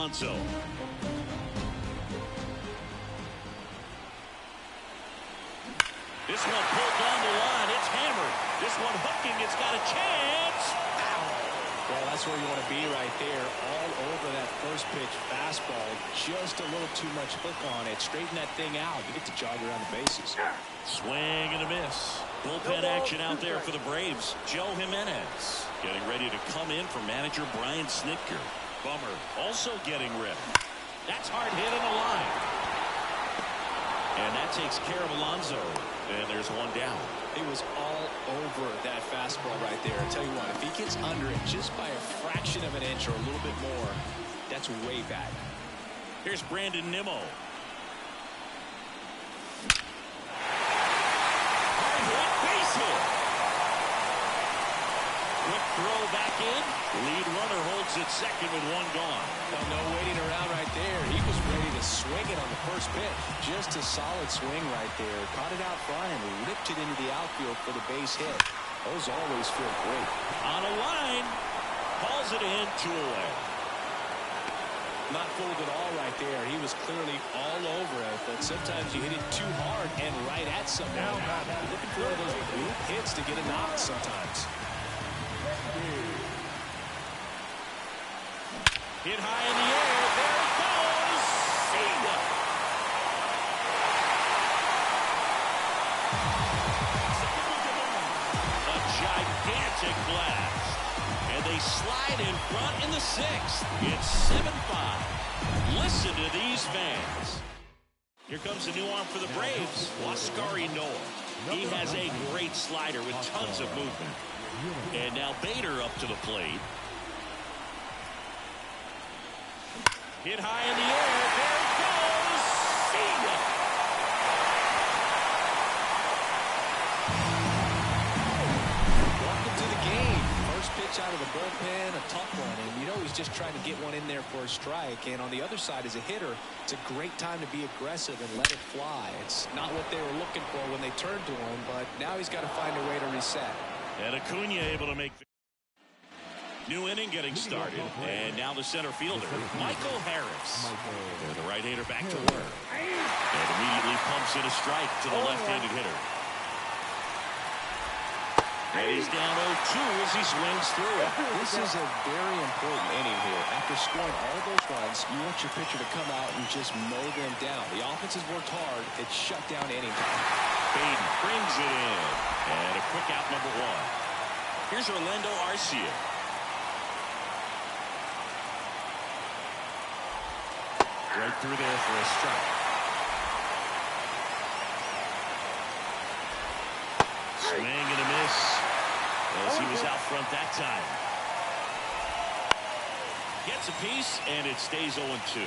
Alonso. This one pulled down the line. It's hammered. This one hooking. It's got a chance. Well, that's where you want to be right there. All over that first pitch fastball. Just a little too much hook on it. Straighten that thing out. You get to jog around the bases. Swing and a miss. Bullpen action out there for the Braves. Joe Jimenez getting ready to come in for manager Brian Snitker. Bummer also getting ready. That's hard hit in the line. And that takes care of Alonso. And there's one down. It was all over that fastball right there. I tell you what, if he gets under it just by a fraction of an inch or a little bit more, that's way back. Here's Brandon Nimmo. Hard hit, base hit. Quick throw back in. Lead runner holds it second with one gone. Well, no waiting around right there. He was ready to swing it on the first pitch. Just a solid swing right there. Caught it out front and ripped it into the outfield for the base hit. Those always feel great. On a line. Calls it in, 2 away. Not fooled at all right there. He was clearly all over it, but sometimes you hit it too hard and right at someone. Looking for one of those weak hits to get a knock sometimes. Hit high in the air. There it goes. See ya. A gigantic blast. And they slide in front in the 6th. It's 7-5. Listen to these fans. Here comes a new arm for the Braves. Huascar Ynoa. He has a great slider with tons of movement. And now Bader up to the plate. Hit high in the air. There it goes. See ya. Welcome to the game. First pitch out of the bullpen, a tough one. And you know he's just trying to get one in there for a strike. And on the other side, as a hitter, it's a great time to be aggressive and let it fly. It's not what they were looking for when they turned to him, but now he's got to find a way to reset. And Acuna able to make the new inning getting started. And now the center fielder, Michael Harris. And the right-hander back to work. And immediately pumps in a strike to the left-handed hitter. And he's down 0-2 as he swings through it. This is a very important inning here. After scoring all those runs, you want your pitcher to come out and just mow them down. The offense has worked hard. It's shut down inning time. Baden brings it in. And a quick out, number 1. Here's Orlando Arcia. Right through there for a strike. Swing and a miss as he was out front that time. Gets a piece and it stays 0-2.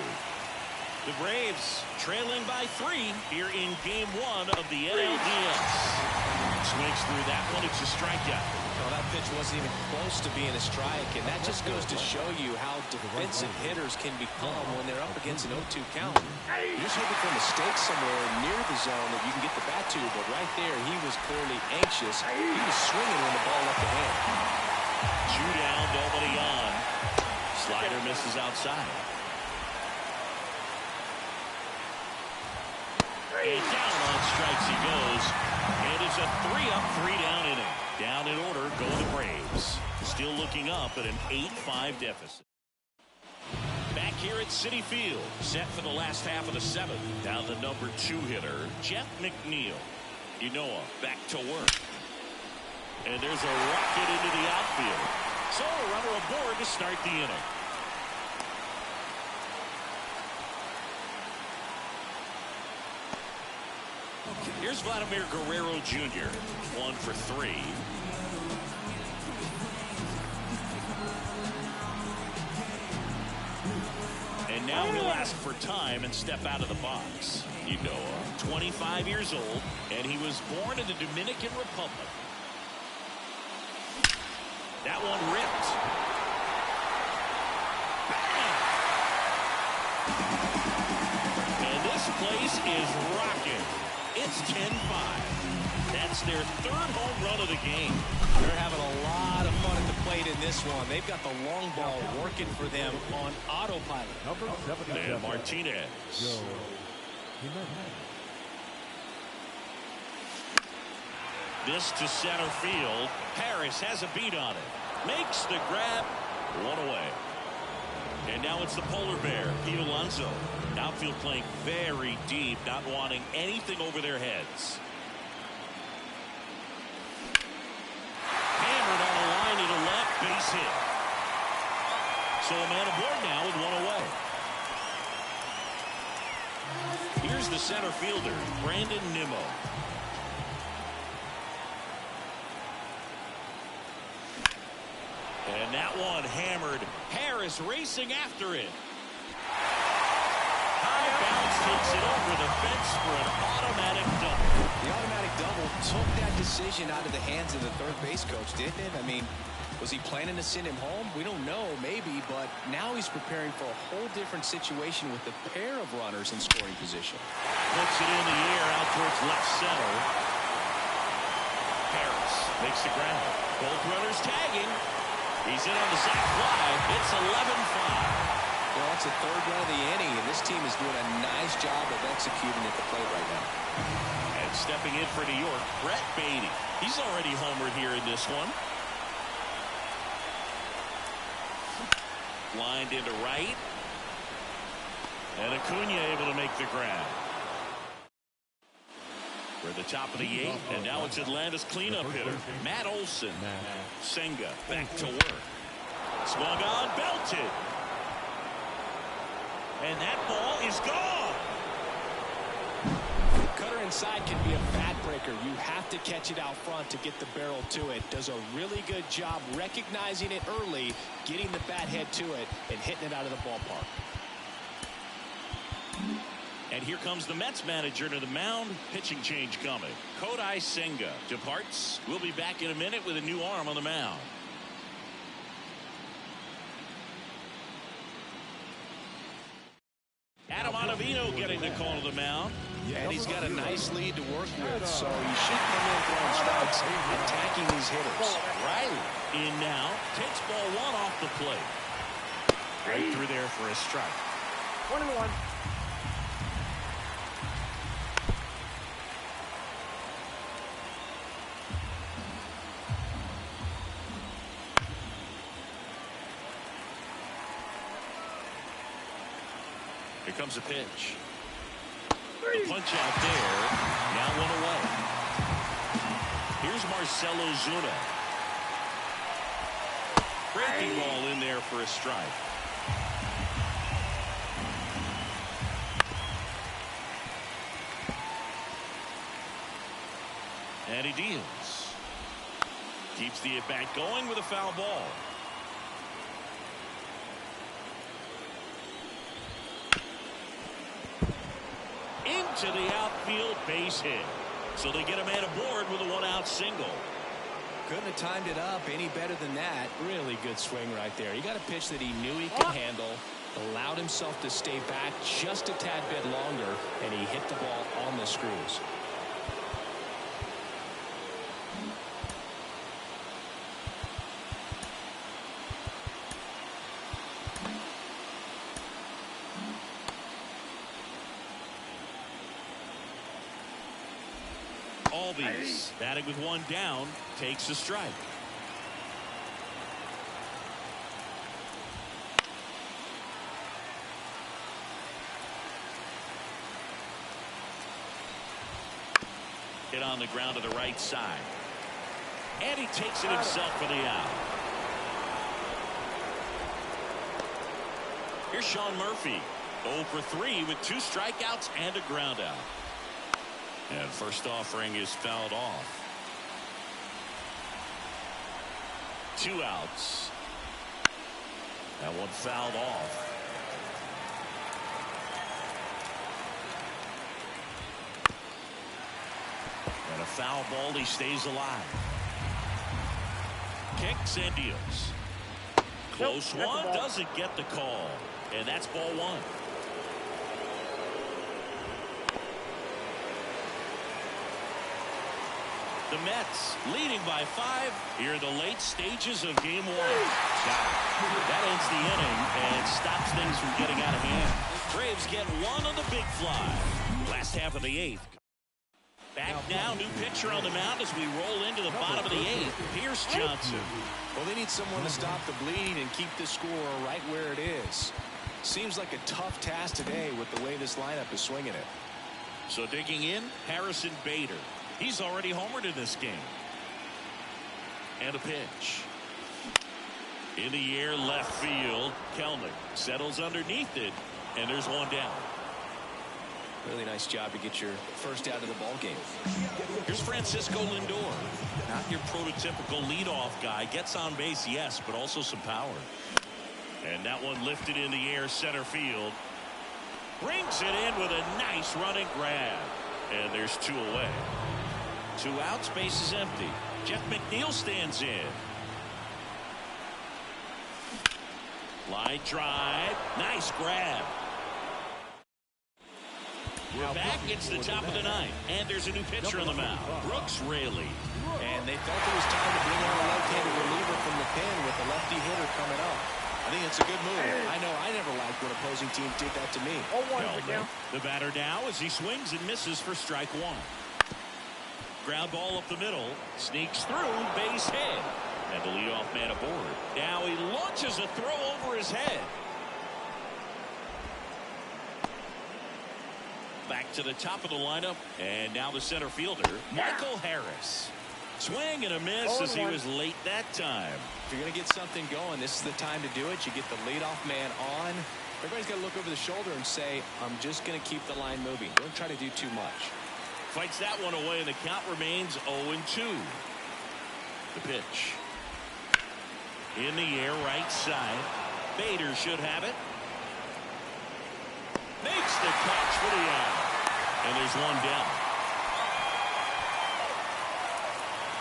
The Braves trailing by 3 here in game 1 of the NLDS. Swings through that one. It's a strikeout. Well, that pitch wasn't even close to being a strike, and that just goes to show you how defensive hitters can become when they're up against an 0-2 count. You're just hoping for a mistake somewhere near the zone that you can get the bat to, but right there he was clearly anxious. He was swinging when the ball left the hand. 2 down, nobody on. Slider misses outside. And down on strikes he goes. And it's a 3-up, 3-down inning. Down in order go the Braves. Still looking up at an 8-5 deficit. Back here at Citi Field, set for the last half of the 7th. Now the number 2 hitter, Jeff McNeil. Ynoa back to work. And there's a rocket into the outfield. So a runner aboard to start the inning. Here's Vladimir Guerrero Jr. 1 for 3. And now he'll ask for time and step out of the box. Ynoa, 25 years old, and he was born in the Dominican Republic. That one ripped. Bang! And this place is rocking. It's 10-5. That's their third home run of the game. They're having a lot of fun at the plate in this one. They've got the long ball working for them on autopilot. And Martinez. This to center field. Harris has a beat on it. Makes the grab. One away. And now it's the polar bear, Pete Alonso. Outfield playing very deep, not wanting anything over their heads. Hammered on a line to the left, base hit. So a man aboard now with one away. Here's the center fielder, Brandon Nimmo. And that one hammered. Harris racing after it. High bounce takes it over the fence for an automatic double. The automatic double took that decision out of the hands of the third base coach, didn't it? I mean, was he planning to send him home? We don't know, maybe, but now he's preparing for a whole different situation with a pair of runners in scoring position. Puts it in the air out towards left center. Harris makes the grab. Both runners tagging. He's in on the sac fly. It's 11-5. Well, it's a third run of the inning, and this team is doing a nice job of executing at the plate right now. And stepping in for New York, Brett Baty. He's already homered here in this one. Lined into right. And Acuna able to make the grab. We're at the top of the eighth, and now it's Atlanta's cleanup hitter, Matt Olson. Senga back to work. Swung on, belted. And that ball is gone. Cutter inside can be a bad breaker. You have to catch it out front to get the barrel to it. Does a really good job recognizing it early, getting the bat head to it, and hitting it out of the ballpark. And here comes the Mets manager to the mound. Pitching change coming. Kodai Senga departs. We'll be back in a minute with a new arm on the mound. Adam Ottavino getting the call to the mound. And he's got a nice lead to work with, so he should come in throwing strikes, attacking these hitters. Riley in now. Takes ball one off the plate. Right through there for a strike. 1-1. Here comes a pitch. The punch out there. Now one away. Here's Marcell Ozuna. Breaking ball in there for a strike. And he deals. Keeps the at-bat going with a foul ball. Into the outfield, base hit. So they get a man aboard with a one-out single. Couldn't have timed it up any better than that. Really good swing right there. He got a pitch that he knew he could handle, allowed himself to stay back just a tad bit longer, and he hit the ball on the screws. Albies batting with one down, takes a strike. Hit on the ground to the right side. And he takes it himself for the out. Here's Sean Murphy. 0 for 3 with 2 strikeouts and a ground out. And first offering is fouled off. 2 outs. That one fouled off. And a foul ball, he stays alive. Kicks and deals. Close one, doesn't get the call. And that's ball 1. The Mets leading by 5 here in the late stages of game 1. That ends the inning and stops things from getting out of hand. Braves get 1 on the big fly. Last half of the 8th. Back now, new pitcher on the mound as we roll into the bottom of the 8th. Pierce Johnson. Well, they need someone to stop the bleeding and keep the score right where it is. Seems like a tough task today with the way this lineup is swinging it. So digging in, Harrison Bader. He's already homered in this game. And a pitch. In the air, left field. Kelnick settles underneath it, and there's one down. Really nice job to get your first out of the ball game. Here's Francisco Lindor. Not your prototypical leadoff guy. Gets on base, yes, but also some power. And that one lifted in the air, center field. Brings it in with a nice running grab. And there's 2 away. 2 outs, base is empty. Jeff McNeil stands in. Line drive. Nice grab. We're back. It's the top of the 9th. And there's a new pitcher on the mound. Brooks Raley. And they felt it was time to bring on a left-handed reliever from the pen with the lefty hitter coming up. I think it's a good move. I know I never liked when opposing teams did that to me. The batter now as he swings and misses for strike 1. Ground ball up the middle. Sneaks through. Base hit. And the leadoff man aboard. Now he launches a throw over his head. Back to the top of the lineup. And now the center fielder, Michael Harris. Swing and a miss as he was late that time. If you're going to get something going, this is the time to do it. You get the leadoff man on. Everybody's got to look over the shoulder and say, I'm just going to keep the line moving. Don't try to do too much. Fights that one away, and the count remains 0-2. The pitch. In the air, right side. Bader should have it. Makes the catch for the out. And there's one down.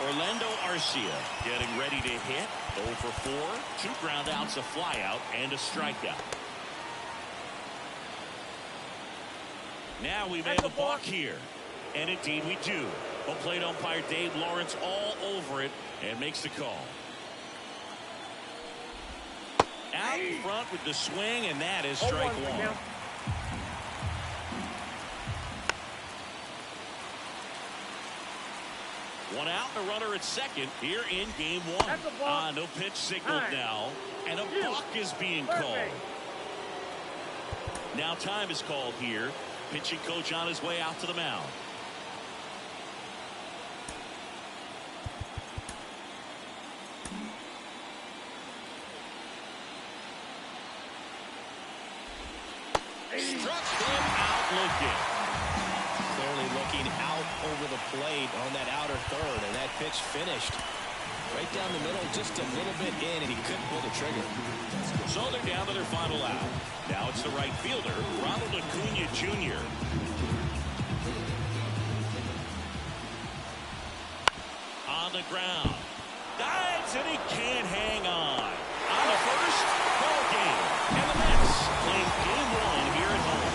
Orlando Arcia getting ready to hit. 0 for 4. 2 ground outs, a fly out, and a strikeout. Now we may have a balk here. And indeed we do. Home plate umpire Dave Lawrence all over it and makes the call. Out in front with the swing, and that is strike 1. One out, the runner at second here in game 1. No pitch signaled now, and a balk is being called. Now time is called here. Pitching coach on his way out to the mound. Struck him out looking. Clearly looking out over the plate on that outer third, and that pitch finished right down the middle, just a little bit in, and he couldn't pull the trigger. So they're down to their final out. Now it's the right fielder, Ronald Acuna Jr. On the ground. Dives, and he can't hang on. On the first, ball game. And the Mets playing game 1 here at home.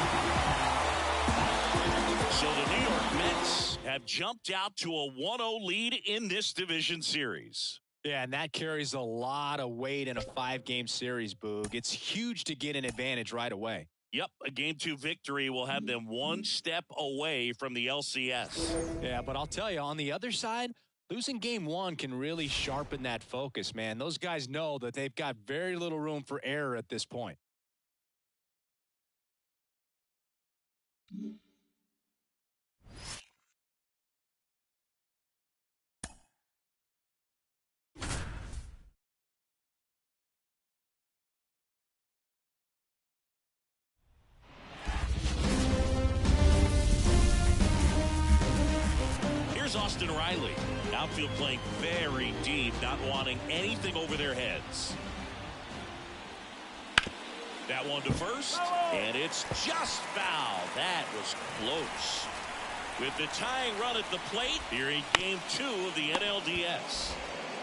So the New York Mets have jumped out to a 1-0 lead in this division series. Yeah, and that carries a lot of weight in a 5-game series, Boog. It's huge to get an advantage right away. Yep, a Game 2 victory will have them one step away from the LCS. Yeah, but I'll tell you, on the other side, losing Game 1 can really sharpen that focus, man. Those guys know that they've got very little room for error at this point. Austin Riley. Outfield playing very deep, not wanting anything over their heads. That one to first, and it's just foul. That was close. With the tying run at the plate, here in Game 2 of the NLDS.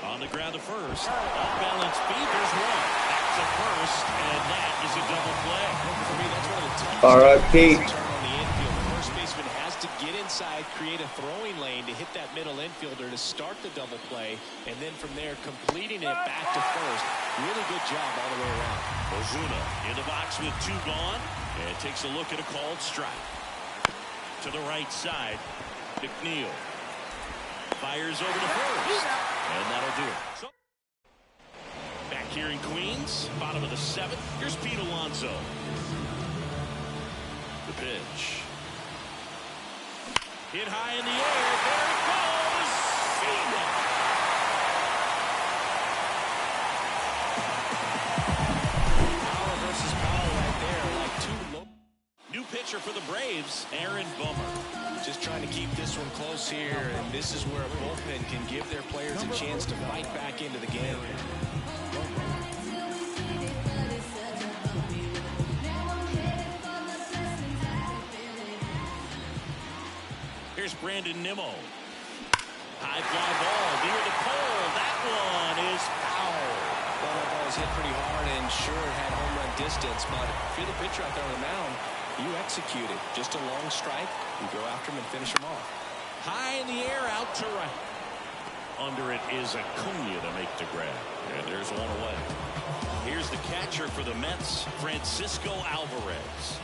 On the ground to first. Off-balance beat, there's one. Back to first, and that is a double play. For me, that's one of the toughest. R.I.P. Turn on the infield. The first baseman has to get in inside, create a throwing lane to hit that middle infielder to start the double play, and then from there completing it back to first. Really good job all the way around. Ozuna in the box with 2 gone, and takes a look at a called strike. To the right side, McNeil fires over to first, and that'll do it. So, back here in Queens, bottom of the 7th. Here's Pete Alonso. The pitch. Hit high in the air. There it goes. Fina. Power versus power right there. Like 2 low. New pitcher for the Braves, Aaron Bummer. Just trying to keep this one close here, and this is where a bullpen can give their players a chance to fight back into the game. Here's Brandon Nimmo. High fly ball near the pole. That one is foul. Well, that ball was hit pretty hard, and sure it had home run distance, but if you're the pitcher out there on the mound, you execute it. Just a long strike. You go after him and finish him off. High in the air, out to right. Under it is Acuna to make the grab. And there's one away. Here's the catcher for the Mets, Francisco Alvarez.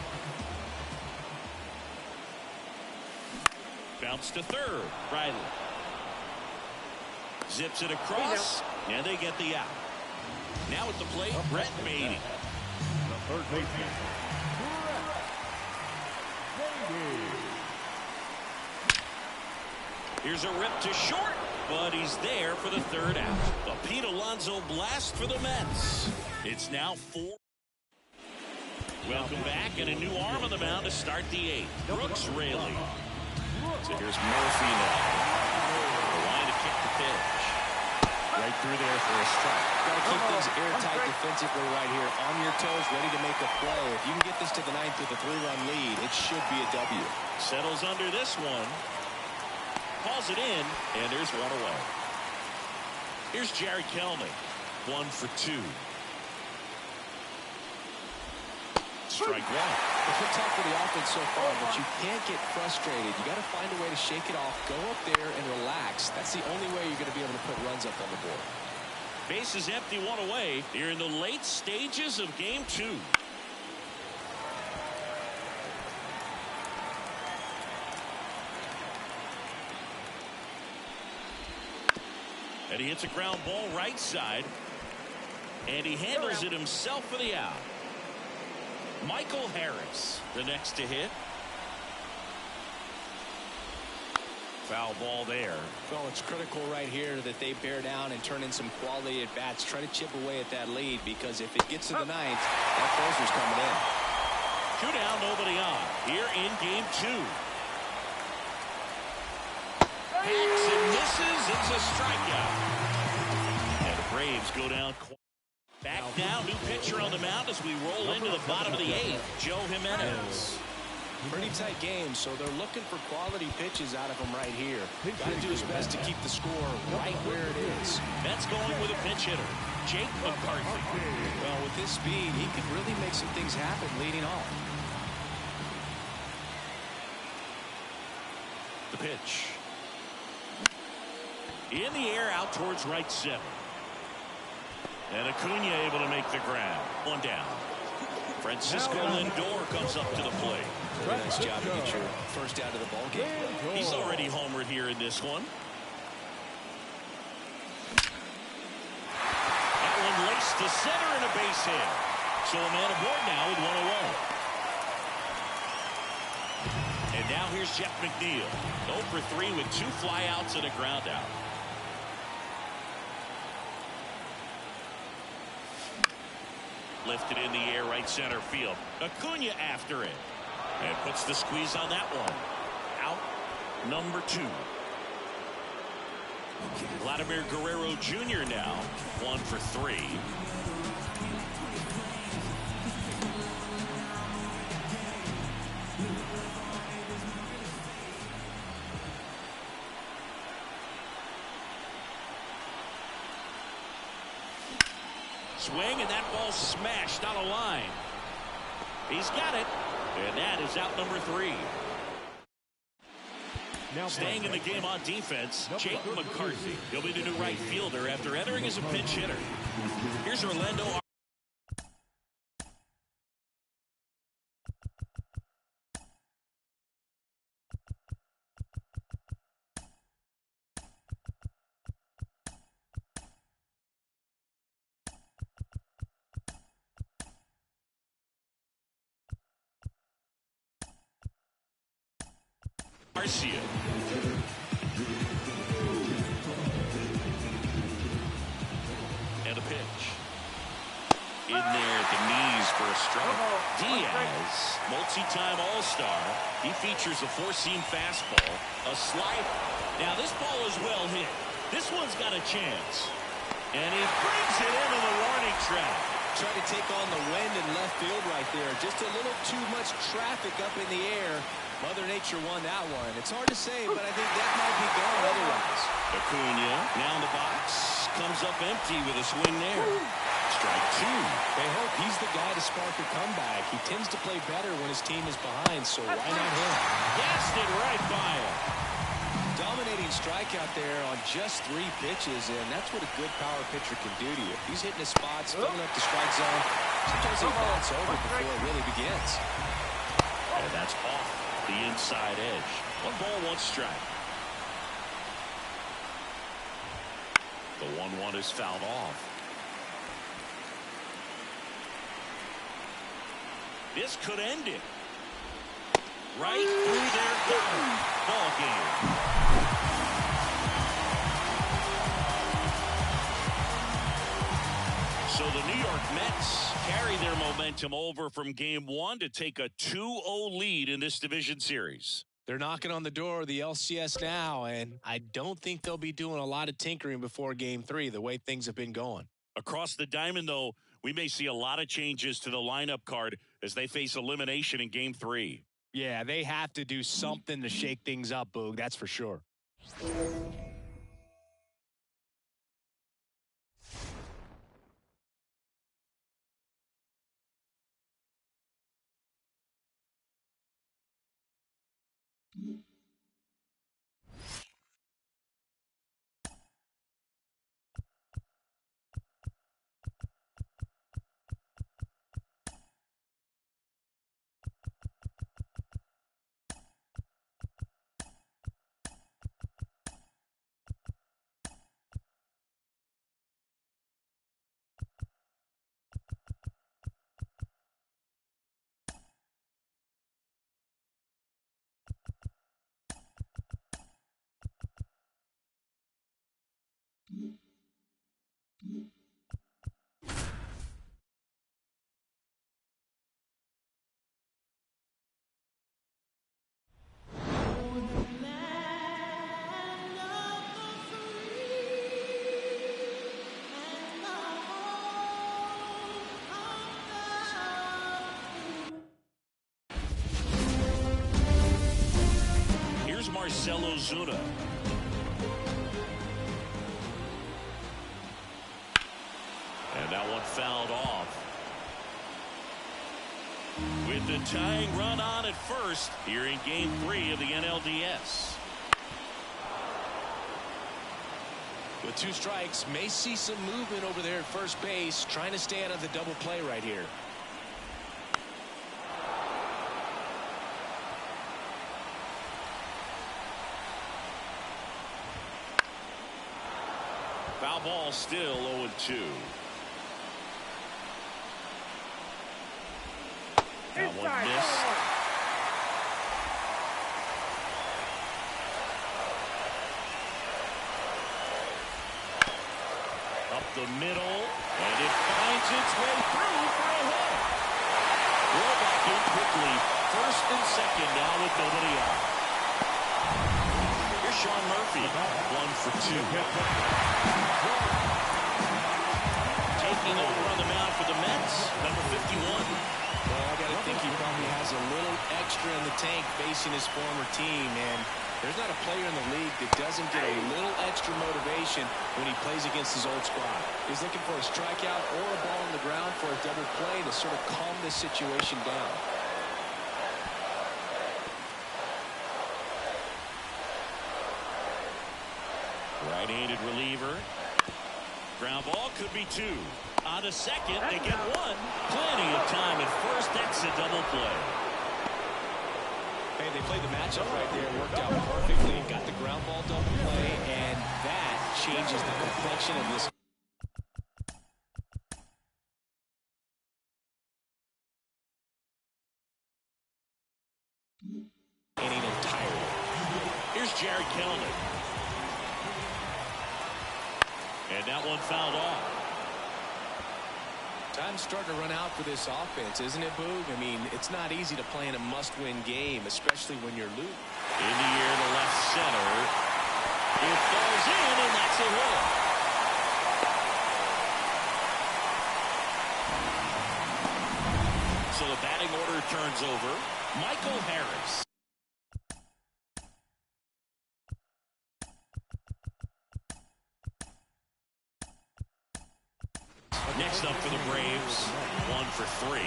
Bounce to third. Riley zips it across, and they get the out. Now at the plate, Brett Baty. The third baseman, Brett Baty. Here's a rip to short, but he's there for the 3rd out. A Pete Alonso blast for the Mets. It's now 4. Welcome back, and a new arm on the mound to start the 8th. Brooks Raley. So here's Murphy now. The line to kick the pitch. Right through there for a strike. Got to keep things airtight defensively right here. On your toes, ready to make a play. If you can get this to the 9th with a 3-run lead, it should be a W. Settles under this one. Calls it in, and there's one away. Here's Jerry Kelnick. 1 for 2. Strike 1. It's been tough for the offense so far, but you can't get frustrated. You got to find a way to shake it off, go up there and relax. That's the only way you're going to be able to put runs up on the board. Base is empty, 1 away. Here in the late stages of game 2. And he hits a ground ball right side. And he handles it himself for the out. Michael Harris, the next to hit. Foul ball there. Well, it's critical right here that they bear down and turn in some quality at bats. Try to chip away at that lead, because if it gets to the 9th, that closer's coming in. 2 down, nobody on. Here in game 2. Hacks and misses. It's a strikeout. And the Braves go down. Back now, new pitcher on the mound as we roll into the bottom of the 8th. Joe Jimenez. Pretty tight game, so they're looking for quality pitches out of him right here. Got to do his best to keep the score right where it is. That's going with a pinch hitter, Jake McCarthy. Well, with his speed, he could really make some things happen leading off. The pitch. In the air, out towards right center. And Acuna able to make the grab. 1 down. Francisco Lindor comes up to the plate. Very nice job to get your first out of the ball game. He's already homered here in this one. That one laced to center and a base hit. So a man aboard now with 1 away. And now here's Jeff McNeil. 0 for 3 with 2 flyouts and a ground out. Lifted in the air, right center field. Acuna after it. And puts the squeeze on that one. Out number 2. Vladimir Guerrero Jr. now. 1 for 3. Swing, and that ball smashed out of line. He's got it, and that is out number 3. Staying in the game on defense, Jake McCarthy. He'll be the new right fielder after entering as a pinch hitter. Here's Orlando Garcia. And a pitch. In there at the knees for a strike. Diaz, multi-time All-Star. He features a four-seam fastball, a slider. Now this ball is well hit. This one's got a chance. And he brings it into the warning track. Trying to take on the wind in left field right there. Just a little too much traffic up in the air. Mother Nature won that one. It's hard to say, but I think that might be gone otherwise. Acuna now in the box. Comes up empty with a swing there. Strike two. They hope he's the guy to spark a comeback. He tends to play better when his team is behind, so why not him? Gassed it right by him. Dominating strikeout there on just 3 pitches, and that's what a good power pitcher can do to you. He's hitting his spots, filling up the strike zone. Sometimes he bats over before it really begins. And that's off the inside edge. 1 ball, 1 strike. The 1-1 is fouled off. This could end it. Right through their gutter. Ball game. So the New York Mets carry their momentum over from game 1 to take a 2-0 lead in this division series. They're knocking on the door of the LCS now, and I don't think they'll be doing a lot of tinkering before game 3, the way things have been going. Across the diamond, though, we may see a lot of changes to the lineup card as they face elimination in game 3. Yeah, they have to do something to shake things up, Boog, that's for sure. Marcell Ozuna. And that one fouled off. With the tying run on at first here in game 3 of the NLDS. With 2 strikes, may see some movement over there at first base, trying to stay out of the double play right here. Foul ball, still 0-2. That one missed. Up the middle, and it finds its way through for a hit. Roll back in quickly. First and second now with nobody out. Here's Sean Murphy, 1 for 2. Taking over on the mound for the Mets, number 51. Well, I got to think he probably has a little extra in the tank facing his former team, and there's not a player in the league that doesn't get a little extra motivation when he plays against his old squad. He's looking for a strikeout or a ball on the ground for a double play to sort of calm this situation down. Right-handed reliever. Ground ball could be 2. On to second, they get 1. Plenty of time at first. That's a double play. Hey, they played the matchup right there. Worked out perfectly. Got the ground ball double play, and that changes the complexion of this. Inning entirely. Here's Jared Kelenic. And that one fouled off. Time's starting to run out for this offense, isn't it, Boog? I mean, it's not easy to play in a must-win game, especially when you're losing. In the air to left center. It falls in, and that's a hit. So the batting order turns over. Michael Harris. Next up for the Braves, 1 for 3.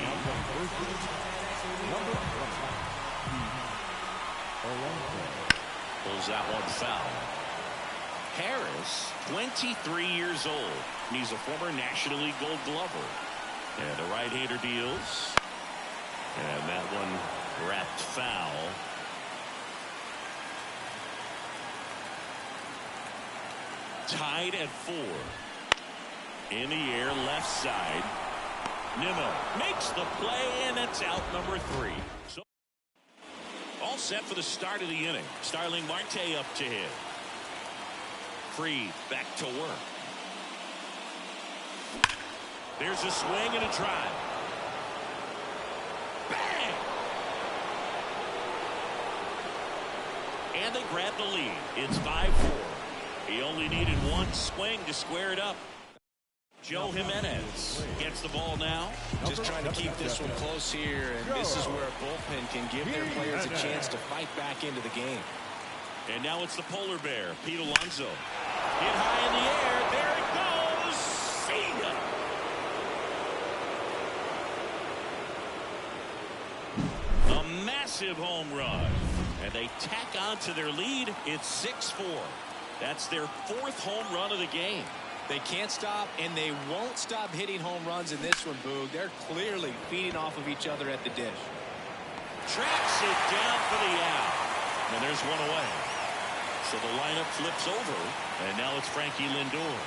Pulls that one foul. Harris, 23 years old. And he's a former National League Gold Glover. And the right-hander deals. And that one wrapped foul. Tied at 4. In the air, left side. Nimmo makes the play, and it's out number 3. So all set for the start of the inning. Starling Marte up to hit. Fried back to work. There's a swing and a drive. Bang! And they grab the lead. It's 5-4. He only needed one swing to square it up. Joe Jimenez gets the ball now. Just trying to keep this one close here, and this is where a bullpen can give their players a chance to fight back into the game. And now it's the polar bear, Pete Alonso. Hit high in the air. There it goes. See ya. A massive home run. And they tack on to their lead. It's 6-4. That's their 4th home run of the game. They can't stop, and they won't stop hitting home runs in this one, Boog. They're clearly feeding off of each other at the dish. Tracks it down for the out. And there's one away. So the lineup flips over, and now it's Frankie Lindor.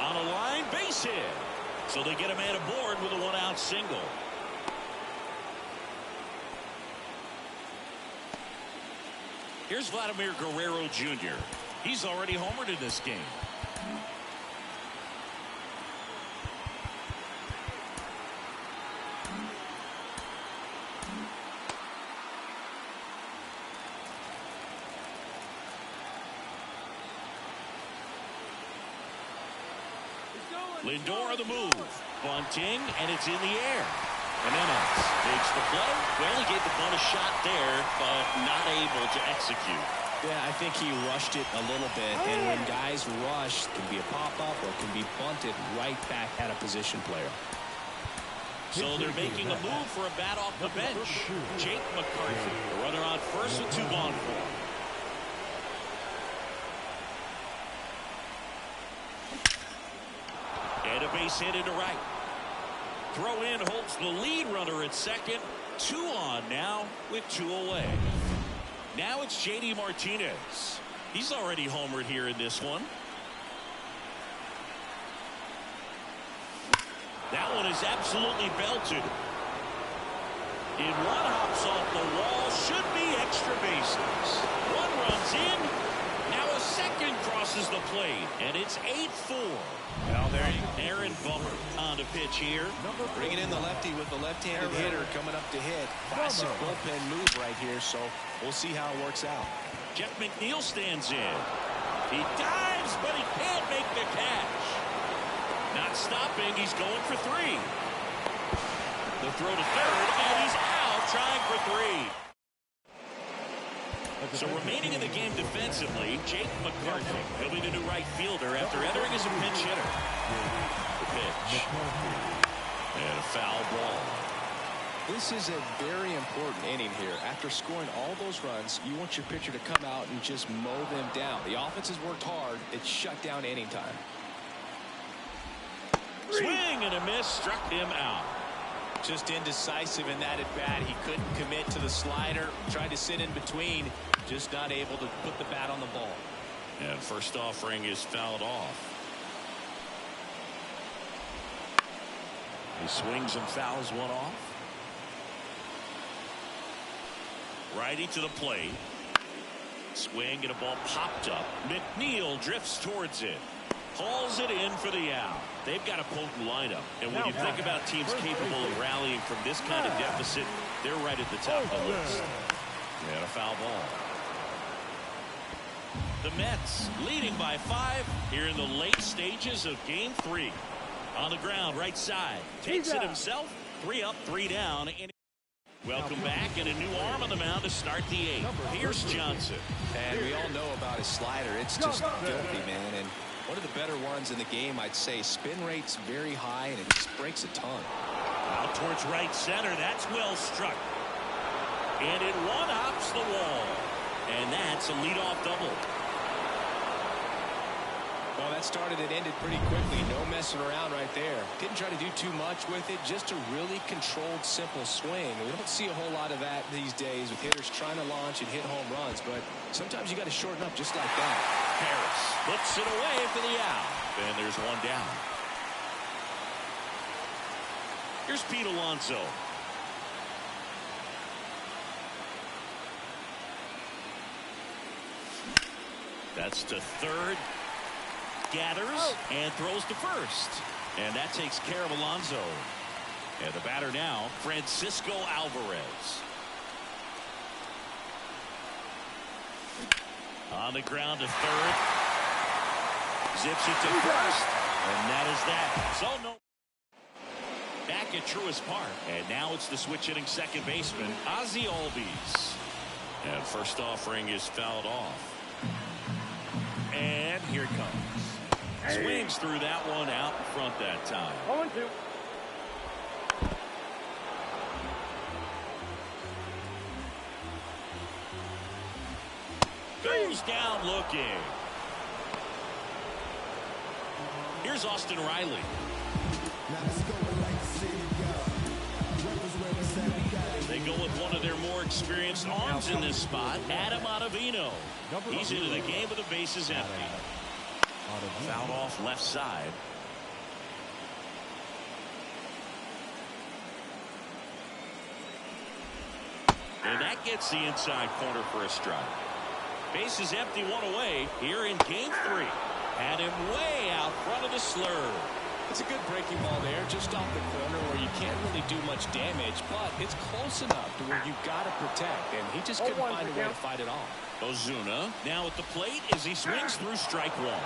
On a line, base hit. So they get a man aboard with a 1-out single. Here's Vladimir Guerrero Jr. He's already homered in this game. Lindor on the move. Bunting, and it's in the air. Jimenez takes the play. Well, he gave the bunt a shot there, but not able to execute. Yeah, I think he rushed it a little bit, and when guys rush, it can be a pop-up or it can be bunted right back at a position player. So they're making a move for a bat off the bench. Jake McCarthy, the runner on first with 2 gone for him. And a base hit into right. Throw in holds the lead runner at second. 2 on now with 2 away. Now it's J.D. Martinez. He's already homered here in this one. That one is absolutely belted. In one hops off the wall. Should be extra bases. One runs in. Now a second crosses the plate. And it's 8-4. Well, there you go. Aaron Bummer on to pitch here. Bringing in the lefty with the left-handed hitter coming up to hit. Classic bullpen move right here, so we'll see how it works out. Jeff McNeil stands in. He dives, but he can't make the catch. Not stopping. He's going for 3. The throw to third, and he's out trying for 3. So remaining in the game defensively, Jake McCarthy. He'll be the new right fielder after entering as a pinch hitter. The pitch. And a foul ball. This is a very important inning here. After scoring all those runs, you want your pitcher to come out and just mow them down. The offense has worked hard. It's shut down inning time. Swing and a miss, struck him out. Just indecisive in that at bat. He couldn't commit to the slider. Tried to sit in between. Just not able to put the bat on the ball. And first offering is fouled off. He swings and fouls one off. Righty to the plate. Swing and a ball popped up. McNeil drifts towards it. Hauls it in for the out. They've got a potent lineup. And when you think about teams capable of rallying from this kind of deficit, they're right at the top of the list. And a foul ball. The Mets leading by 5 here in the late stages of Game 3. On the ground, right side. Takes it himself. 3 up, 3 down. Welcome back, and a new arm on the mound to start the 8th. Here's Johnson. And we all know about his slider. It's just filthy, man. And one of the better ones in the game, I'd say. Spin rate's very high, and it just breaks a ton. Out towards right center. That's well struck. And it one-hops the wall. And that's a leadoff double. Well, that started and ended pretty quickly. No messing around right there. Didn't try to do too much with it. Just a really controlled, simple swing. We don't see a whole lot of that these days with hitters trying to launch and hit home runs. But sometimes you got to shorten up just like that. Harris puts it away for the out. And there's one down. Here's Pete Alonso. That's to third. Gathers and throws to first. And that takes care of Alonso. And the batter now, Francisco Alvarez. On the ground to third. Zips it to first. And that is that. So no. Back at Truist Park. And now it's the switch hitting second baseman, Ozzie Albies. And first offering is fouled off. And here it comes. Swings through that one out in front that time. 0-2. Goes down looking. Here's Austin Riley. They go with one of their more experienced arms in this spot, Adam Ottavino. He's into the game with the bases empty. Fouled off left side. And that gets the inside corner for a strike. Bases empty, one away here in Game 3. Had him way out front of the slur. It's a good breaking ball there, just off the corner where you can't really do much damage, but it's close enough to where you've got to protect, and he just couldn't find a way to fight it off. Ozuna now at the plate as he swings through strike one.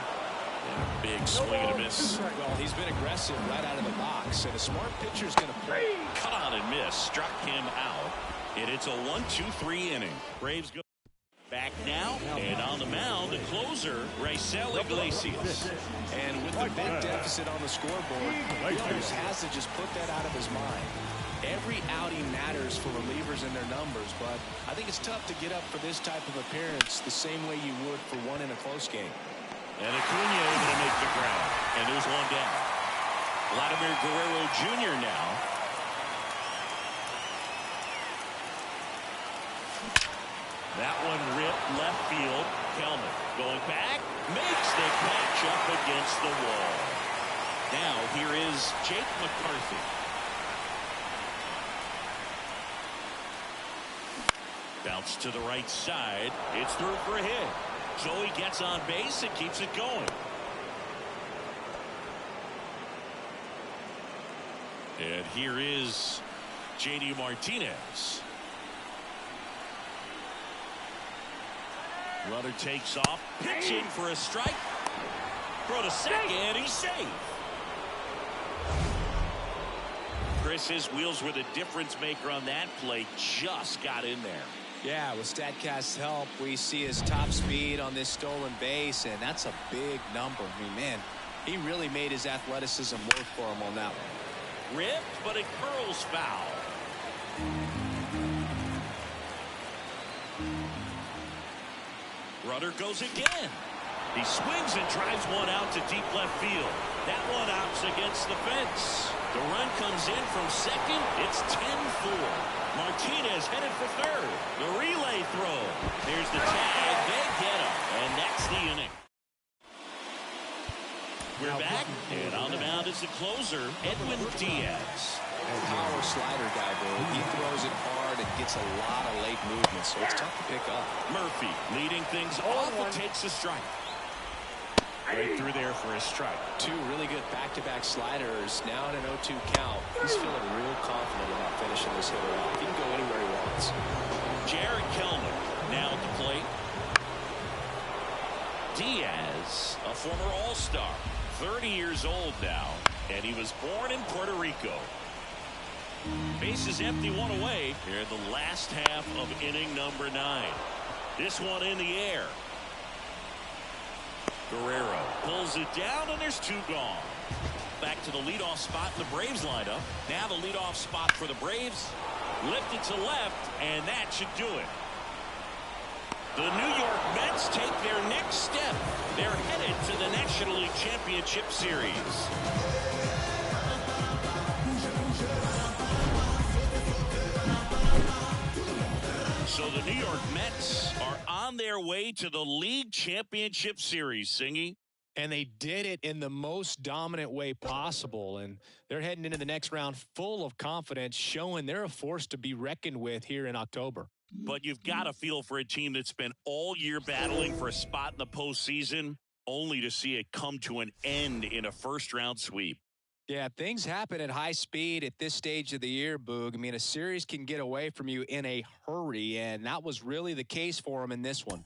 And a big swing and a miss. Well, he's been aggressive right out of the box, and a smart pitcher is going to play. Cut on and miss, struck him out. And it's a 1-2-3 inning. Braves go back now, and on the mound, the closer, Raisel Iglesias. And with the big deficit on the scoreboard, he almost has to just put that out of his mind. Every outing matters for relievers and their numbers, but I think it's tough to get up for this type of appearance the same way you would for one in a close game. And Acuna able to make the ground. And there's one down. Vladimir Guerrero Jr. now. That one ripped left field. Kelman going back. Makes the catch up against the wall. Now here is Jake McCarthy. Bounce to the right side. It's through for a hit. Joey gets on base and keeps it going. And here is J.D. Martinez. Runner takes off, pitching for a strike. Throw to second, he's safe. Chris's wheels were the difference maker on that play. Just got in there. Yeah, with StatCast's help, we see his top speed on this stolen base, and that's a big number. I mean, man, he really made his athleticism work for him on that one. Ripped, but it curls foul. Runner goes again. He swings and drives one out to deep left field. That one out's against the fence. The run comes in from second. It's 10-4. Martinez headed for third. The relay throw. There's the tag. They get him. And that's the inning. We're back. And on the mound is the closer, Edwin Diaz. Power slider guy, Bill. He throws it hard and gets a lot of late movement, so it's tough to pick up. Murphy leading things off and takes a strike. Right through there for a strike. Two really good back-to-back sliders. Now in an 0-2 count. He's feeling real confident about finishing this hitter off. He can go anywhere he wants. Jared Kellner now at the plate. Diaz, a former All-Star, 30 years old now, and he was born in Puerto Rico. Bases empty, one away here in the last half of inning number 9. This one in the air. Guerrero pulls it down, and there's 2 gone. Back to the leadoff spot in the Braves lineup. Now the leadoff spot for the Braves. Lifted to left, and that should do it. The New York Mets take their next step. They're headed to the National League Championship Series. So the New York Mets are on their way to the League Championship Series, Singy. And they did it in the most dominant way possible. And they're heading into the next round full of confidence, showing they're a force to be reckoned with here in October. But you've got to feel for a team that's been all year battling for a spot in the postseason, only to see it come to an end in a first-round sweep. Yeah, things happen at high speed at this stage of the year, Boog. I mean, a series can get away from you in a hurry, and that was really the case for them in this one.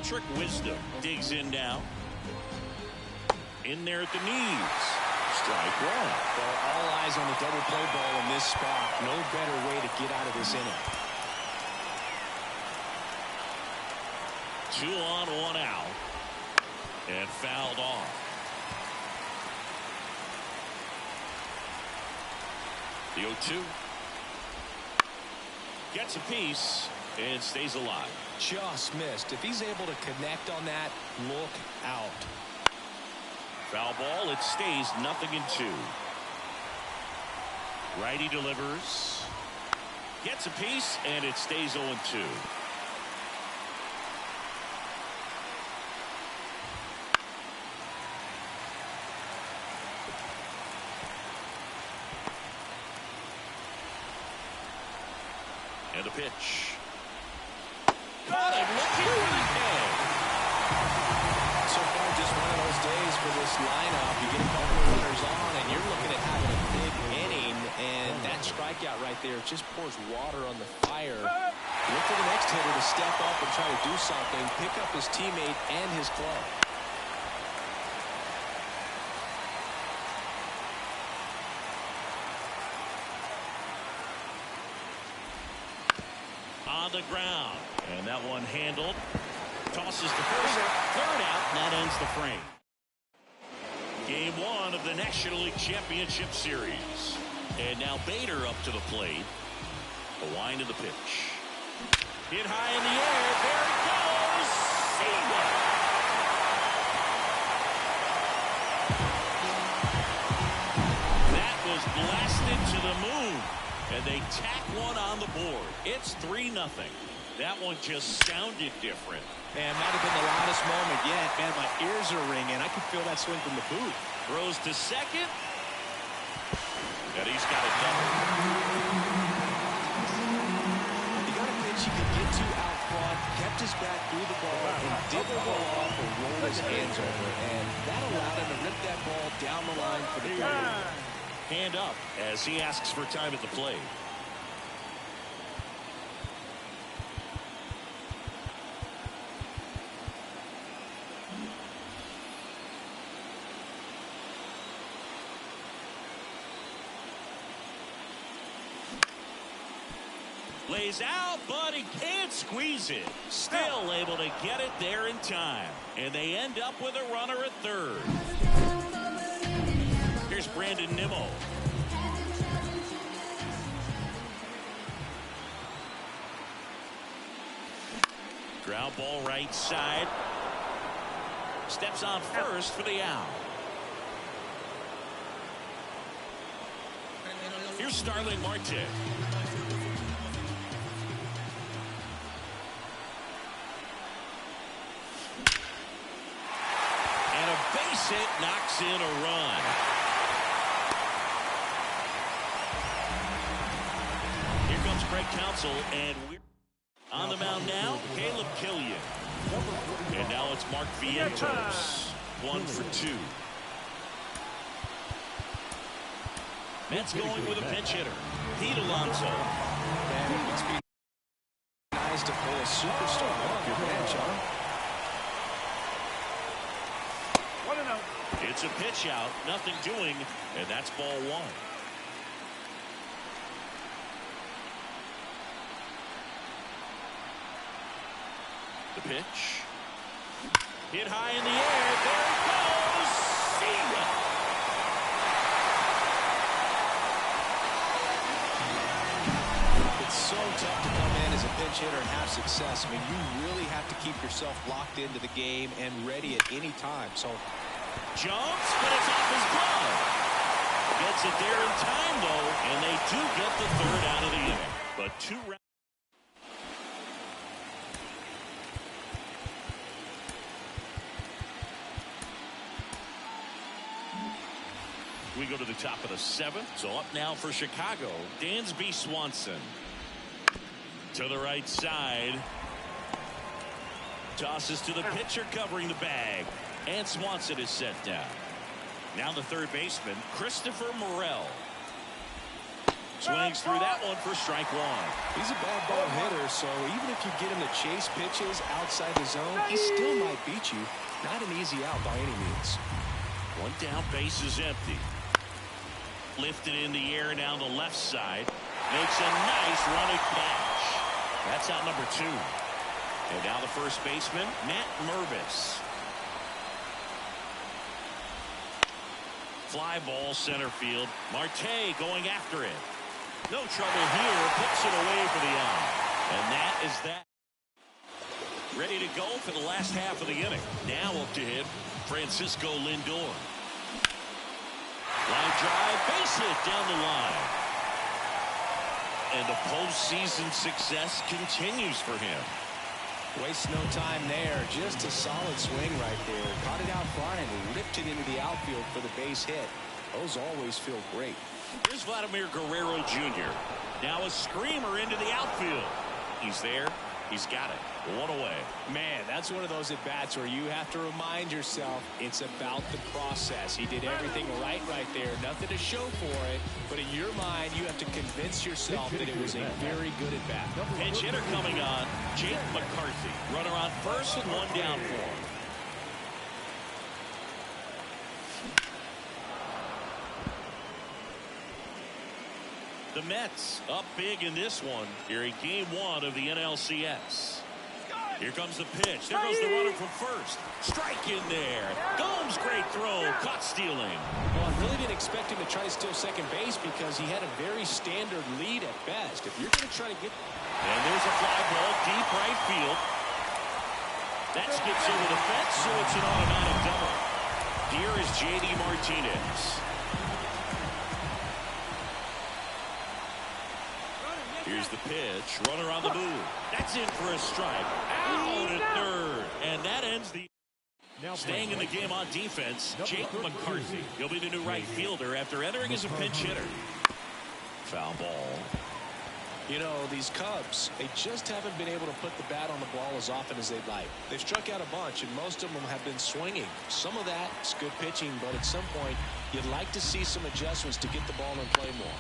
Patrick Wisdom digs in now. In there at the knees. Strike one. Well, all eyes on the double play ball in this spot. No better way to get out of this inning. 2 on, 1 out. And fouled off. The 0-2. Gets a piece and stays alive. Just missed. If he's able to connect on that, look out. Foul ball. It stays 0-2. Righty delivers. Gets a piece, and it stays 0-2. And a pitch. Caught him looking for the tag. So far, just one of those days for this lineup. You get a couple of runners on, and you're looking at having a big inning, and that strikeout right there just pours water on the fire. Look for the next hitter to step up and try to do something, pick up his teammate and his club. On the ground, and that one handled. Tosses to first, third out, and that ends the frame. Game 1 of the National League Championship Series. And now Bader up to the plate. The wind of the pitch. Hit high in the air. There it goes. the moon. And they tack one on the board. It's 3-0. That one just sounded different. Man, might have been the loudest moment yet. Man, my ears are ringing. I can feel that swing from the booth. Throws to second. And he's got a double. He got a pitch he could get to out front, kept his back through the ball, and didn't go off or roll his hands over. And that allowed him to rip that ball down the line for the third. Hand up as he asks for time at the plate. Lays out, but he can't squeeze it. Still able to get it there in time. And they end up with a runner at third. Here's Brandon Nimmo. Ground ball right side. Steps on first for the out. Here's Starling Marte. And a base hit knocks in a run. Here comes Craig Counsell, and we're on the mound now, Caleb Killian. And now it's Mark Vientos. 1 for 2. Mets going with a pinch hitter. Pete Alonso. Man, it's been nice to pull a superstar off your bench, huh? It's a pitch out, nothing doing, and that's ball 1. The pitch. Hit high in the air. There it goes. See ya. It's so tough to come in as a pinch hitter and have success. I mean, you really have to keep yourself locked into the game and ready at any time. So jumps, but it's off his glove. Gets it there in time, though, and they do get the third out of the inning. But 2 rounds. We go to the top of the 7th. So up now for Chicago, Dansby Swanson. To the right side. Tosses to the pitcher covering the bag. And Swanson is set down. Now the third baseman, Christopher Morel. Swings through that one for strike 1. he's a bad ball hitter, so even if you get him to chase pitches outside the zone, he still might beat you. Not an easy out by any means. One down, base is empty. Lifted in the air down the left side. Makes a nice running catch. That's out number 2. And now the first baseman, Matt Mervis. Fly ball center field. Marte going after it. No trouble here. Puts it away for the out. And that is that. Ready to go for the last half of the inning. Now up to hit Francisco Lindor. Line drive, base hit down the line. And the postseason success continues for him. Wastes no time there. Just a solid swing right there. Caught it out front and ripped it into the outfield for the base hit. Those always feel great. Here's Vladimir Guerrero Jr. Now a screamer into the outfield. He's there. He's got it. 1 away. Man, that's one of those at-bats where you have to remind yourself it's about the process. He did everything right there. Nothing to show for it. But in your mind, you have to convince yourself that it was a very good at-bat. Pinch hitter coming on, Jake McCarthy. Runner on first and 1 down for him. The Mets up big in this one here in game 1 of the NLCS. Here comes the pitch. There goes the runner from first. Strike in there. Gomes, great throw. Caught stealing. Well, I really didn't expect him to try to steal second base because he had a very standard lead at best. If you're going to try to get... And there's a fly ball deep right field. That skips over the fence, so it's an automatic double. Here is J.D. Martinez. Here's the pitch. Runner on the move. That's in for a strike. Out at third. And that ends the... Staying in the game on defense, Jake McCarthy. He'll be the new right fielder after entering as a pinch hitter. Foul ball. You know, these Cubs, they just haven't been able to put the bat on the ball as often as they'd like. They've struck out a bunch, and most of them have been swinging. Some of that is good pitching, but at some point, you'd like to see some adjustments to get the ball in play more.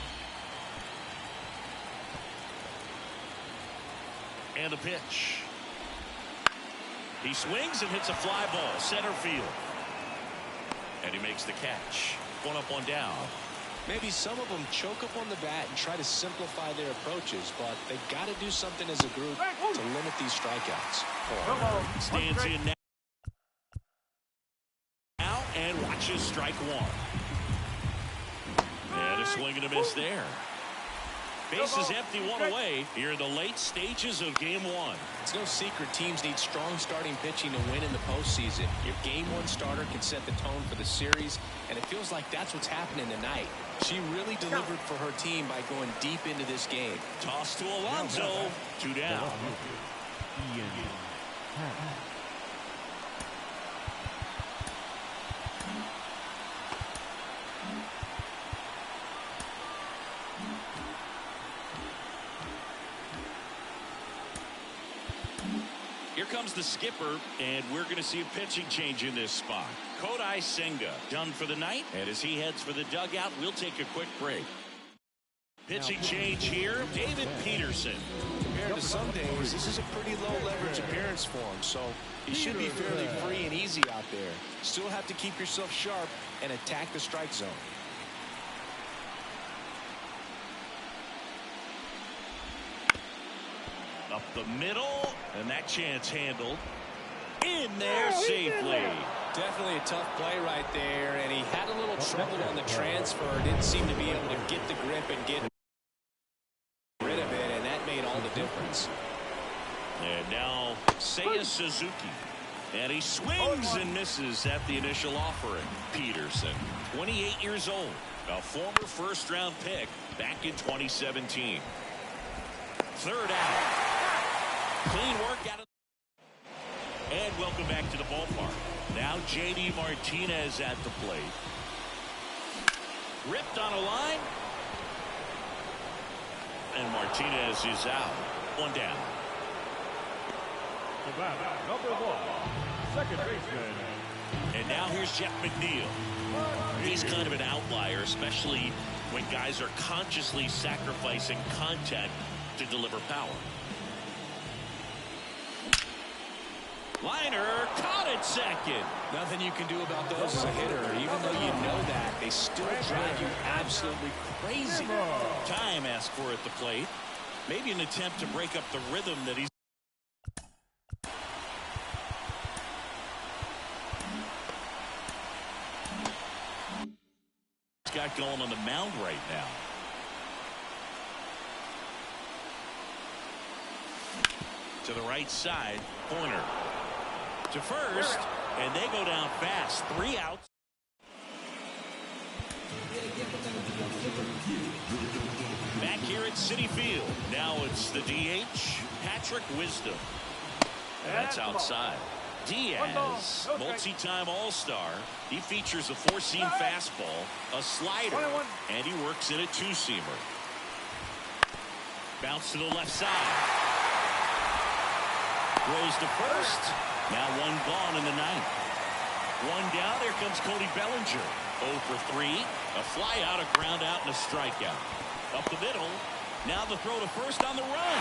And the pitch. He swings and hits a fly ball, center field. And he makes the catch. One up, one down. Maybe some of them choke up on the bat and try to simplify their approaches, but they've got to do something as a group to limit these strikeouts. Stands in now and watches strike one. And a swing and a miss there. Base is empty, one away here in the late stages of game one. It's no secret teams need strong starting pitching to win in the postseason. Your game one starter can set the tone for the series, and it feels like that's what's happening tonight. She really delivered for her team by going deep into this game. Toss to Alonso. 2 down. Here comes the skipper, and we're going to see a pitching change in this spot. Kodai Senga done for the night, and as he heads for the dugout, we'll take a quick break. Pitching change here, David Peterson. Compared to some days, this is a pretty low leverage appearance for him, so he should be fairly free and easy out there. Still have to keep yourself sharp and attack the strike zone. Up the middle, and that chance handled. In there safely. Definitely a tough play right there, and he had a little trouble on the transfer. Didn't seem to be able to get the grip and get rid of it, and that made all the difference. And now Seiya Suzuki. And he swings and misses at the initial offering. Peterson, 28 years old, a former first-round pick back in 2017. Third out. Clean work out of. And welcome back to the ballpark. Now J.D. Martinez at the plate. Ripped on a line. And Martinez is out. One down. The batter, number 1, second baseman. And now here's Jeff McNeil. He's kind of an outlier, especially when guys are consciously sacrificing contact to deliver power. Liner caught at second. Nothing you can do about those as a hitter. Even though you know that, they still drive you absolutely crazy. Time asked for at the plate. Maybe an attempt to break up the rhythm that he's. Got going on the mound right now. To the right side, Pointer to first, and they go down fast. 3 outs. Back here at Citi Field. Now it's the DH, Patrick Wisdom. That's outside. Diaz, multi-time All-Star. He features a 4-seam fastball, a slider, and he works in a 2-seamer. Bounce to the left side. Throws to first. Now 1 gone in the 9th. 1 down. Here comes Cody Bellinger. 0 for 3. A fly out, a ground out, and a strikeout. Up the middle. Now the throw to first on the run.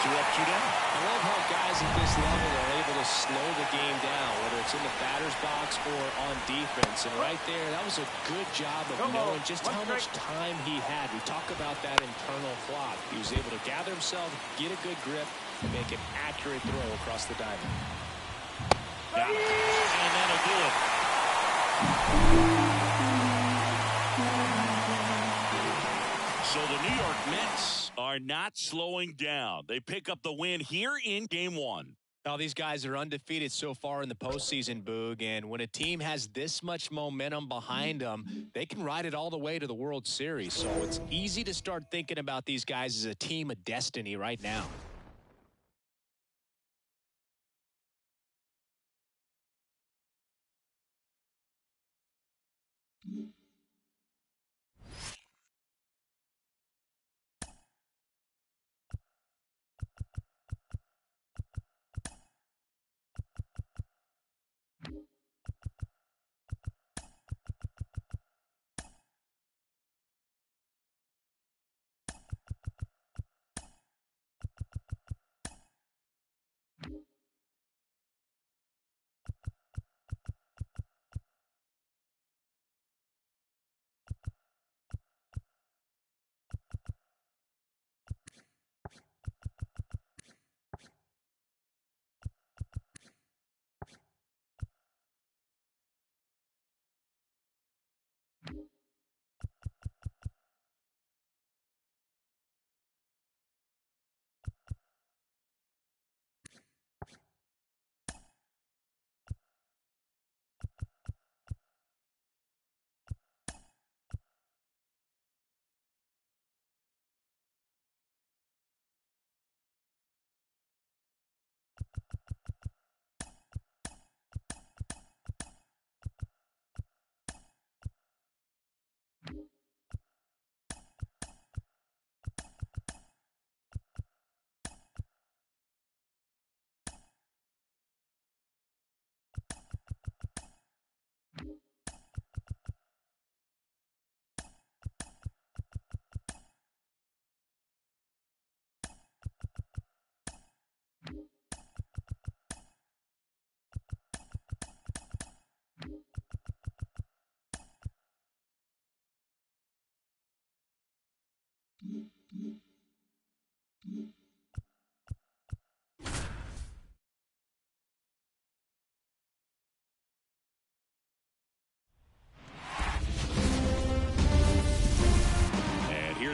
2 up, 2 down. I love how guys at this level are able to slow the game down, whether it's in the batter's box or on defense. And right there, that was a good job of knowing just how much time he had. We talk about that internal clock. He was able to gather himself, get a good grip, and make an accurate throw across the diamond. Got it. And that'll do it. So the New York Mets are not slowing down. They pick up the win here in Game 1. Now, these guys are undefeated so far in the postseason, Boog, and when a team has this much momentum behind them, they can ride it all the way to the World Series. So it's easy to start thinking about these guys as a team of destiny right now.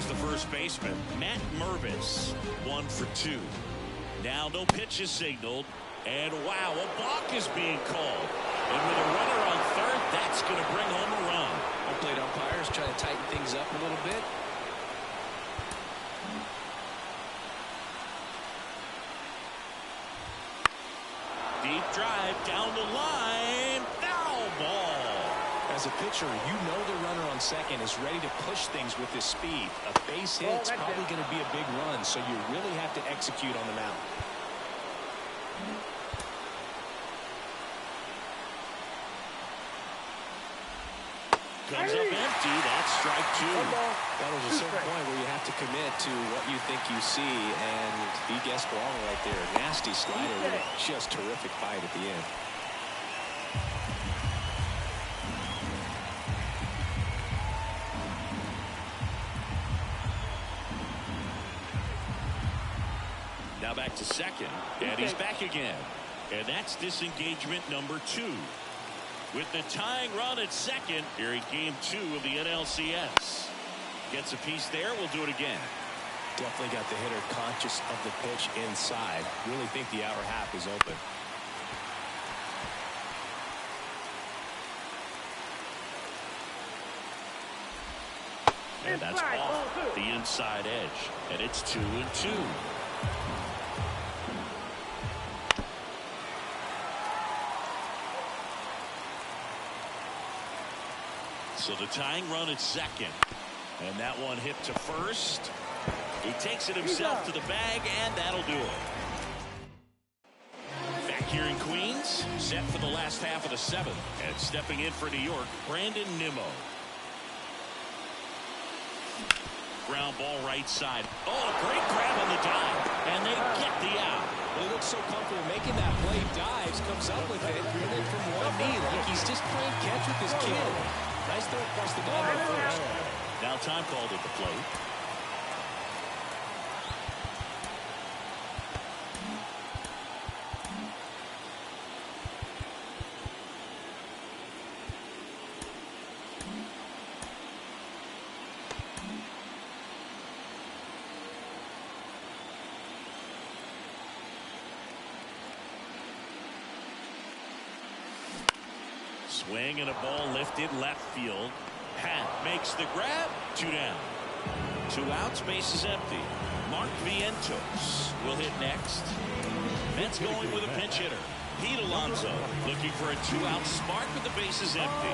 The first baseman, Matt Mervis, 1 for 2. Now no pitch is signaled, and wow, a balk is being called. And with a runner on third, that's going to bring home a run. Home plate umpires trying to tighten things up a little bit. Deep drive down the line, foul ball. As a pitcher, you know the runner on second is ready to push things with his speed. A base hit's probably going to be a big run, so you really have to execute on the mound. Comes up empty. That's strike 2. Well, there's a certain point where you have to commit to what you think you see, and he guessed wrong right there. Nasty slider with just terrific bite at the end. Now back to second, and he's back again. And that's disengagement number 2. With the tying run at second, here in game 2 of the NLCS. Gets a piece there, we'll do it again. Definitely got the hitter conscious of the pitch inside. Really think the outer half is open. And that's off the inside edge. And it's 2-2. So the tying run at second. And that one hit to first. He takes it himself to the bag, and that'll do it. Back here in Queens, set for the last half of the 7th. And stepping in for New York, Brandon Nimmo. Ground ball right side. Oh, a great grab on the dive. And they get the out. Well, he looks so comfortable making that play. Dives, comes up with it, and then from one knee, like he's just playing catch with his kid. Nice throw across the diamond first. Now time called at the plate. Swing and a ball lifted left field. Happ makes the grab. 2 down. 2 outs, base is empty. Mark Vientos will hit next. Mets going with a pinch hitter. Pete Alonso looking for a 2-out spark with the bases empty.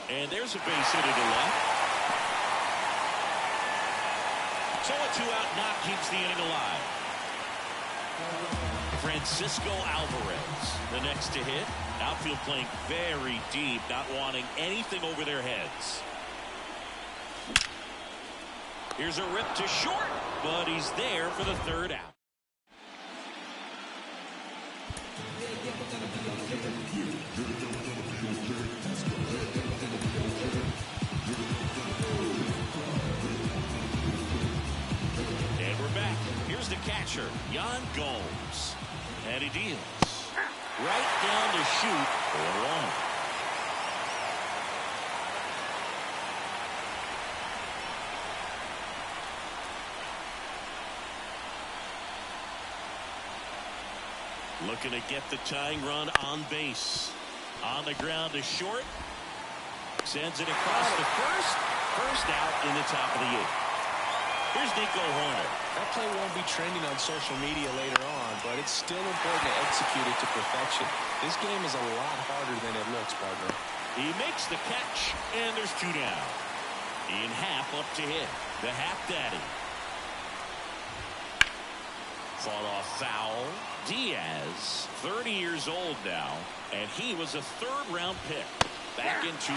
And there's a base hit to left. So a 2-out knock keeps the inning alive. Francisco Alvarez, the next to hit. Outfield playing very deep, not wanting anything over their heads. Here's a rip to short, but he's there for the 3rd out. And we're back. Here's the catcher, Yan Gomes. And he deals. Right down to shoot for 1. Looking to get the tying run on base. On the ground to short. Sends it across the first. First out in the top of the 8th. Here's Nico Hoerner. That play won't be trending on social media later on, but it's still important to execute it to perfection. This game is a lot harder than it looks, partner. He makes the catch, and there's 2 down. Ian Happ up to hit. The Happ Daddy. Fought off foul. Diaz, 30 years old now, and he was a 3rd-round pick back in 2012.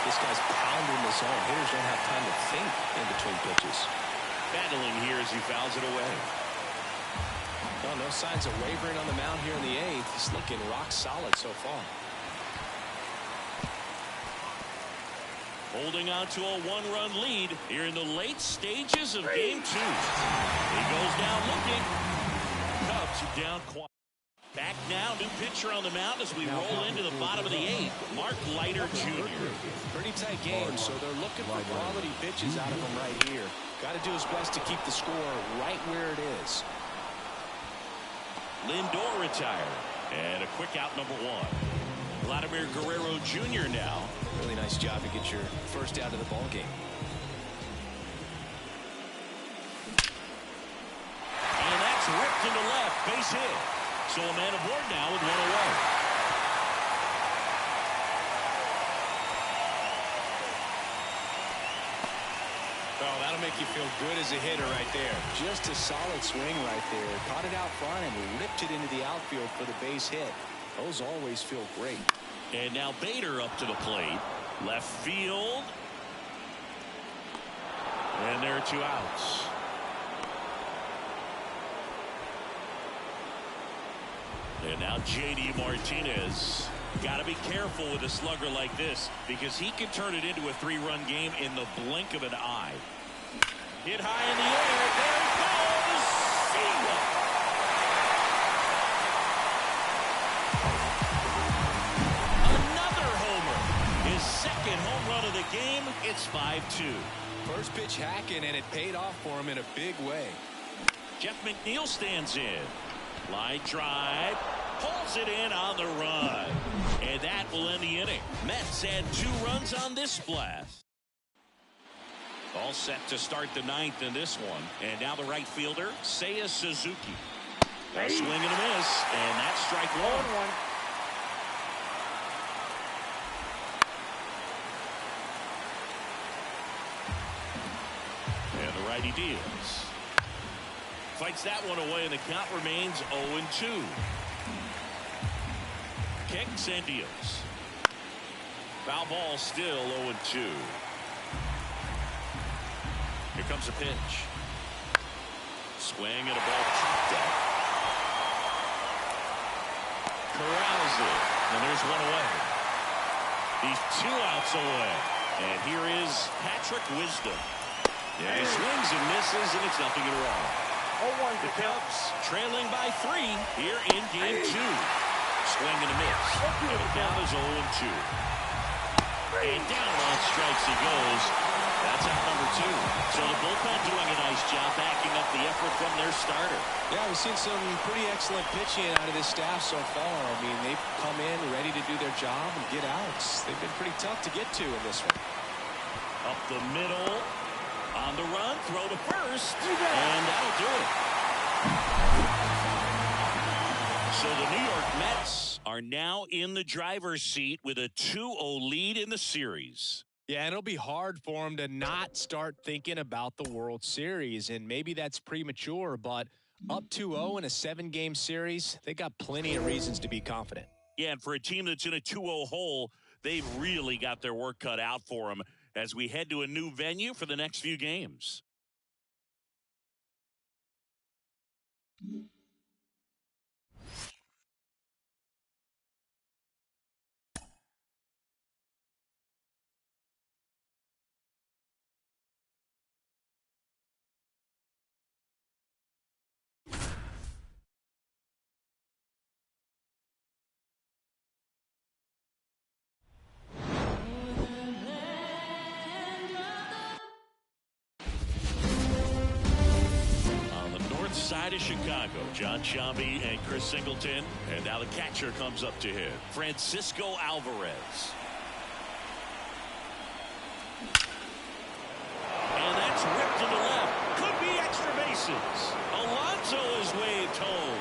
This guy's pounding the zone. Hitters don't have time to think in between pitches. Battling here as he fouls it away. Well, no signs of wavering on the mound here in the 8th. He's looking rock solid so far. Holding on to a 1-run lead here in the late stages of Game 2. He goes down looking. Cubs are down quiet. Back now, new pitcher on the mound as we roll into the bottom of the 8th. Mark Leiter Jr. Pretty tight game, so they're looking for quality pitches out of him right here. Got to do his best to keep the score right where it is. Lindor retired. And a quick out number 1. Vladimir Guerrero Jr. now. Really nice job to get your first out of the ball game. And that's ripped into left. Base hit. So a man aboard now with 1 away. Oh, that'll make you feel good as a hitter right there. Just a solid swing right there. Caught it out front and ripped it into the outfield for the base hit. Those always feel great. And now Bader up to the plate. Left field. And there are 2 outs. And now J.D. Martinez. Got to be careful with a slugger like this because he can turn it into a 3-run game in the blink of an eye. Hit high in the air. There he goes. Single. Another homer. His 2nd home run of the game. It's 5-2. First pitch hacking, and it paid off for him in a big way. Jeff McNeil stands in. Line drive. Pulls it in on the run. And that will end the inning. Mets had 2 runs on this blast. All set to start the 9th in this one. And now the right fielder, Seiya Suzuki. A swing and a miss. And that's strike 1. And the righty deals. Fights that one away, and the count remains 0-2. Kicks and deals. Foul ball still 0-2. Here comes a pitch. Swing and a ball popped up. Corrals it. And there's 1 away. He's 2 outs away. And here is Patrick Wisdom. Yeah, he swings and misses, and it's nothing at all. The Cubs trailing by 3 here in Game 2. Swing and a miss. And the count is 0-2. And down on strikes he goes. That's out number 2. So the bullpen doing a nice job backing up the effort from their their starter. Yeah, we've seen some pretty excellent pitching out of this staff so far. I mean, they've come in ready to do their job and get outs. They've been pretty tough to get to in this one. Up the middle, on the run, throw to first, and that'll do it. So the New York Mets are now in the driver's seat with a 2-0 lead in the series. Yeah, and it'll be hard for them to not start thinking about the World Series, and maybe that's premature, but up 2-0 in a 7-game series, they got plenty of reasons to be confident. Yeah, and for a team that's in a 2-0 hole, they've really got their work cut out for them as we head to a new venue for the next few games. Side of Chicago, John Sciambi and Chris Singleton, and now the catcher comes up to hit, Francisco Alvarez. And that's ripped to the left. Could be extra bases. Alonso is waved home.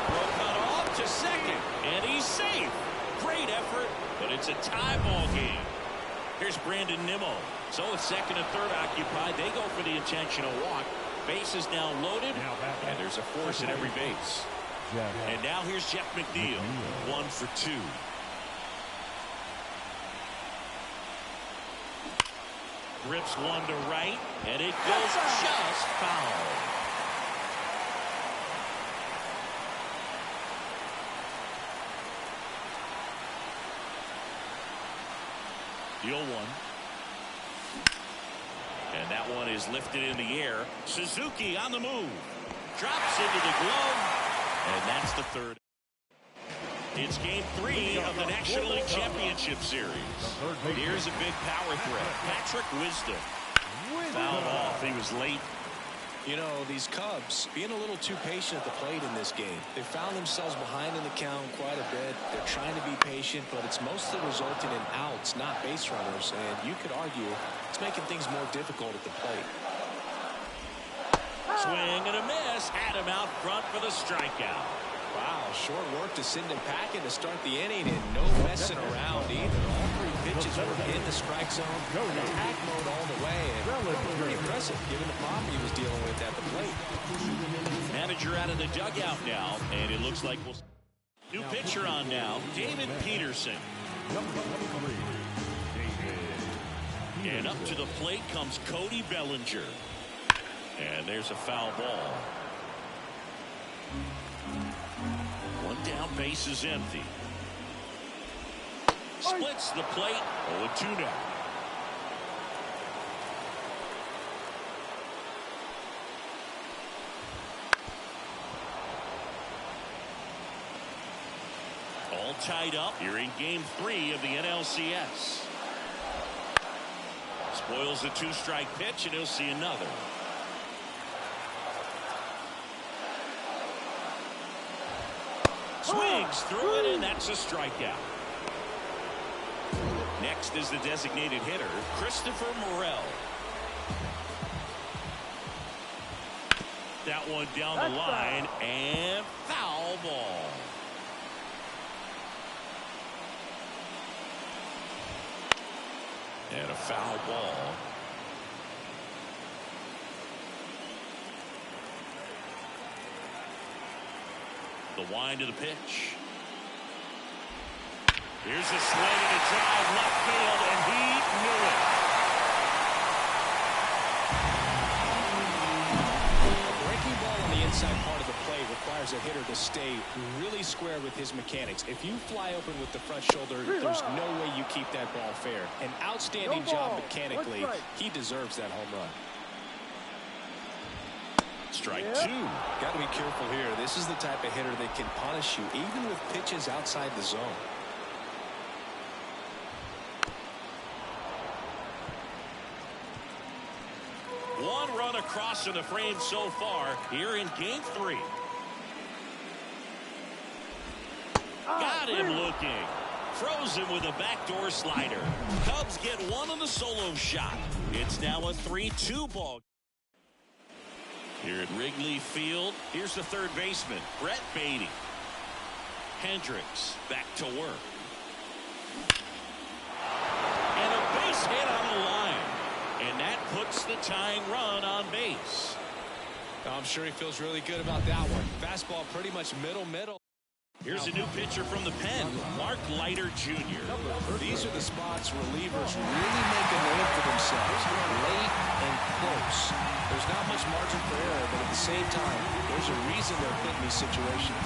Throw cut off to second, and he's safe. Great effort, but it's a tie ball game. Here's Brandon Nimmo. So with second and third occupied, they go for the intentional walk. Base is now loaded, and there's a force at every base. And now here's Jeff McNeil, 1 for 2. Rips one to right, and it goes just foul. The 0-1. And that one is lifted in the air. Suzuki on the move. Drops into the glove. And that's the third. It's game 3 of the National League Championship Series. Here's a big power threat. Patrick Wisdom. Fouled off. He was late. You know, these Cubs being a little too patient at the plate in this game. They found themselves behind in the count quite a bit. They're trying to be patient, but it's mostly resulting in outs, not base runners. And you could argue it's making things more difficult at the plate. Swing and a miss. Had him out front for the strikeout. Wow, short work to send him packing to start the inning, and no messing around either. All 3 pitches were in the strike zone, attack mode all the way, and pretty impressive given the problem he was dealing with at the plate. Manager out of the dugout now, and it looks like we'll... New pitcher on now, David Peterson. And up to the plate comes Cody Bellinger. And there's a foul ball. One down, base is empty. Splits the plate. 0-2 now. All tied up here in game 3 of the NLCS. Spoils the 2-strike pitch, and he'll see another. Swings through it, and that's a strikeout. Next is the designated hitter, Christopher Morel. That one down the line, and foul ball. And a foul ball. The wind of the pitch. Here's a swing and a drive left field, and he knew it. A breaking ball on the inside part of the play requires a hitter to stay really square with his mechanics. If you fly open with the front shoulder, there's no way you keep that ball fair. An outstanding job mechanically. He deserves that home run. Strike 2. Got to be careful here. This is the type of hitter that can punish you even with pitches outside the zone. One run across. crossing the frame so far here in Game 3. Got him looking. Throws him with a backdoor slider. Cubs get one on the solo shot. It's now a 3-2 ball. Here at Wrigley Field, here's the third baseman, Brett Baty. Hendricks back to work. And a base hit on the line. And that puts the tying run on base. I'm sure he feels really good about that one. Fastball pretty much middle. Here's a new pitcher from the pen, Mark Leiter Jr. These are the spots relievers really make a name for themselves. Late and close. There's not much margin for error, but at the same time, there's a reason they're put in these situations.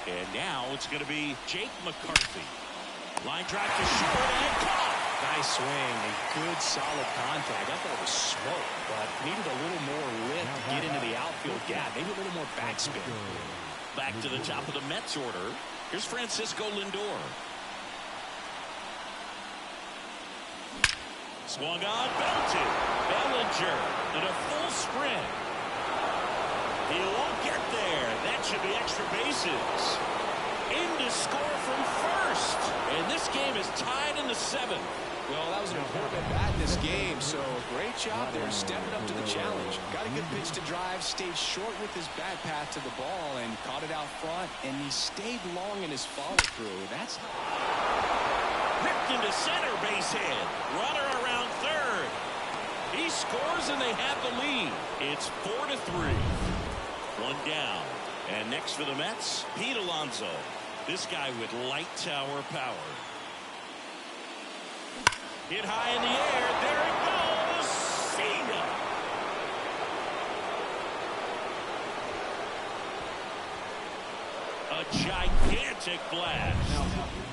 And now it's going to be Jake McCarthy. Line drive to short and caught. Nice swing and good solid contact. I thought it was smoke, but needed a little more lift to get into the outfield gap. Maybe a little more backspin. Back to the top of the Mets order. Here's Francisco Lindor. Swung on, belted. Bellinger in a full sprint. He won't get there. That should be extra bases. In to score from first. And this game is tied in the 7th. Well, that was an important at-bat in this game, so great job there stepping up to the challenge. Got a good pitch to drive, stayed short with his bat path to the ball, and caught it out front, and he stayed long in his follow-through. That's ripped into center, base hit. Runner around third. He scores, and they have the lead. It's 4-3. One down. And next for the Mets, Pete Alonso. This guy with light tower power. Hit high in the air. There it goes. See ya. A gigantic blast.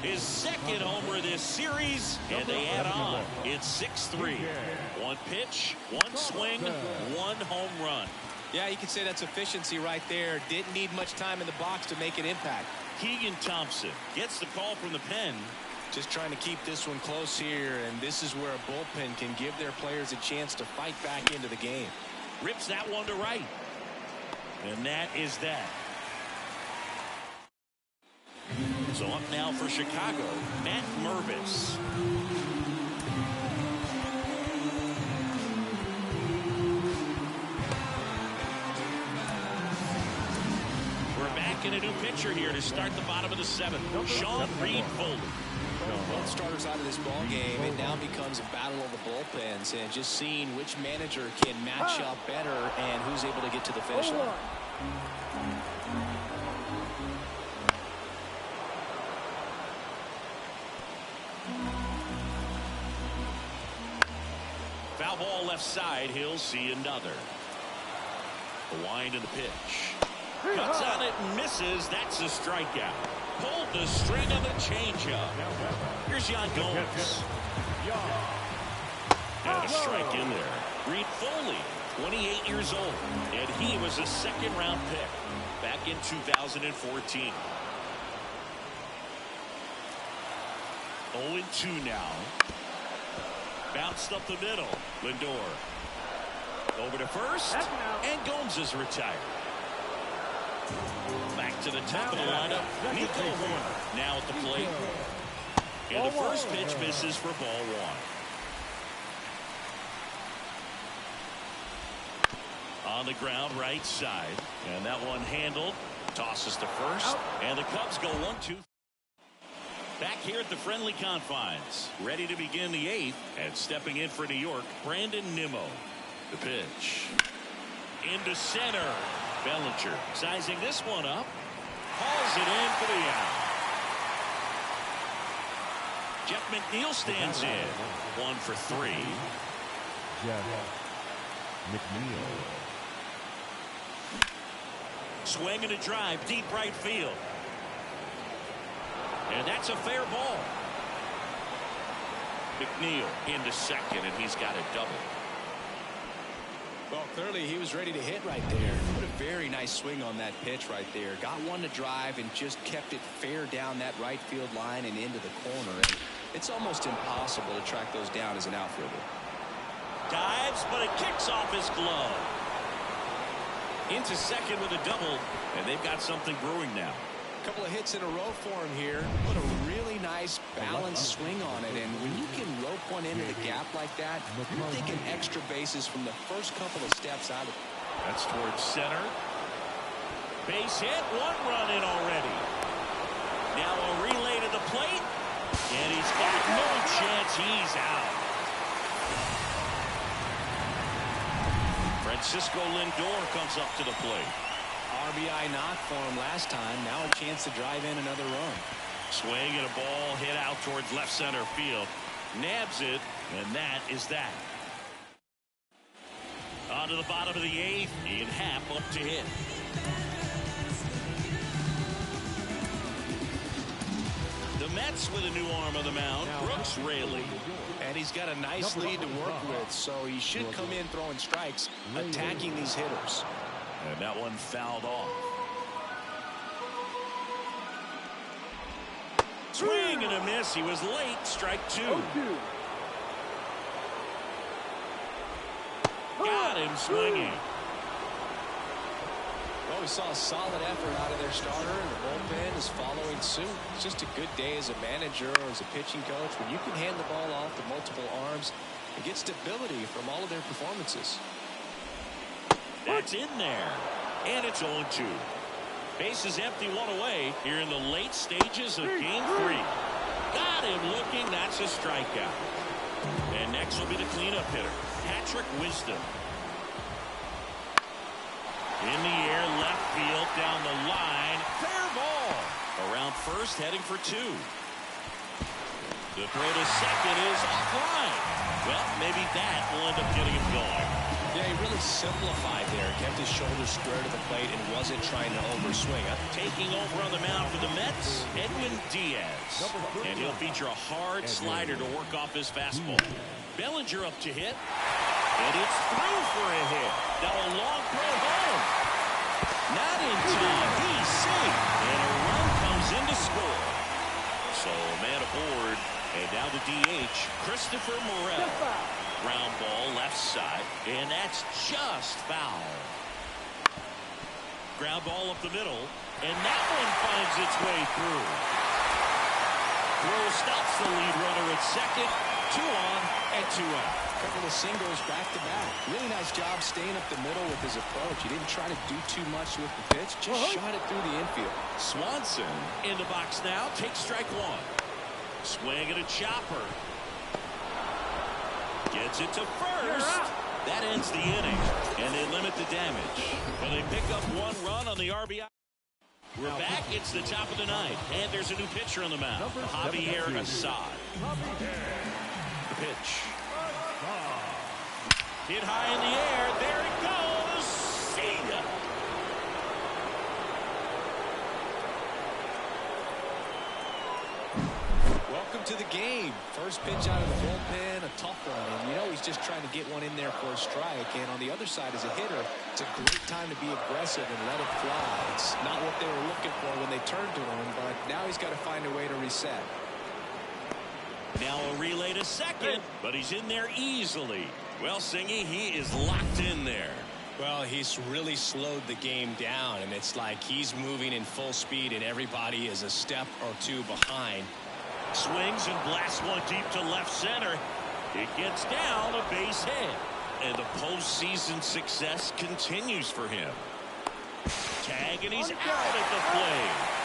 His second homer this series, and they add on. It's 6-3. One pitch, one swing, one home run. Yeah, you could say that's efficiency right there. Didn't need much time in the box to make an impact. Keegan Thompson gets the call from the pen. Just trying to keep this one close here, and this is where a bullpen can give their players a chance to fight back into the game. Rips that one to right. And that is that. So up now for Chicago, Matt Mervis. And a new pitcher here to start the bottom of the 7th. Sean Reed-Foley. Both starters out of this ball game. It now becomes a battle of the bullpens and just seeing which manager can match up better and who's able to get to the finish line. Foul ball left side. He'll see another. The wind and the pitch. Cuts on it and misses. That's a strikeout. Pulled the string of a changeup. Here's Yan Gomes. And a strike in there. Reed-Foley, 28 years old. And he was a second-round pick back in 2014. 0-2 now. Bounced up the middle. Lindor. Over to first. And Gomes is retired. Back to the top of the lineup, Nico Horner now at the plate. And the first pitch misses for ball 1. On the ground right side. And that one handled. Tosses to first. And the Cubs go 1-2. Back here at the friendly confines. Ready to begin the 8th. And stepping in for New York, Brandon Nimmo. The pitch. Into center. Bellinger sizing this one up. Hauls it in for the out. Jeff McNeil stands in. 1 for 3. Jeff McNeil. Swing and a drive deep right field. And that's a fair ball. McNeil into second, and he's got a double. Well, clearly he was ready to hit right there. What a very nice swing on that pitch right there. Got one to drive and just kept it fair down that right field line and into the corner. And it's almost impossible to track those down as an outfielder. Dives, but it kicks off his glove. Into second with a double, and they've got something brewing now. A couple of hits in a row for him here. Put a really nice balanced swing on it, and when you can rope one into the gap like that, you're thinking extra bases from the first couple of steps out of it. That's towards center. Base hit, 1 run in already. Now a relay to the plate, and he's got no chance. He's out. Francisco Lindor comes up to the plate. RBI knock for him last time. Now a chance to drive in another run. Swing and a ball hit out towards left center field. Nabs it, and that is that. On to the bottom of the 8th. Ian Happ up to hit. The Mets with a new arm on the mound, Brooks Raley. And he's got a nice lead to work with, so he should come in throwing strikes, attacking these hitters. And that one fouled off. Swing and a miss. He was late. Strike 2. Got him swinging. Well, we saw a solid effort out of their starter, and the bullpen is following suit. It's just a good day as a manager or as a pitching coach when you can hand the ball off to multiple arms and get stability from all of their performances. That's in there. And it's 0-2. Base is empty, 1 away here in the late stages of Game 3. Got him looking. That's a strikeout. And next will be the cleanup hitter, Patrick Wisdom. In the air, left field, down the line. Fair ball. Around first, heading for 2. The throw to second is offline. Well, maybe that will end up getting him going. Yeah, he really simplified there. Kept his shoulders square to the plate and wasn't trying to overswing. Taking over on the mound for the Mets, Edwin Diaz. And he'll feature a hard slider to work off his fastball. Bellinger up to hit. And it's through for a hit. Now a long throw home. Not in time. He's safe. And a run comes in to score. So man aboard. And now the DH, Christopher Morel. Ground ball left side. And that's just foul. Ground ball up the middle. And that one finds its way through. Throw stops the lead runner at second. 2 on and 2 out. Couple of singles back to back. Really nice job staying up the middle with his approach. He didn't try to do too much with the pitch. Just shot it through the infield. Swanson in the box now. Takes strike 1. Swing at a chopper. Gets it to first. That ends the inning. And they limit the damage. But they pick up 1 run on the RBI. We're back. It's the top of the 9th. And there's a new pitcher on the mound. Javier Assad. The pitch. Hit high in the air. There it goes. See ya. Welcome to the game. First pitch out of the bullpen, a tough one. And you know he's just trying to get one in there for a strike. And on the other side, as a hitter, it's a great time to be aggressive and let it fly. It's not what they were looking for when they turned to him, but now he's got to find a way to reset. Now a relay to second, but he's in there easily. Well, Singy, he is locked in there. Well, he's really slowed the game down, and it's like he's moving in full speed, and everybody is a step or 2 behind. Swings and blasts one deep to left center. It gets down, a base hit. And the postseason success continues for him. Tag, and he's out at the plate.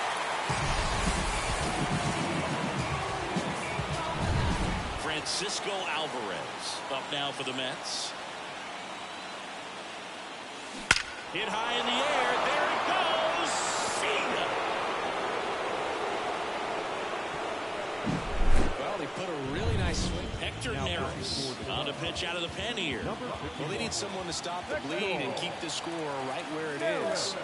Francisco Alvarez up now for the Mets. Hit high in the air. There it goes. See ya. Well, they put a really nice swing. Hector Neris on a pitch out of the pen here. Well, they need someone to stop the bleed and keep the score right where it is.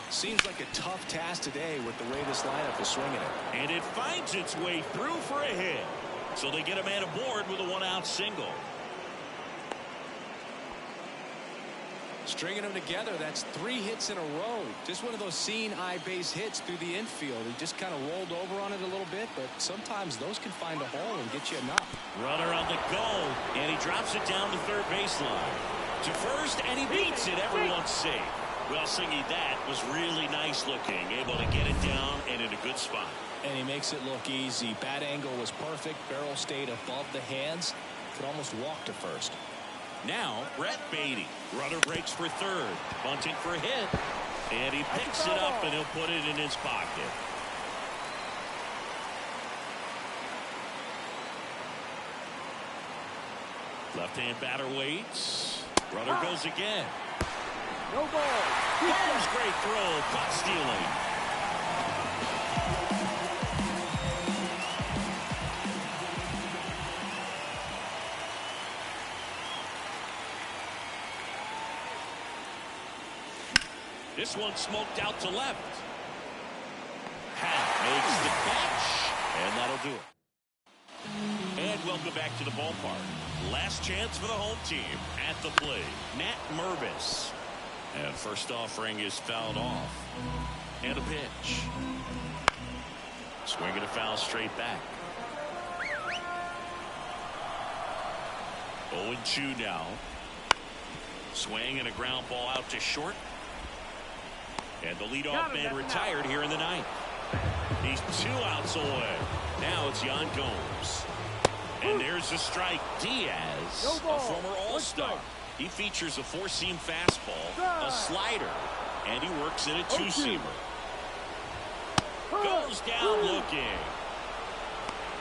Seems like a tough task today with the way this lineup is swinging it. And it finds its way through for a hit. So they get a man aboard with a 1-out single. Stringing them together, that's 3 hits in a row. Just one of those seeing eye base hits through the infield. He just kind of rolled over on it a little bit, but sometimes those can find a hole and get you enough. Runner on the go, and he drops it down the third baseline. To first, and he beats it. Everyone's safe. Well, Singy, that was really nice looking. Able to get it down and in a good spot. And he makes it look easy. Bat angle was perfect. Barrel stayed above the hands. Could almost walk to first. Now, Brett Beatty. Runner breaks for third. Bunting for a hit. And he picks it up, and he'll put it in his pocket. Left-hand batter waits. Runner goes again. No ball. Holmes, great throw. Caught stealing. This one smoked out to left. Happ makes the catch, and that'll do it. And welcome back to the ballpark. Last chance for the home team at the plate. Matt Mervis. And first offering is fouled off. And a pitch. Swinging a foul straight back. 0-2 now. Swing and a ground ball out to short. And the leadoff man retired here in the ninth. He's 2 outs away. Now it's Yan Gomes. And there's a strike. Diaz, a former All-Star. He features a 4-seam fastball, a slider, and he works in a 2-seamer. Goes down looking.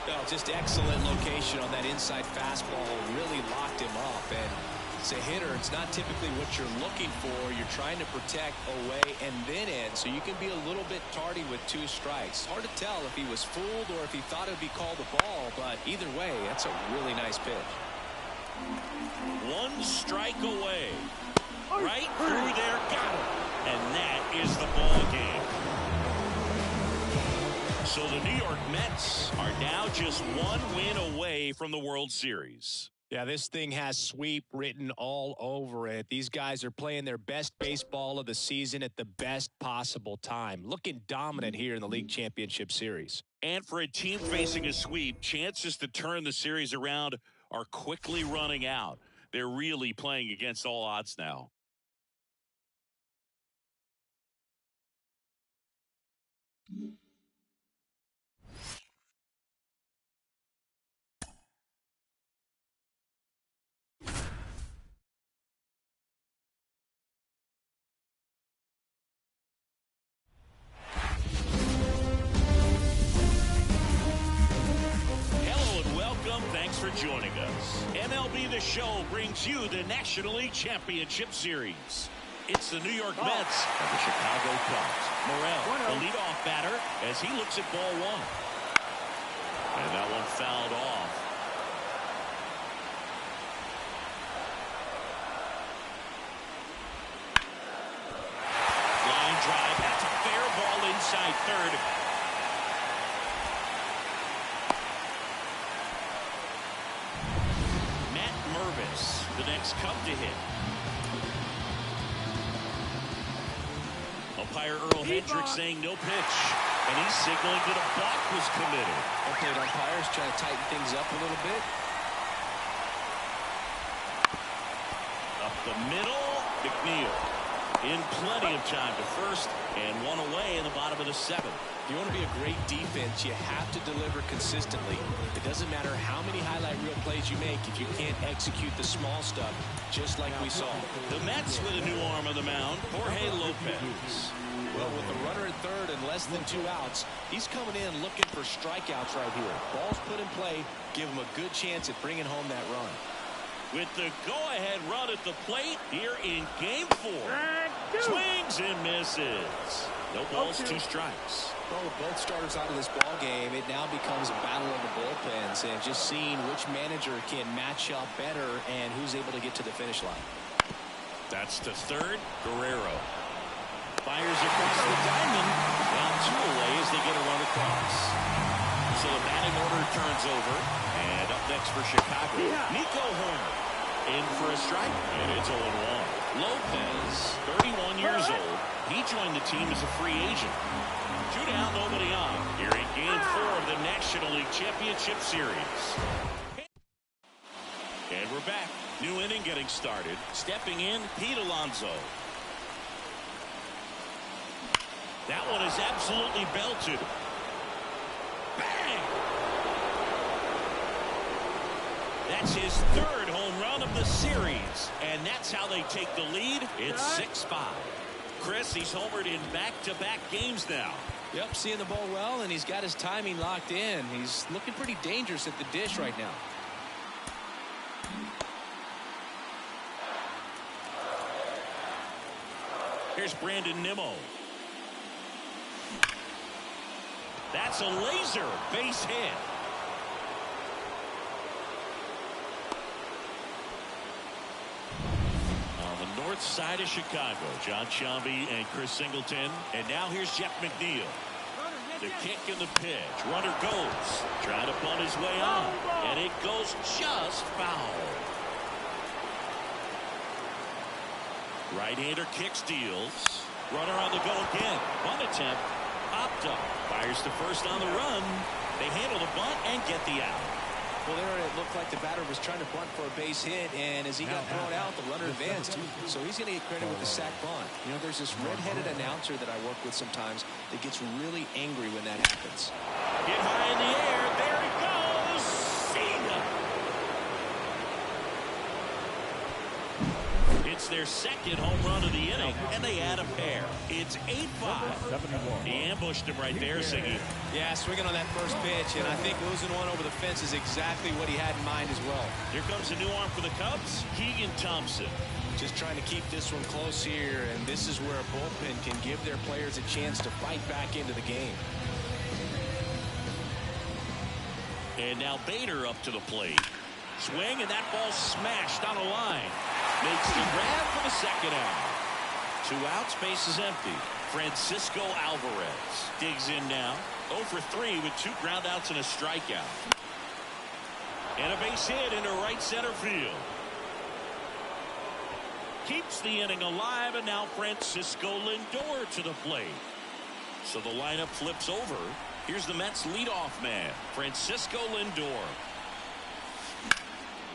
Oh, just excellent location on that inside fastball. Really locked him up. And as a hitter, it's not typically what you're looking for. You're trying to protect away and then in, so you can be a little bit tardy with 2 strikes. Hard to tell if he was fooled or if he thought it would be called a ball, but either way, that's a really nice pitch. 1 strike away. Right through there, got him. And that is the ball game. So the New York Mets are now just 1 win away from the World Series. Yeah, this thing has sweep written all over it. These guys are playing their best baseball of the season at the best possible time. Looking dominant here in the League Championship Series. And for a team facing a sweep, chances to turn the series around are quickly running out. They're really playing against all odds now. Thanks for joining us. MLB The Show brings you the National League Championship Series. It's the New York Mets and the Chicago Cubs. Morel, the leadoff batter, as he looks at ball 1. And that one fouled off. Line drive. That's a fair ball inside third. The next Cub to hit. Umpire Earl Hendricks saying no pitch. And he's signaling that a balk was committed. Okay, umpires trying to tighten things up a little bit. Up the middle, McNeil. In plenty of time to first, and 1 away in the bottom of the 7th. If you want to be a great defense, you have to deliver consistently. It doesn't matter how many highlight reel plays you make if you can't execute the small stuff, just like we saw. The Mets with a new arm on the mound, Jorge Lopez. Well, with a runner at third and less than 2 outs, he's coming in looking for strikeouts right here. Balls put in play, give him a good chance at bringing home that run. With the go-ahead run at the plate here in Game 4. Swings and misses. No balls, 2 strikes. Well, with both starters out of this ball game, it now becomes a battle of the bullpens and just seeing which manager can match up better and who's able to get to the finish line. That's to third, Guerrero. Fires across the diamond. Down 2 away as they get a run across. So the batting order turns over. And up next for Chicago, Nico Hoerner. In for a strike, and it's 0-1. Lopez, 31 years old. He joined the team as a free agent. 2 down, nobody on. Here in Game 4 of the National League Championship Series. And we're back. New inning getting started. Stepping in, Pete Alonso. That one is absolutely belted. Bang! That's his 3rd home run of the series. And that's how they take the lead. It's 6-5. Chris, he's homered in back-to-back games now. Yep, seeing the ball well, and he's got his timing locked in. He's looking pretty dangerous at the dish right now. Here's Brandon Nimmo. That's a laser base hit. On the north side of Chicago, John Sciambi and Chris Singleton. And now here's Jeff McNeil. The kick and the pitch. Runner goes. Trying to punt his way on. And it goes just foul. Right-hander kick steals. Runner on the go again. Bunt attempt. Popped up. Fires to first on the run. They handle the bunt and get the out. Well, there it looked like the batter was trying to bunt for a base hit, and as he got thrown out, the runner advanced. So he's going to get credit with the sac bunt. You know, there's this red-headed announcer that I work with sometimes that gets really angry when that happens. Get high in the air. There it goes. See ya. It's their 2nd home run of the inning, and they add a pair. It's 8-5. He ambushed him right there, Siggy. Yeah, swinging on that first pitch, and I think losing one over the fence is exactly what he had in mind as well. Here comes a new arm for the Cubs, Keegan Thompson. Just trying to keep this one close here, and this is where a bullpen can give their players a chance to fight back into the game. And now Bader up to the plate. Swing, and that ball smashed on a line. Makes the grab for the 2nd out. 2 outs, base is empty. Francisco Alvarez digs in now. 0 for 3 with 2 ground outs and a strikeout. And a base hit into right center field. Keeps the inning alive, and now Francisco Lindor to the plate. So the lineup flips over. Here's the Mets leadoff man, Francisco Lindor.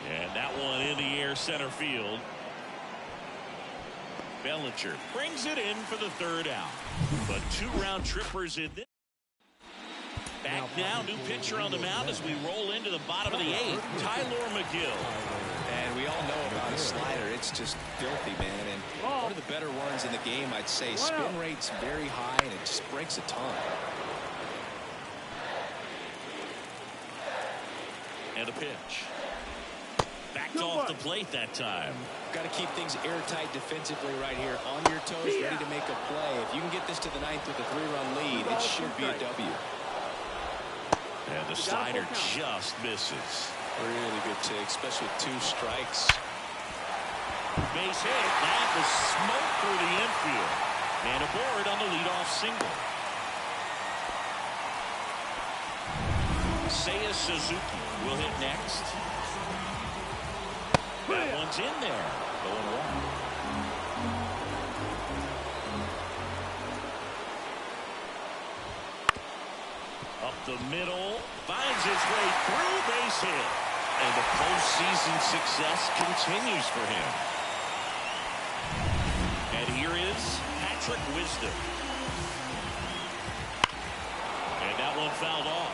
And that one in the air center field. Bellinger brings it in for the 3rd out. But 2 round trippers in this. Back now, new pitcher on the mound as we roll into the bottom of the 8th. Tyler McGill. And we all know about his slider. It's just filthy, man. And one of the better ones in the game, I'd say. Spin rate's very high, and it just breaks a ton. And a pitch. Backed off the plate that time. Got to keep things airtight defensively right here. On your toes, ready to make a play. If you can get this to the 9th with a 3-run lead, it should be a W. And the slider just misses. Really good take, especially with 2 strikes. Base hit. That was smoke through the infield. Man aboard on the leadoff single. Seiya Suzuki will hit next. That one's in there. Going wide. Up the middle. Finds its way through, base hit. And the postseason success continues for him. And here is Patrick Wisdom. And that one fouled off.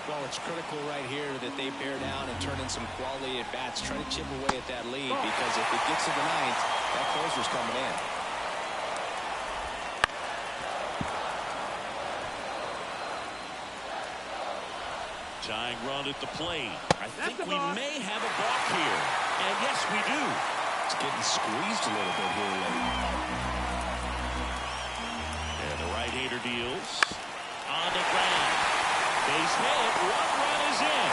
Well, it's critical right here that they bear down and turn in some quality at-bats. Try to chip away at that lead, because if it gets to the 9th, that closer's coming in. Tying run at the plate. I think we may have a balk here. And yes, we do. It's getting squeezed a little bit here lately. And the right-hander deals. On the ground. Base hit. 1 run is in.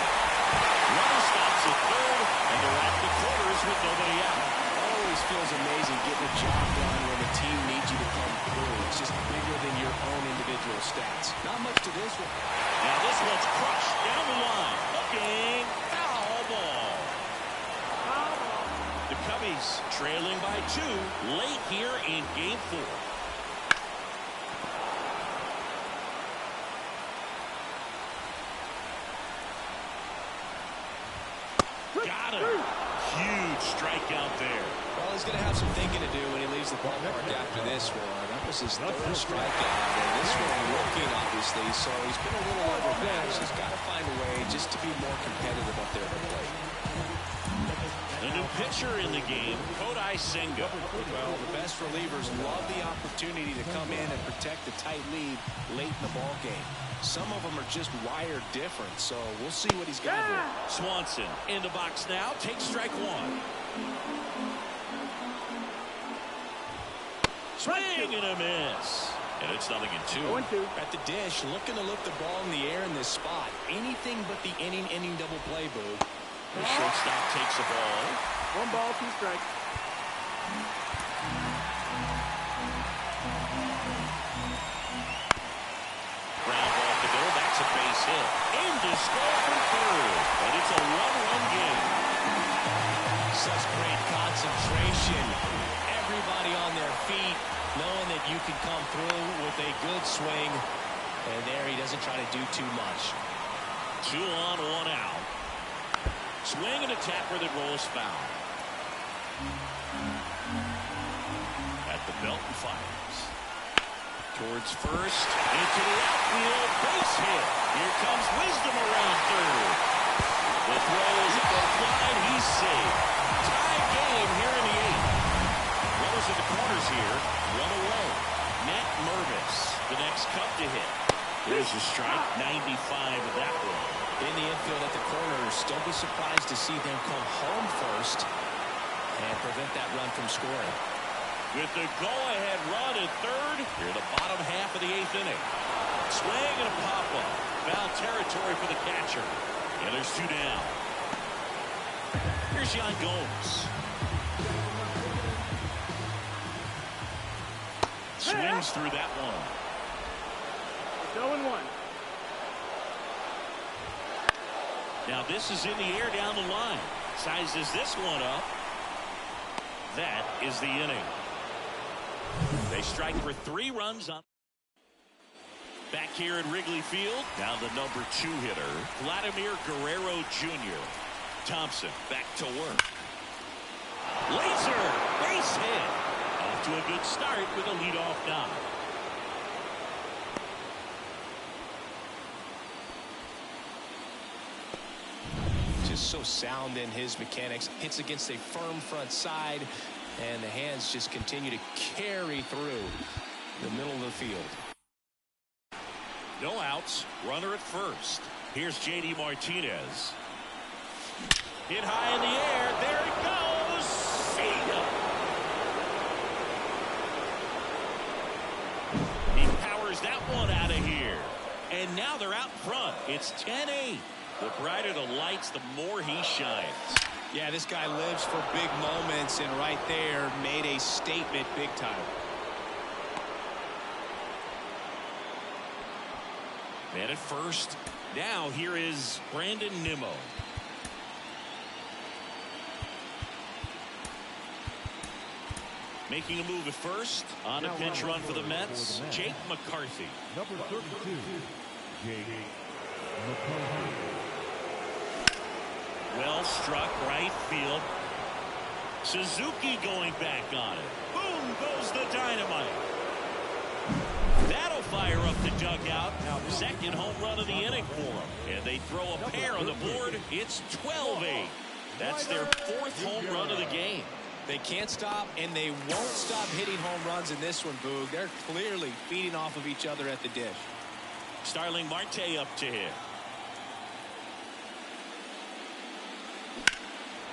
Runner stops at 3rd, and they're at the quarters with nobody out. Always feels amazing getting a job done when the team needs you to come through. It's just bigger than your own individual stats. Not much to this one. Now this one's crushed down the line. Looking. Foul ball. The Cubbies trailing by 2 4. Got him. Huge strikeout there. Well, he's going to have some thinking to do when he leaves the ballpark after this one. That was his third strikeout. And this one looking, obviously, so he's been a little overmatched. He's got to find a way just to be more competitive up there at the plate. The new pitcher in the game, Kodai Senga. Well, the best relievers love the opportunity to come in and protect the tight lead late in the ball game. Some of them are just wired different, so we'll see what he's got here. Swanson in the box now, takes strike 1. Swing and a miss. And it's 0-2. At the dish, looking to lift the ball in the air in this spot. Anything but the inning double play, Boo. The shortstop takes the ball. 1 ball, 2 strikes. Ground ball to go. That's a base hit. In to score from third. And it's a 1-run game. Such great concentration. Everybody on their feet, knowing that you can come through with a good swing. And there he doesn't try to do too much. 2 on, 1 out. Swing and a tapper that rolls foul. At the belt and fires. Towards first. Into the outfield. Base hit. Here comes Wisdom around third. The throw is offline. He's safe. Tie game here in the 8th. Runners at the corners here. Run away. Matt Mervis. The next cup to hit. There's a strike. 95 of that one. In the infield at the corners, don't be surprised to see them come home first and prevent that run from scoring. With the go-ahead run at third, here in the bottom half of the 8th inning. Swing and a pop-up. Foul territory for the catcher. And there's 2 down. Here's Yan Gomes. Swings through that one. 0-1. Now this is in the air down the line. Sizes this one up. That is the inning. They strike for 3 runs on. Back here at Wrigley Field. Now the number 2 hitter, Vladimir Guerrero Jr. Thompson back to work. Laser base hit. Off to a good start with a leadoff knock. So sound in his mechanics. Hits against a firm front side, and the hands just continue to carry through the middle of the field. No outs. Runner at first. Here's J.D. Martinez. Hit high in the air. There it goes. See ya. He powers that one out of here. And now they're out front. It's 10-8. The brighter the lights, the more he shines. Yeah, this guy lives for big moments, and right there made a statement big time. Man at first. Now here is Brandon Nimmo. Making a move at first. On a pinch run for the Mets, Jake McCarthy. Number 32, Jake McCarthy. Well struck right field. Suzuki going back on it. Boom goes the dynamite. That'll fire up the dugout. Second home run of the inning for them. And they throw a pair on the board. It's 12-8. That's their 4th home run of the game. They can't stop, and they won't stop hitting home runs in this one, Boog. They're clearly feeding off of each other at the dish. Starling Marte up to hit.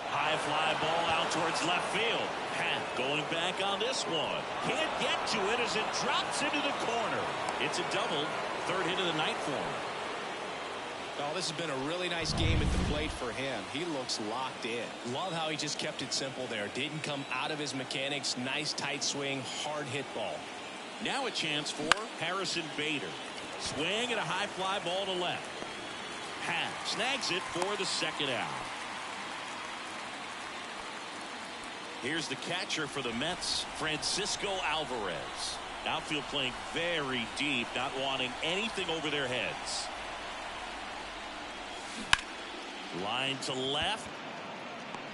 High fly ball out towards left field. Pat going back on this one. Can't get to it as it drops into the corner. It's a double. 3rd hit of the night for him. Oh, this has been a really nice game at the plate for him. He looks locked in. Love how he just kept it simple there. Didn't come out of his mechanics. Nice tight swing, hard hit ball. Now a chance for Harrison Bader. Swing and a high fly ball to left. Pat snags it for the 2nd out. Here's the catcher for the Mets, Francisco Alvarez. Outfield playing very deep, not wanting anything over their heads. Line to left.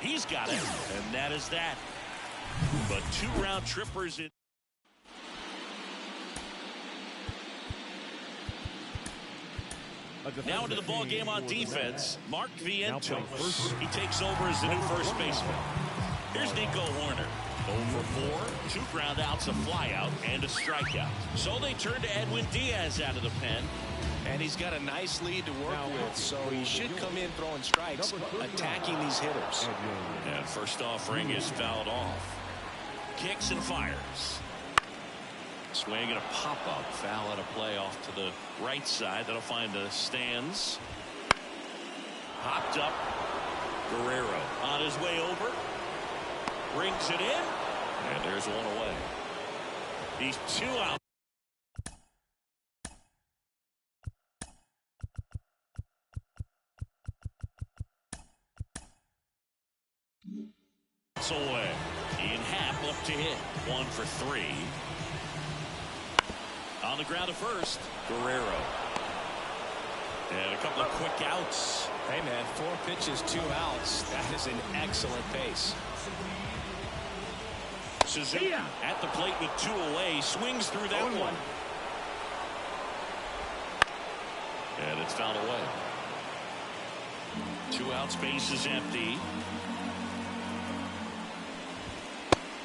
He's got it, and that is that. But 2 round trippers in. Now into the ball game on defense, Mark Vientos. He takes over as the new first baseman. Here's Nico Hoerner. 0 for 4, 2 ground outs, a flyout, and a strikeout. So they turn to Edwin Diaz out of the pen. And he's got a nice lead to work with, so he should come in throwing strikes, attacking these hitters. And first offering is fouled off. Kicks and fires. Swing and a pop-up. Foul at a play off to the right side. That'll find the stands. Hopped up. Guerrero on his way over. Brings it in. And there's one away. He's 2 out. It's away. Ian Happ up to hit. 1 for 3. On the ground to first, Guerrero. And a couple of quick outs. Hey, man, 4 pitches, 2 outs. That is an excellent pace. Suzuki at the plate with 2 away. Swings through that one. And it's fouled away. 2 outs, base is empty.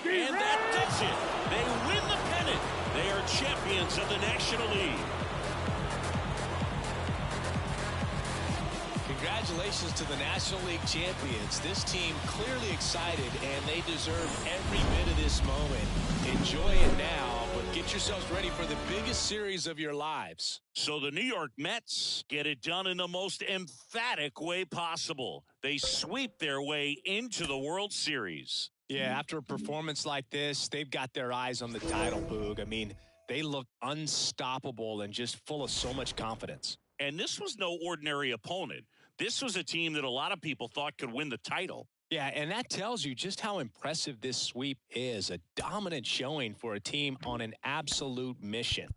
And that does it. They win the pennant. They are champions of the National League. Congratulations to the National League champions. This team clearly excited, and they deserve every bit of this moment. Enjoy it now, but get yourselves ready for the biggest series of your lives. So the New York Mets get it done in the most emphatic way possible. They sweep their way into the World Series. Yeah, after a performance like this, they've got their eyes on the title, Boog. I mean, they look unstoppable and just full of so much confidence. And this was no ordinary opponent. This was a team that a lot of people thought could win the title. Yeah, and that tells you just how impressive this sweep is. A dominant showing for a team on an absolute mission.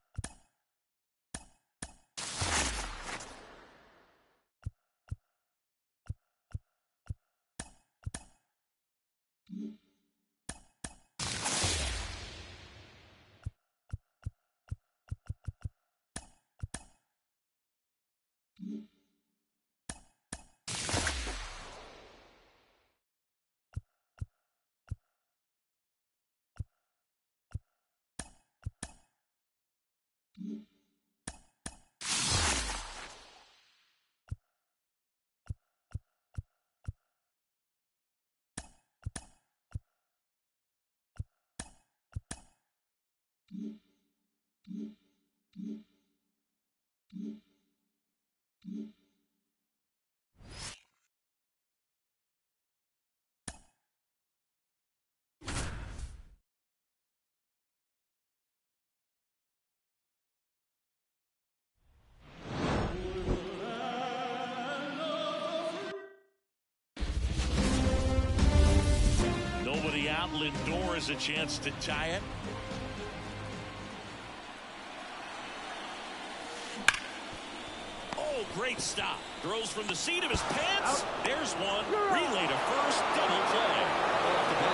Nobody out. Lindor has a chance to tie it. Oh, great stop. Throws from the seat of his pants. There's one. Relay to first. Double play.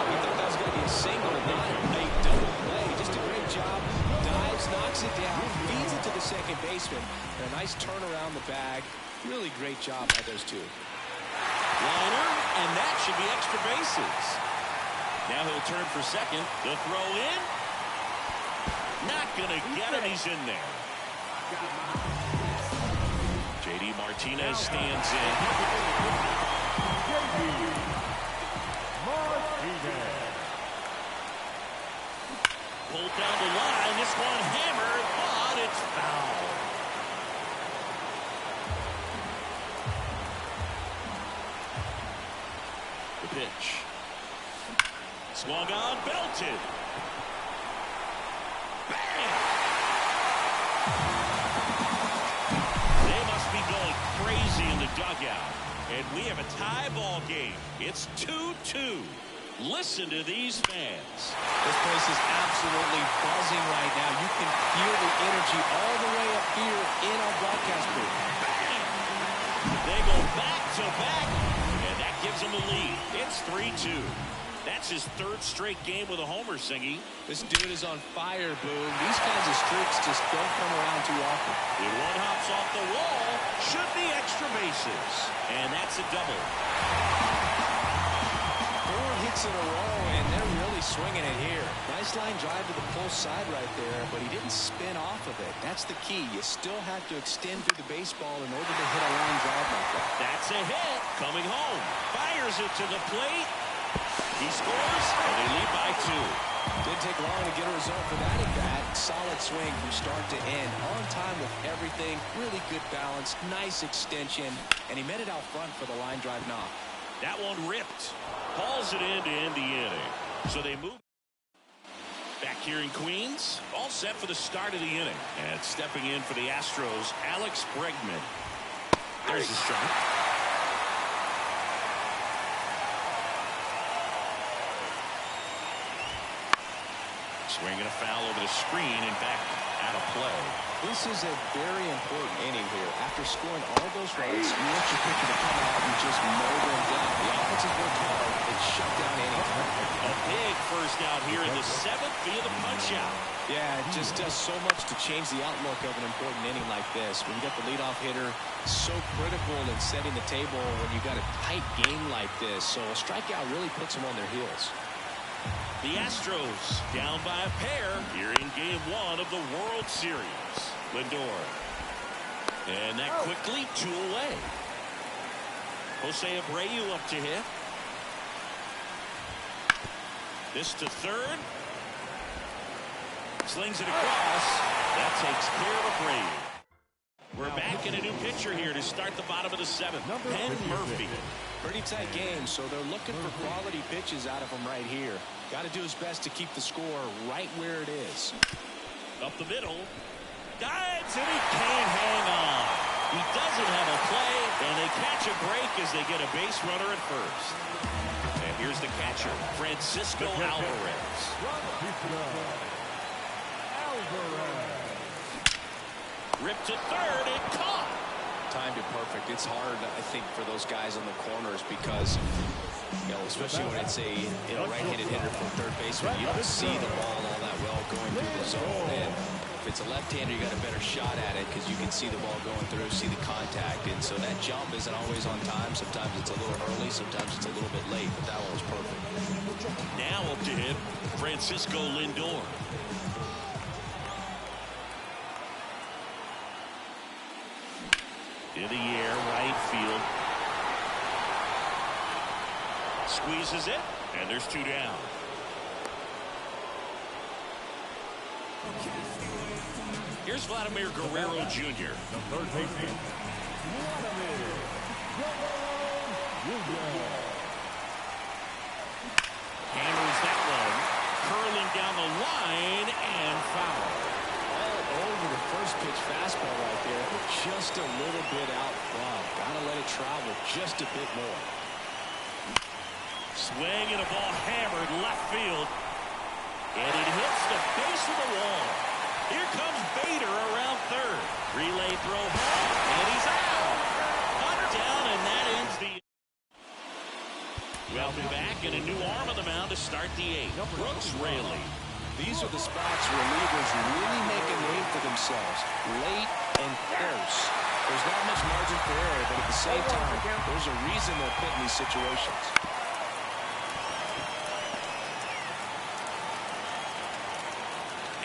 We thought that was going to be a single, not a double play. Just a great job. Dives, knocks it down, feeds it to the second baseman. And a nice turn around the bag. Really great job by those two. Liner, and that should be extra bases. Now he'll turn for second. The throw in. Not going to get him. He's in there. J.D. Martinez stands in. Pulled down the line. This one hammered, but it's foul. The pitch. Swung on, belted. Bang! They must be going crazy in the dugout. And we have a tie ball game. It's 2-2. Listen to these fans. This place is absolutely buzzing right now. You can feel the energy all the way up here in our broadcast booth. They go back-to-back, and that gives them the lead. It's 3-2. That's his third straight game with a homer, Singy. This dude is on fire, Boone. These kinds of streaks just don't come around too often. If one hops off the wall, should be extra bases. And that's a double. 4 hits in a row, and they're really swinging it here. Nice line drive to the pull side right there, but he didn't spin off of it. That's the key. You still have to extend through the baseball in order to hit a line drive like that. That's a hit. Coming home. Fires it to the plate. He scores, and they lead by 2. Didn't take long to get a result for that at-bat. Solid swing from start to end. On time with everything. Really good balance. Nice extension. And he met it out front for the line drive knock. That one ripped. Hauls it in to end the inning. So they move. Back here in Queens. All set for the start of the inning. And stepping in for the Astros, Alex Bregman. There's the strike. Swinging a foul over the screen and back out of play. This is a very important inning here. After scoring all those runs, you want your pitcher to come out and just mow them down. The offense has worked hard. It's shut down anytime. A big first out here in the 7th via the punch out. Yeah, it just does so much to change the outlook of an important inning like this. When you got the leadoff hitter, so critical in setting the table when you got a tight game like this. So a strikeout really puts them on their heels. The Astros down by a pair here in Game 1 of the World Series. Lindor. And that quickly 2 away. Jose Abreu up to hit. This to third. Slings it across. That takes care of Abreu. We're back in a new pitcher here to start the bottom of the 7th. Penn Murphy. Pretty tight game, so they're looking for quality pitches out of him right here. Got to do his best to keep the score right where it is. Up the middle. Dives, and he can't hang on. He doesn't have a play, and they catch a break as they get a base runner at first. And here's the catcher, Francisco Alvarez. Ripped to third and caught. Timed it perfect. It's hard, I think, for those guys on the corners because, you know, especially when it's a right-handed hitter from third baseman, you don't see the ball all that well going through the zone. And if it's a left-hander, you got a better shot at it because you can see the ball going through, see the contact. And so that jump isn't always on time. Sometimes it's a little early, sometimes it's a little bit late, but that one was perfect. Now up to him, Francisco Lindor. In the air, right field. Squeezes it, and there's 2 down. Here's Vladimir Guerrero Jr. The third baseman, Vladimir Guerrero. Hammers that one, curling down the line, and foul. Over the first pitch fastball right there, but just a little bit out front. Gotta let it travel just a bit more. Swing and a ball hammered left field. And it hits the base of the wall. Here comes Bader around third. Relay throw home, and he's out. Up, down, and that ends the... Welcome back, and a new arm on the mound to start the 8th. Brooks Raley. These are the spots where relievers really make a name for themselves. Late and close. There's not much margin for error, but at the same time, there's a reason they're put in these situations.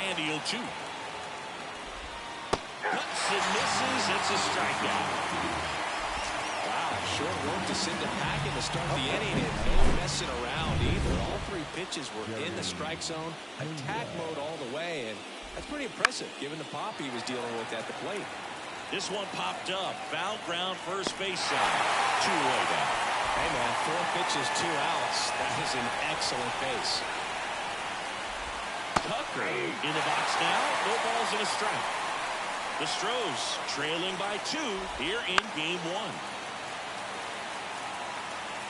And the 0-2. Cuts and misses. It's a strikeout. Wow, short work to send the pack in to start the inning, and no messing around either. All 3 pitches were in the strike zone, attack mode all the way, and that's pretty impressive given the pop he was dealing with at the plate. This one popped up. Foul ground, first base side. 2 away down. Hey, man, 4 pitches, 2 outs. That is an excellent pace. Tucker in the box now. No balls and a strike. The Stros trailing by 2 here in Game 1.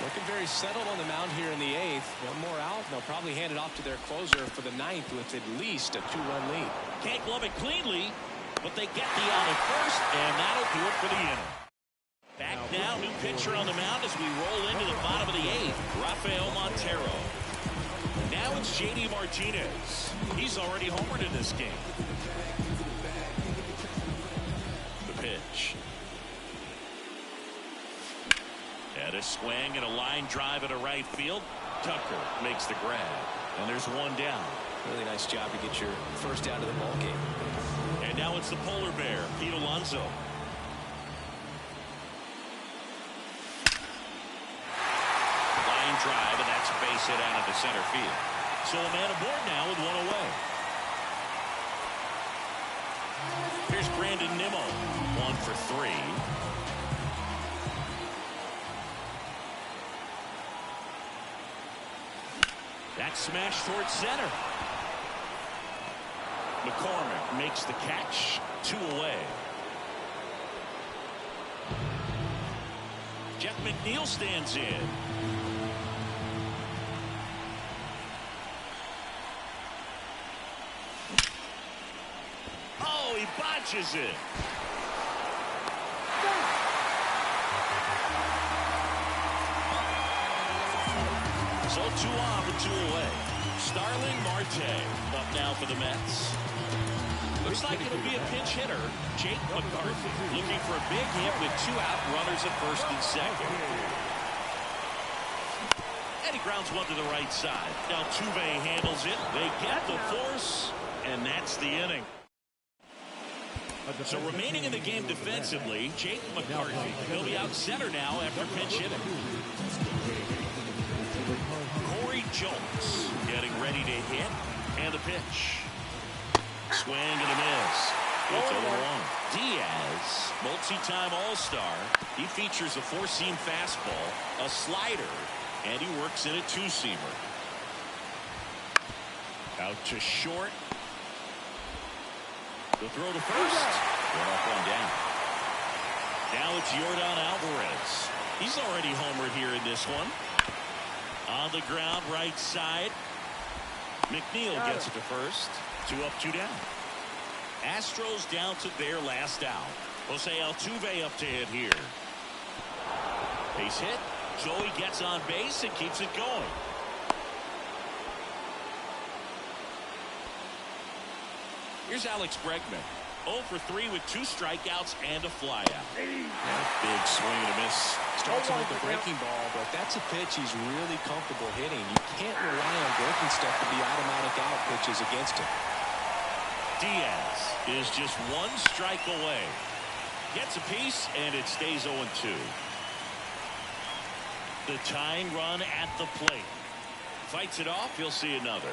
Looking very settled on the mound here in the 8th. One more out, and they'll probably hand it off to their closer for the 9th with at least a 2-run lead. Can't glove it cleanly, but they get the out at first, and that'll do it for the inning. Back now, new pitcher on the mound as we roll into the bottom of the 8th, Rafael Montero. Now it's J.D. Martinez. He's already homered in this game. The pitch. And a swing and a line drive into right field. Tucker makes the grab. And there's one down. Really nice job to get your first out of the ball game. And now it's the polar bear, Pete Alonso. Line drive, and that's a base hit out of the center field. So a man aboard now with one away. Here's Brandon Nimmo, 1 for 3. That's smashed towards center. McCormick makes the catch. 2 away. Jeff McNeil stands in. Oh, he botches it. So 2 on with 2 away. Starling Marte up now for the Mets. Looks like it'll be a pinch hitter. Jake McCarthy looking for a big hit with 2 out, runners at first and second. And he grounds one to the right side. Now Altuve handles it. They get the force, and that's the inning. So remaining in the game defensively, Jake McCarthy. He'll be out center now after pinch hitting. Corey Jones getting ready to hit, and the pitch. Swing and a miss. It's 0-1. Diaz, multi-time All-Star. He features a 4-seam fastball, a slider, and he works in a 2-seamer. Out to short. The throw to first. One up, one down. Now it's Yordan Alvarez. He's already homered here in this one. On the ground, right side. McNeil gets it to first. 2 up, 2 down. Astros down to their last out. Jose Altuve up to hit here. Base hit. Joey gets on base and keeps it going. Here's Alex Bregman. 0 for 3 with 2 strikeouts and a flyout. Big swing and a miss. Starts with the breaking ball, but that's a pitch he's really comfortable hitting. You can't rely on breaking stuff to be automatic out pitches against him. Diaz is just 1 strike away. Gets a piece, and it stays 0-2. The tying run at the plate. Fights it off. He'll see another.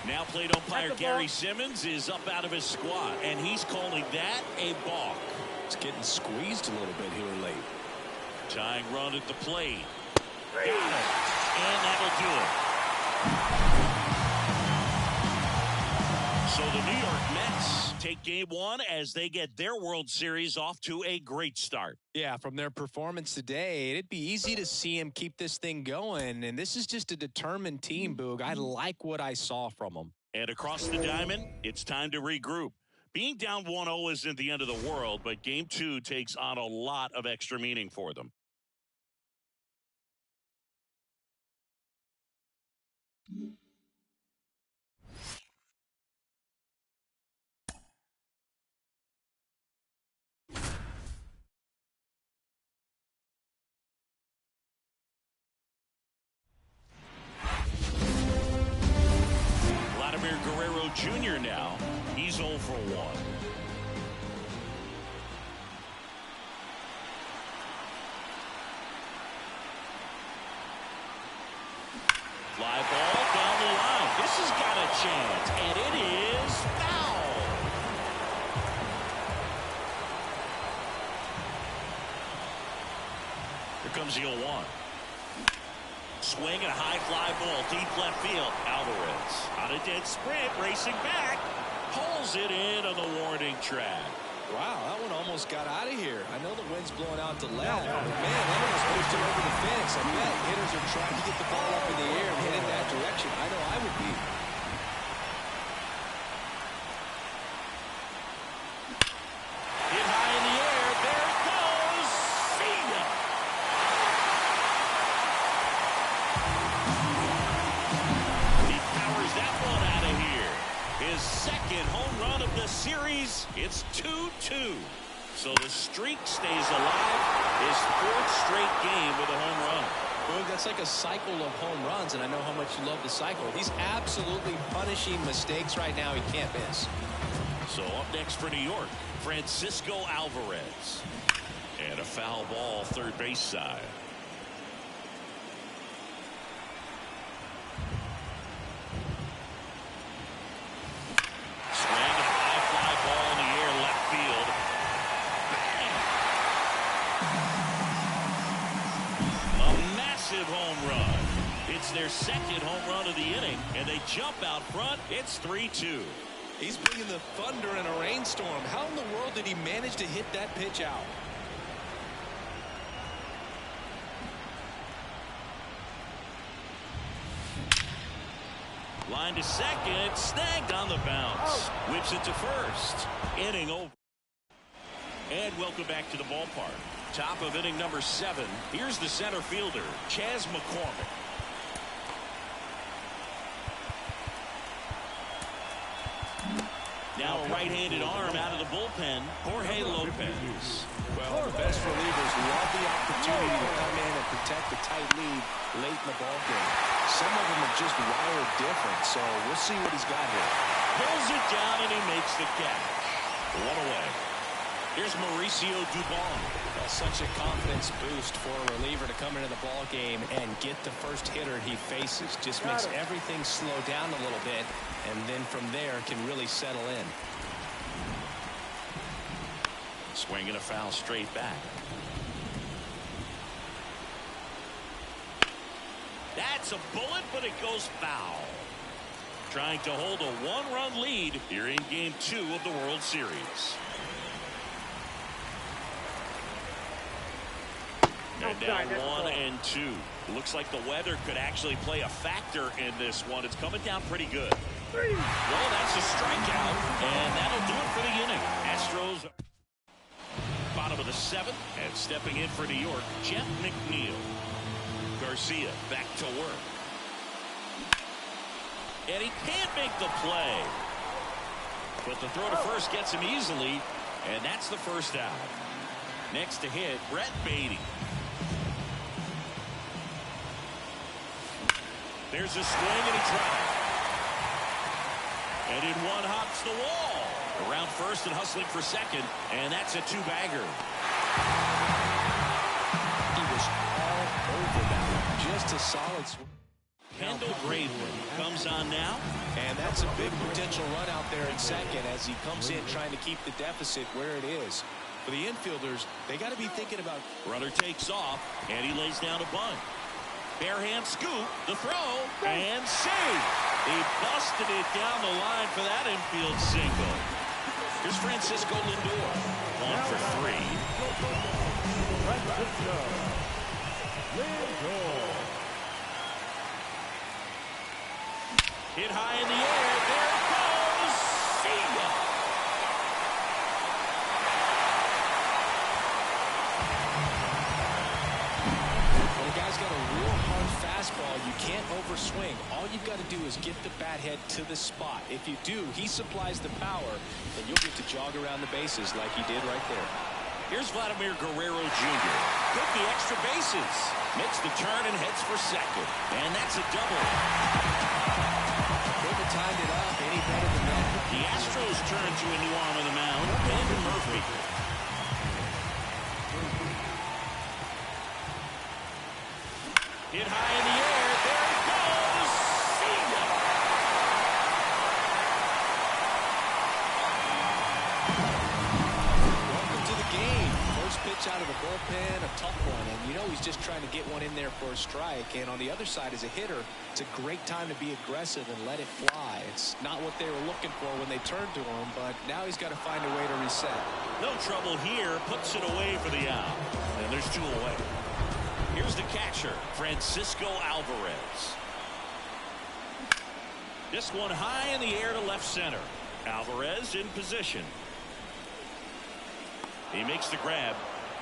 Now plate umpire Gary Simmons is up out of his squat, and he's calling that a balk. It's getting squeezed a little bit here late. Tying run at the plate. Got it. And that'll do it. So the New York Mets take game 1 as they get their World Series off to a great start. Yeah, from their performance today, it'd be easy to see him keep this thing going. And this is just a determined team, Boog. I like what I saw from them. And across the diamond, it's time to regroup. Being down 1-0 isn't the end of the world, but game 2 takes on a lot of extra meaning for them. Vladimir Guerrero Jr. now. He's 0 for 1. Fly ball down the line. This has got a chance, and it is foul. Here comes the 0-1. Swing and a high fly ball deep left field. Alvarez on a dead sprint, racing back, pulls it in on the warning track. Wow, that one almost got out of here. I know the wind's blowing out to left, but man, that almost pushed it over the fence. I bet hitters are trying to get the ball up in the air and hit it that direction. I know I would be. Hit high in the air. There it goes. See ya. He powers that one out of here. His second home run of the series. It's 2-2. So the streak stays alive. His fourth straight game with a home run. Boog, that's like a cycle of home runs, and I know how much you love the cycle. He's absolutely punishing mistakes right now he can't miss. So up next for New York, Francisco Alvarez. And a foul ball third base side. Swing, a high fly ball in the air, left field. Bang! A massive home run. It's their second home run of the inning, and they jump out front. It's 3-2. He's bringing the thunder in a rainstorm. How in the world did he manage to hit that pitch out? Line to second, snagged on the bounce. Whips it to first. Inning over. And welcome back to the ballpark. Top of inning number 7. Here's the center fielder, Chas McCormick. Now a right-handed arm out of the bullpen, Jorge Lopez. Well, the best relievers love the opportunity to come in and protect the tight lead late in the ballgame. Some of them are just wired different, so we'll see what he's got here. Pulls it down and he makes the catch. One away. Here's Mauricio Dubon. Well, such a confidence boost for a reliever to come into the ballgame and get the first hitter he faces. Just makes everything slow down a little bit, and then from there can really settle in. Swinging a foul straight back. That's a bullet, but it goes foul. Trying to hold a one-run lead here in Game 2 of the World Series. And now 1-2. Looks like the weather could actually play a factor in this one. It's coming down pretty good. Well, that's a strikeout, and that'll do it for the inning. Astros bottom of the 7th, and stepping in for New York, Jeff McNeil. Garcia back to work. And he can't make the play. But the throw to first gets him easily, and that's the first out. Next to hit, Brett Baty. There's a swing, and he tries. And in one hops the wall. Around first and hustling for second, and that's a two-bagger. He was all over that one. Just a solid swing. Kendall Graveman comes on now. And that's a big potential run out there in second as he comes in trying to keep the deficit where it is. For the infielders, they got to be thinking about. Runner takes off, and he lays down a bunt. Bare hand scoop, the throw, and save. He busted it down the line for that infield single. Here's Francisco Lindor. 1 for 3. Francisco Lindor. Hit high in the air. There it goes. See ya. When a guy's got a real hard fastball, you can't overswing. All you've got to do is get the bat head to the spot. If you do, he supplies the power, and you'll get to jog around the bases like he did right there. Here's Vladimir Guerrero Jr. Took the extra bases. Makes the turn and heads for second. And that's a double. Couldn't have timed it up any better than that. The Astros turn to a new arm on the mound, Ben Murphy. Hit high in the air. There it goes. See ya. Welcome to the game. First pitch out of the bullpen, a tough one. And you know he's just trying to get one in there for a strike. And on the other side, as a hitter, it's a great time to be aggressive and let it fly. It's not what they were looking for when they turned to him, but now he's got to find a way to reset. No trouble here. Puts it away for the out. And there's 2 away. Here's the catcher, Francisco Alvarez. This one high in the air to left center. Alvarez in position. He makes the grab,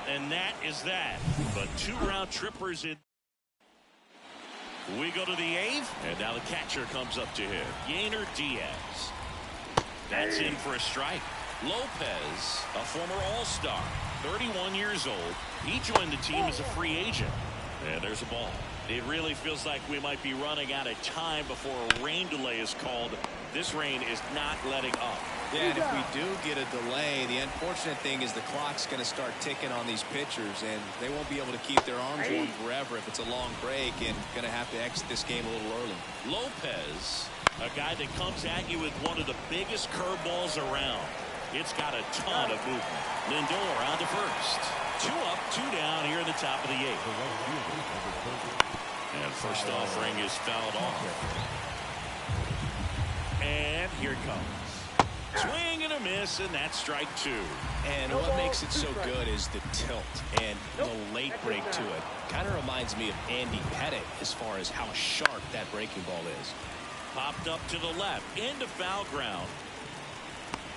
and that is that. But 2 round trippers in. We go to the 8th, and now the catcher comes up to him. Yainer Diaz. That's in for a strike. Lopez, a former All-Star, 31 years old. He joined the team as a free agent. And there's a ball. It really feels like we might be running out of time before a rain delay is called. This rain is not letting up. Yeah, and if we do get a delay, the unfortunate thing is the clock's going to start ticking on these pitchers, and they won't be able to keep their arms warm forever if it's a long break, and going to have to exit this game a little early. Lopez, a guy that comes at you with one of the biggest curveballs around. It's got a ton of movement. Lindor on to first. 2 up, 2 down here in the top of the 8th. And first offering is fouled off. And here it comes. Swing and a miss, and that's strike 2. And what makes it so good is the tilt and the late break to it. Kind of reminds me of Andy Pettitte as far as how sharp that breaking ball is. Popped up to the left, into foul ground.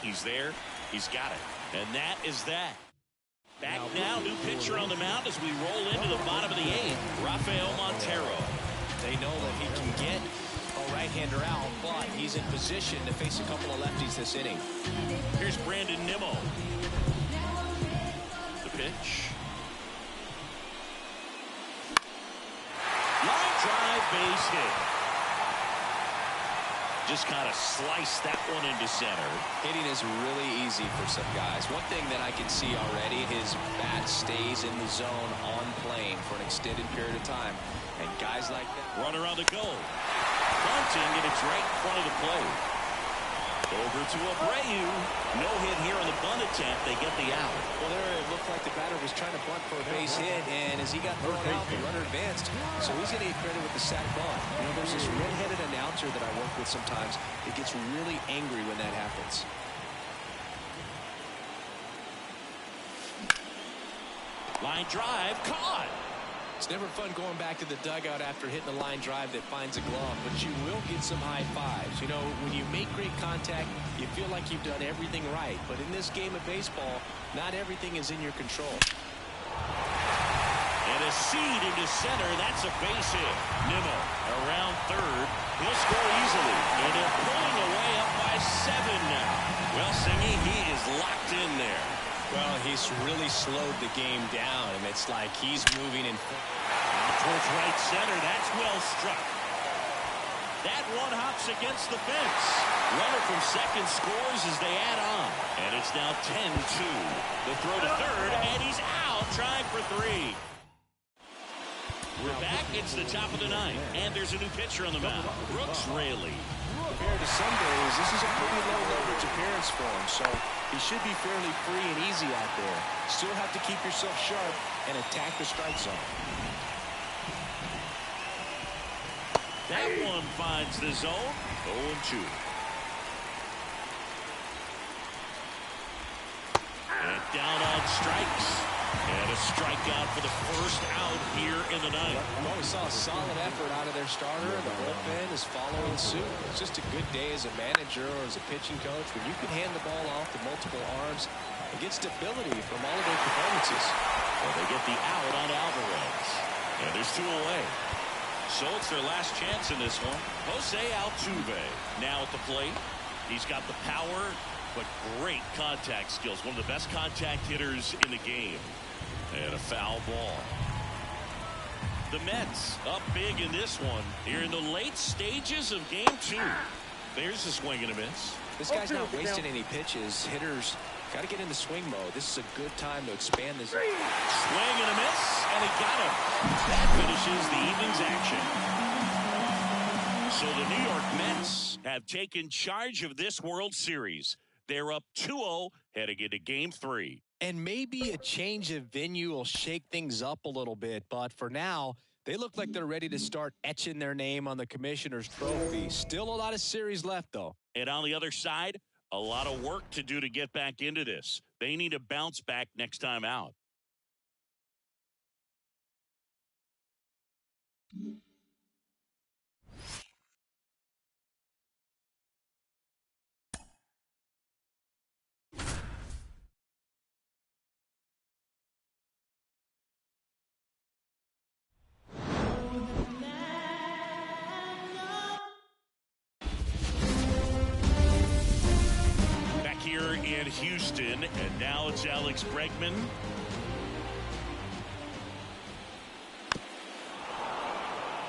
He's there. He's got it. And that is that. Back now, new pitcher on the mound as we roll into the bottom of the 8th. Rafael Montero. They know that he can get a right-hander out, but he's in position to face a couple of lefties this inning. Here's Brandon Nimmo. The pitch. Line drive, base hit. Just kind of sliced that one into center. Hitting is really easy for some guys. One thing that I can see already, his bat stays in the zone on plane for an extended period of time. And guys like that. Runner on the go. Bunting, and it's right in front of the plate. Over to Abreu. No hit here on the bunt attempt. They get the out. Well, there it looked like the batter was trying to bunt for a base hit, and as he got thrown out, the runner advanced. So he's going to get credit with the sac bunt. You know, there's this red-headed announcer that I work with sometimes that gets really angry when that happens. Line drive, caught. It's never fun going back to the dugout after hitting a line drive that finds a glove, but you will get some high fives. You know, when you make great contact, you feel like you've done everything right. But in this game of baseball, not everything is in your control. And a seed into center. That's a base hit. Nimmo around third. He'll score easily. And they're pulling away up by 7 now. Well, Singy, he is locked in there. Well, he's really slowed the game down, and it's like he's moving in towards right center. That's well struck. That one hops against the fence. Runner from second scores as they add on. And it's now 10-2. The throw to third, and he's out trying for 3. We're back. It's the top of the 9th, and there's a new pitcher on the mound, Brooks Raley. Compared to some days, this is a pretty low leverage appearance for him, so he should be fairly free and easy out there. Still have to keep yourself sharp and attack the strike zone. That one finds the zone. 0-2. And down on strikes. And a strikeout for the first out here in the 9th. Well, we saw a solid effort out of their starter, and the bullpen is following suit. It's just a good day as a manager or as a pitching coach when you can hand the ball off to multiple arms and get stability from all of their performances. Well, they get the out on Alvarez. And there's 2 away. So it's their last chance in this one. Jose Altuve now at the plate. He's got the power, but great contact skills. One of the best contact hitters in the game. And a foul ball. The Mets up big in this one here in the late stages of game 2. There's a swing and a miss. This guy's not wasting any pitches. Hitters got to get into swing mode. This is a good time to expand this. Swing and a miss, and he got him. That finishes the evening's action. So the New York Mets have taken charge of this World Series. They're up 2-0 heading into game 3. And maybe a change of venue will shake things up a little bit. But for now, they look like they're ready to start etching their name on the commissioner's trophy. Still a lot of series left, though. And on the other side, a lot of work to do to get back into this. They need to bounce back next time out. Here in Houston, and now it's Alex Bregman.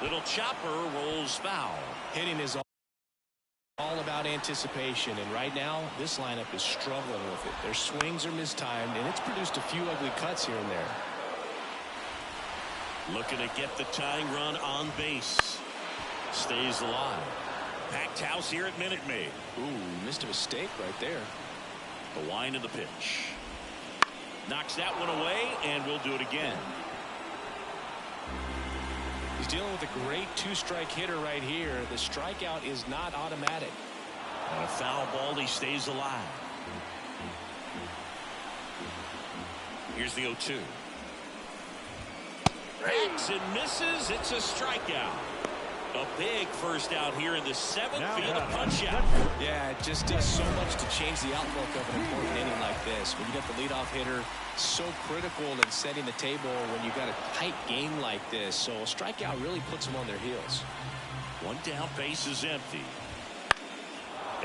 Little chopper rolls foul. Hitting is all about anticipation, and right now this lineup is struggling with it. Their swings are mistimed, and it's produced a few ugly cuts here and there. Looking to get the tying run on base. Stays alive. Packed house here at Minute Maid. Ooh, missed a mistake right there. The wind of the pitch. Knocks that one away, and we'll do it again. He's dealing with a great two-strike hitter right here. The strikeout is not automatic. On a foul ball, he stays alive. Here's the 0-2. Hacks and misses. It's a strikeout. A big first out here in the 7th. Via the punch out. Yeah, it just does so much to change the outlook of an important inning like this. When you got the leadoff hitter, so critical in setting the table when you got a tight game like this. So a strikeout really puts them on their heels. One down, base is empty.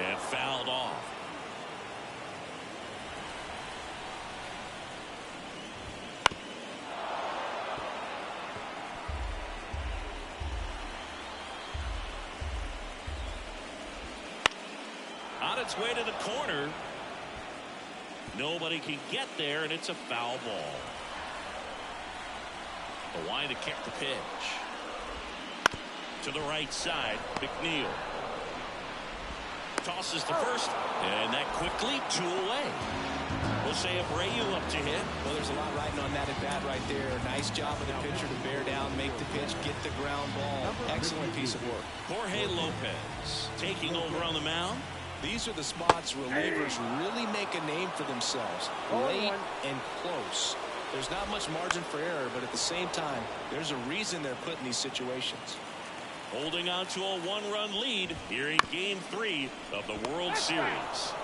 And fouled off. On its way to the corner. Nobody can get there, and it's a foul ball. The wind to kick the pitch. To the right side, McNeil. Tosses to first, and that quickly 2 away. Jose Abreu up to hit. Well, there's a lot riding on that at bat right there. Nice job of the pitcher to bear down, make the pitch, get the ground ball. Excellent piece of work. Jorge Lopez taking over on the mound. These are the spots relievers really make a name for themselves. Late and close. There's not much margin for error, but at the same time, there's a reason they're put in these situations. Holding on to a 1-run lead here in Game 3 of the World Series.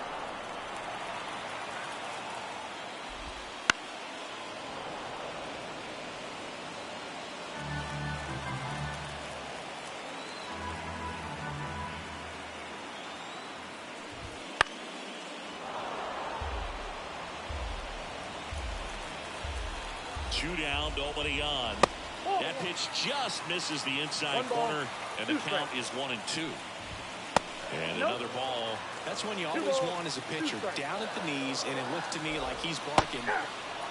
Two down, nobody on. That pitch just misses the inside corner, and the count is 1-2. And another ball. That's when you always want as a pitcher, down at the knees, and it looks to me like he's barking.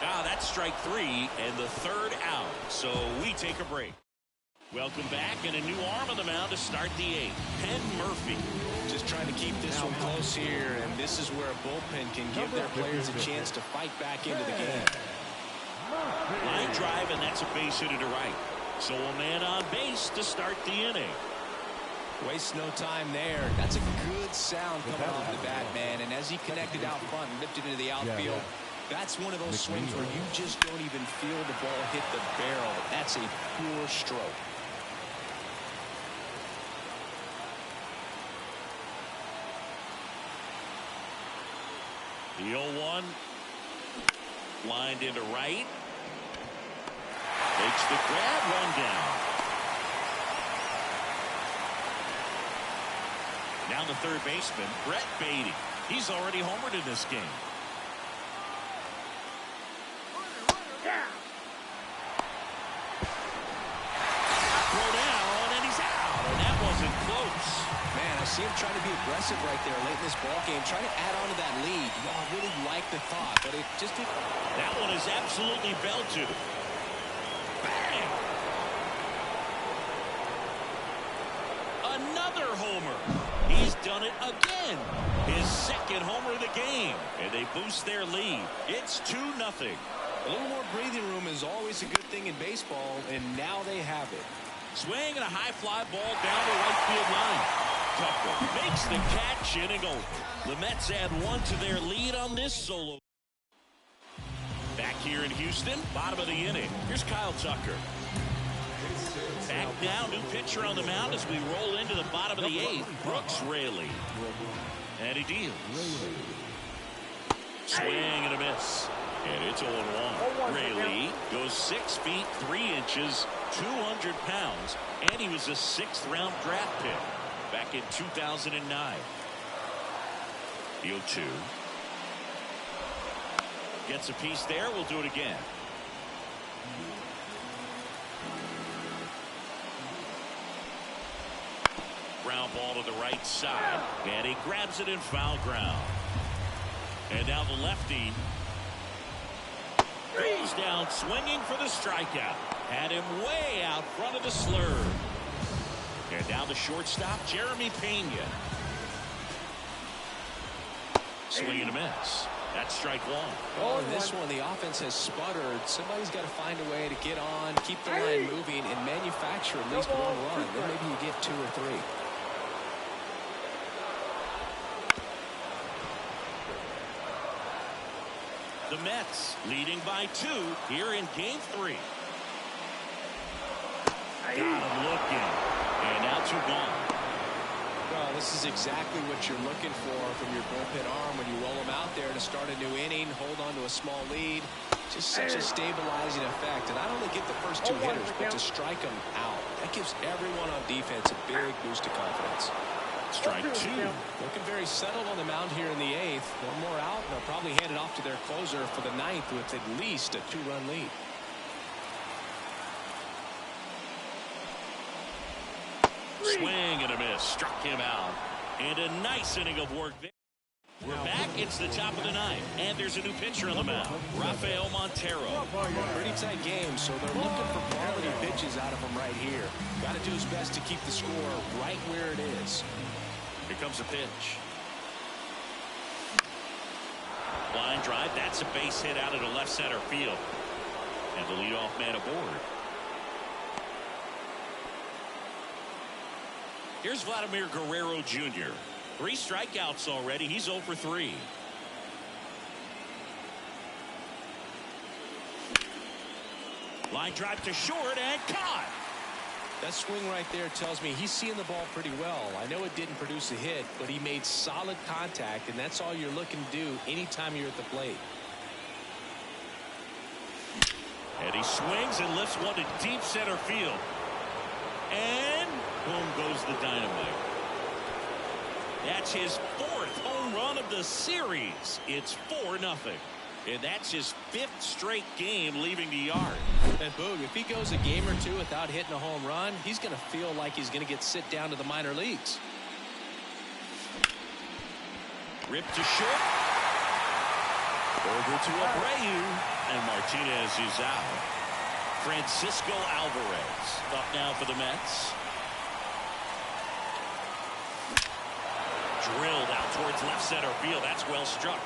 That's strike 3 and the 3rd out. So we take a break. Welcome back, and a new arm on the mound to start the 8th. Penn Murphy. Just trying to keep this one close here, and this is where a bullpen can give their players a chance to fight back into the game. Line drive, and that's a base hit to right. So a man on base to start the inning. Wastes no time there. That's a good sound coming off the bat, man. And as he connected out front and lifted into the outfield, that's one of those swings where you just don't even feel the ball hit the barrel. That's a pure stroke. The 0-1. Lined into right. Makes the grab, run down. Now the third baseman, Brett Baty. He's already homered in this game. Throw down, and he's out. And that wasn't close. Man, I see him trying to be aggressive right there late in this ball game, trying to add on to that lead. You know, I really like the thought, but it just didn't. That one is absolutely belted. Bang! Another homer. He's done it again. His second homer of the game. And they boost their lead. It's 2-0. A little more breathing room is always a good thing in baseball, and now they have it. Swing and a high fly ball down the right field line. Tucker makes the catch, inning over. The Mets add 1 to their lead on this solo. Back here in Houston, bottom of the inning. Here's Kyle Tucker. Back now, new pitcher on the mound as we roll into the bottom of the 8th. Brooks Raley. And he deals. Swing and a miss. And it's 0-1. Raley goes 6 feet 3 inches, 200 pounds, and he was a 6th-round draft pick back in 2009. The 0-2. Gets a piece there. We'll do it again. Ground ball to the right side, and he grabs it in foul ground. And now the lefty goes down swinging for the strikeout. Had him way out front of the slurve. And now the shortstop, Jeremy Pena. Swing and a miss. That's strike 1. Oh, in this one, the offense has sputtered. Somebody's got to find a way to get on, keep the line moving, and manufacture at least 1 run. Then maybe you get 2 or 3. The Mets leading by 2 here in Game 3. Got him looking. And now 2 gone. Well, this is exactly what you're looking for from your bullpen arm when you roll them out there to start a new inning, hold on to a small lead. Just such a stabilizing effect. And not only get the first 2 hitters, but to strike them out. That gives everyone on defense a big boost of confidence. Strike 2. Looking very settled on the mound here in the 8th. 1 more out, and they'll probably hand it off to their closer for the 9th with at least a 2-run lead. Swing and a miss. Struck him out. And a nice inning of work there. We're back. It's the top of the 9th. And there's a new pitcher on the mound. Rafael Montero. Pretty tight game, so they're looking for quality pitches out of him right here. Got to do his best to keep the score right where it is. Here comes a pitch. Line drive. That's a base hit out into left center field. And the leadoff man aboard. Here's Vladimir Guerrero Jr. 3 strikeouts already. He's 0 for 3. Line drive to short and caught. That swing right there tells me he's seeing the ball pretty well. I know it didn't produce a hit, but he made solid contact, and that's all you're looking to do anytime you're at the plate. And he swings and lifts one to deep center field. And boom goes the dynamite. That's his 4th home run of the series. It's 4-0. And that's his 5th straight game leaving the yard. And boom, if he goes a game or 2 without hitting a home run, he's going to feel like he's going to get sit down to the minor leagues. Ripped to short. Over to Abreu. And Martinez is out. Francisco Alvarez up now for the Mets. Drilled out towards left center field. That's well struck.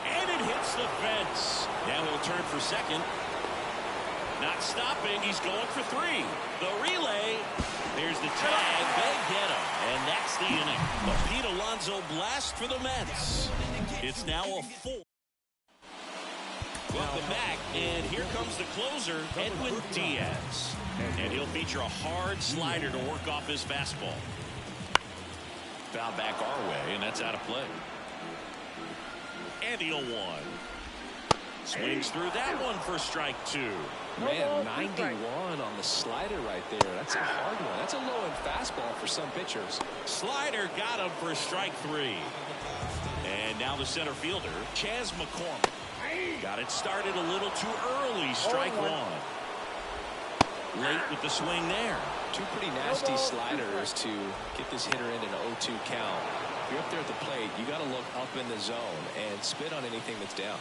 And it hits the fence. Now he'll turn for second. Not stopping. He's going for 3. The relay. There's the tag. They get him. And that's the inning. The Pete Alonso blast for the Mets. It's now a 4. Welcome back. And here comes the closer, Edwin Diaz. And he'll feature a hard slider to work off his fastball. Foul back our way, and that's out of play. And the 0-1. Swings through that one for strike 2. Man, 91 on the slider right there. That's a hard one. That's a low-end fastball for some pitchers. Slider got him for strike 3. And now the center fielder, Chas McCormick. Got it started a little too early. Strike 1. Late with the swing there. 2 pretty nasty sliders to get this hitter in an 0-2 count. If you're up there at the plate, you got to look up in the zone and spit on anything that's down.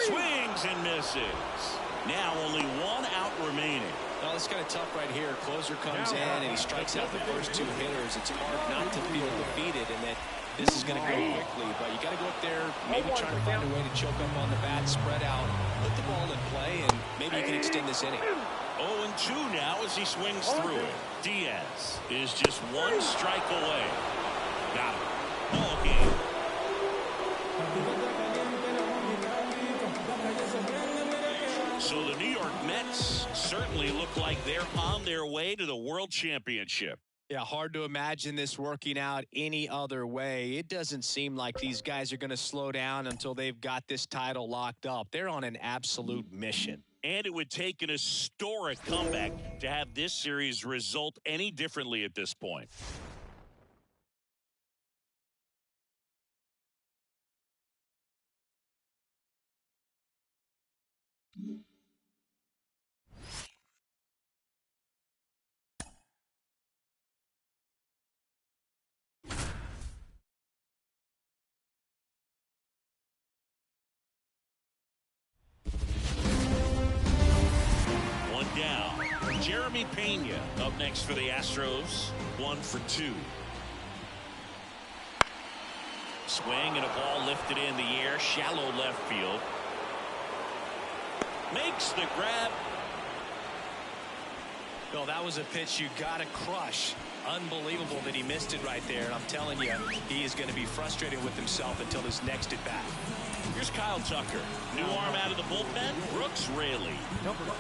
Swings and misses. Now only 1 out remaining. Well, it's kind of tough right here. Closer comes in and he strikes out the first 2 hitters. It's hard not to feel defeated, and that this is going to go quickly, but you got to go up there, maybe trying to find a way to choke up on the bat, spread out, put the ball in play, and maybe you can extend this inning. 0-2 now as he swings through it. Diaz is just one strike away. Got him. Ball game. So the New York Mets certainly look like they're on their way to the World Championship. Yeah, hard to imagine this working out any other way. It doesn't seem like these guys are going to slow down until they've got this title locked up. They're on an absolute mission. And it would take an historic comeback to have this series result any differently at this point. Jeremy Pena up next for the Astros. 1 for 2. Swing and a ball lifted in the air. Shallow left field. Makes the grab. Well, that was a pitch you got to crush. Unbelievable that he missed it right there. And I'm telling you, he is going to be frustrated with himself until his next at bat. Here's Kyle Tucker. New arm out of the bullpen. Brooks Raley. Number 25.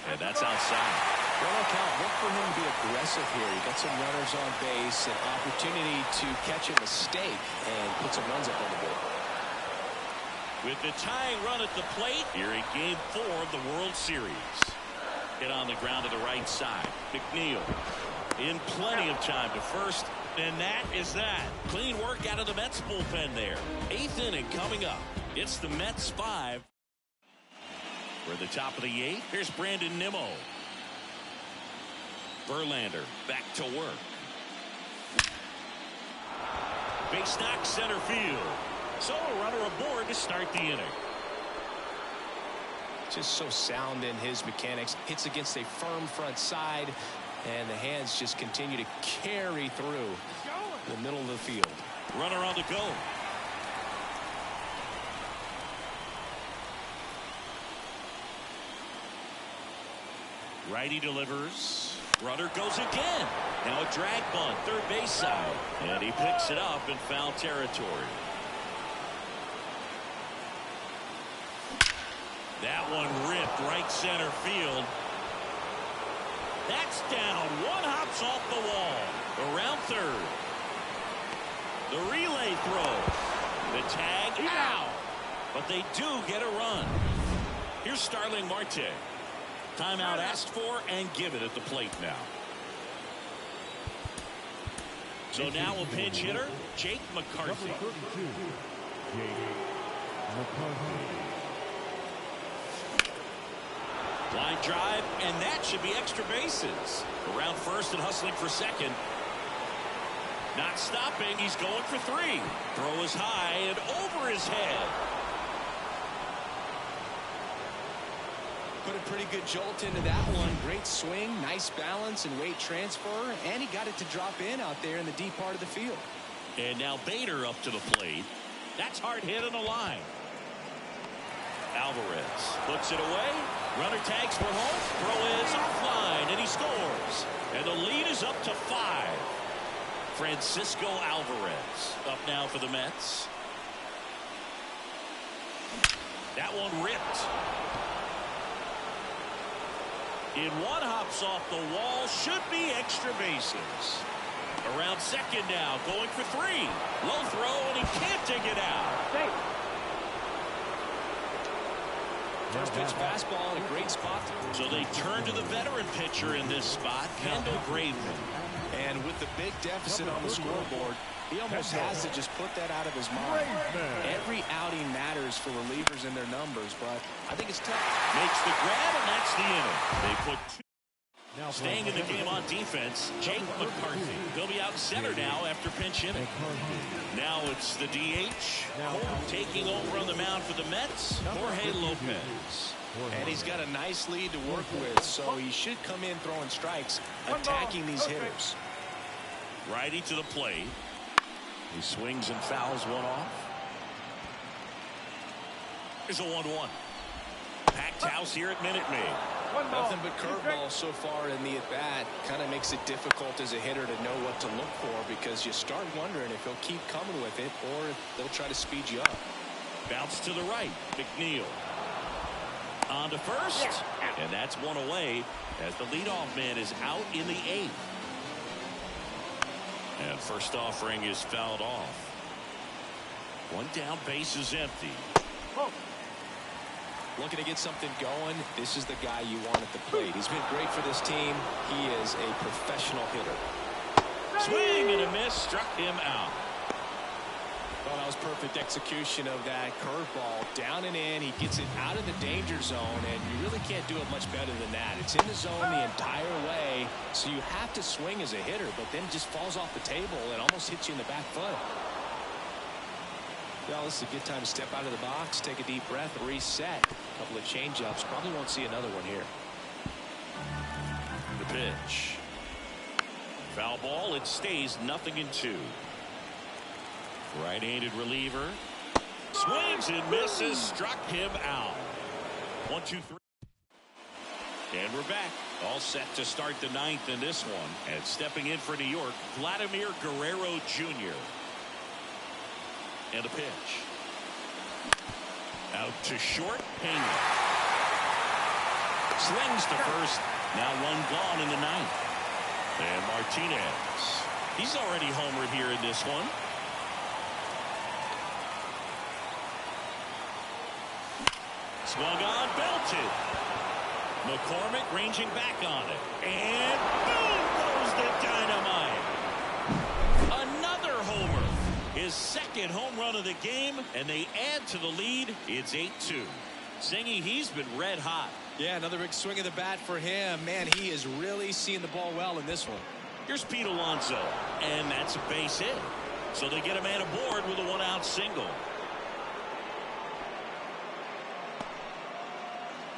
And that's outside. Well, count. Look for him to be aggressive here. You got some runners on base, an opportunity to catch a mistake and put some runs up on the board. With the tying run at the plate here in Game 4 of the World Series. Hit on the ground to the right side. McNeil in plenty of time to first. And that is that. Clean work out of the Mets bullpen there. 8th inning coming up. It's the Mets 5. We're at the top of the 8th. Here's Brandon Nimmo. Verlander back to work. Base knock center field. So a runner aboard to start the inning. Just so sound in his mechanics. Hits against a firm front side. And the hands just continue to carry through the middle of the field. Runner on the go. Righty delivers. Runner goes again. Now a drag bunt, third base side. And he picks it up in foul territory. That one ripped right center field. That's down. One hops off the wall. Around third. The relay throw. The tag out. But they do get a run. Here's Starling Marte. Timeout asked for and given at the plate now. So now a pinch hitter, Jake McCarthy. Number 32, Jake McCarthy. Line drive, and that should be extra bases. Around first and hustling for second. Not stopping. He's going for 3. Throw is high and over his head. Put a pretty good jolt into that one. Great swing, nice balance and weight transfer, and he got it to drop in out there in the deep part of the field. And now Bader up to the plate. That's hard hit on the line. Alvarez puts it away. Runner tags for home. Throw is offline, and he scores. And the lead is up to 5. Francisco Alvarez up now for the Mets. That one ripped. In one hops off the wall. Should be extra bases. Around second now, going for 3. Low throw, and he can't dig it out. First pitch fastball in a great spot. So they turn to the veteran pitcher in this spot, Kendall Graveman. And with the big deficit on the scoreboard, he almost has to just put that out of his mind. Every outing matters for relievers and their numbers, but I think it's tough. Makes the grab, and that's the inning. They put 2. Now Staying in the game on defense, Jake McCarthy. He'll be out center now after pinch hitting. Now it's the DH. Taking over on the mound for the Mets, Jorge Lopez. And he's got a nice lead to work with, so he should come in throwing strikes, attacking these hitters. Righty to the plate. He swings and fouls one off. There's a 1-1. Packed house here at Minute Maid. Nothing but curveballs so far in the at-bat. Kind of makes it difficult as a hitter to know what to look for because you start wondering if he'll keep coming with it or if they'll try to speed you up. Bounce to the right. McNeil. On to first. And that's one away as the leadoff man is out in the 8th. And first offering is fouled off. One down, base is empty. Looking to get something going. This is the guy you want at the plate. He's been great for this team. He is a professional hitter. Swing and a miss, struck him out. Well, that was perfect execution of that curveball. Down and in. He gets it out of the danger zone, and you really can't do it much better than that. It's in the zone the entire way, so you have to swing as a hitter, but then it just falls off the table and almost hits you in the back foot. Well, this is a good time to step out of the box, take a deep breath, reset. A couple of change-ups. Probably won't see another one here. The pitch. Foul ball. It stays 0-2. Right-handed reliever. Swings and misses. Struck him out. 1, 2, 3. And we're back. All set to start the 9th in this one. And stepping in for New York, Vladimir Guerrero Jr. And a pitch. Out to short. Pena. Slings to first. Now one gone in the 9th. And Martinez. He's already homered here in this one. Swung on, belted. McCormick ranging back on it. And boom goes the dynamite. Another homer. His second home run of the game, and they add to the lead. It's 8-2. Zingy, he's been red hot. Yeah, another big swing of the bat for him. Man, he is really seeing the ball well in this one. Here's Pete Alonso, and that's a base hit. So they get a man aboard with a 1-out single.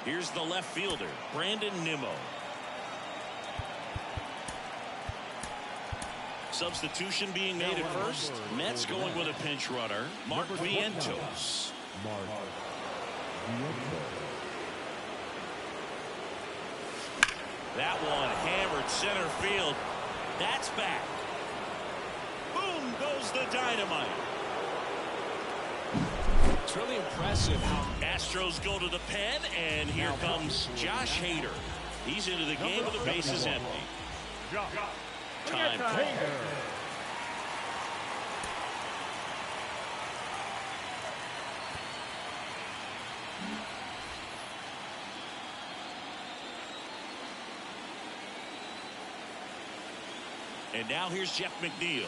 Here's the left fielder, Brandon Nimmo. Substitution being made at first. Mets going with a pinch runner, Mark Vientos. That one hammered center field. That's back. Boom goes the dynamite. It's really impressive how Astros go to the pen, and here comes Josh Hader. He's into the game with the bases empty. Time call. And now here's Jeff McNeil.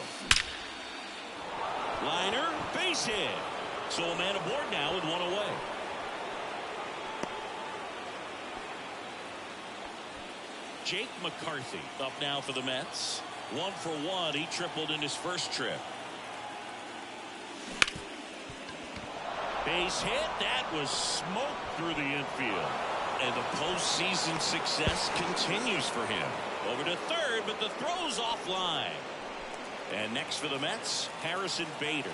Liner, base hit. So a man aboard now with one away. Jake McCarthy up now for the Mets. 1 for 1. He tripled in his first trip. Base hit. That was smoked through the infield. And the postseason success continues for him. Over to third, but the throw's offline. And next for the Mets, Harrison Bader.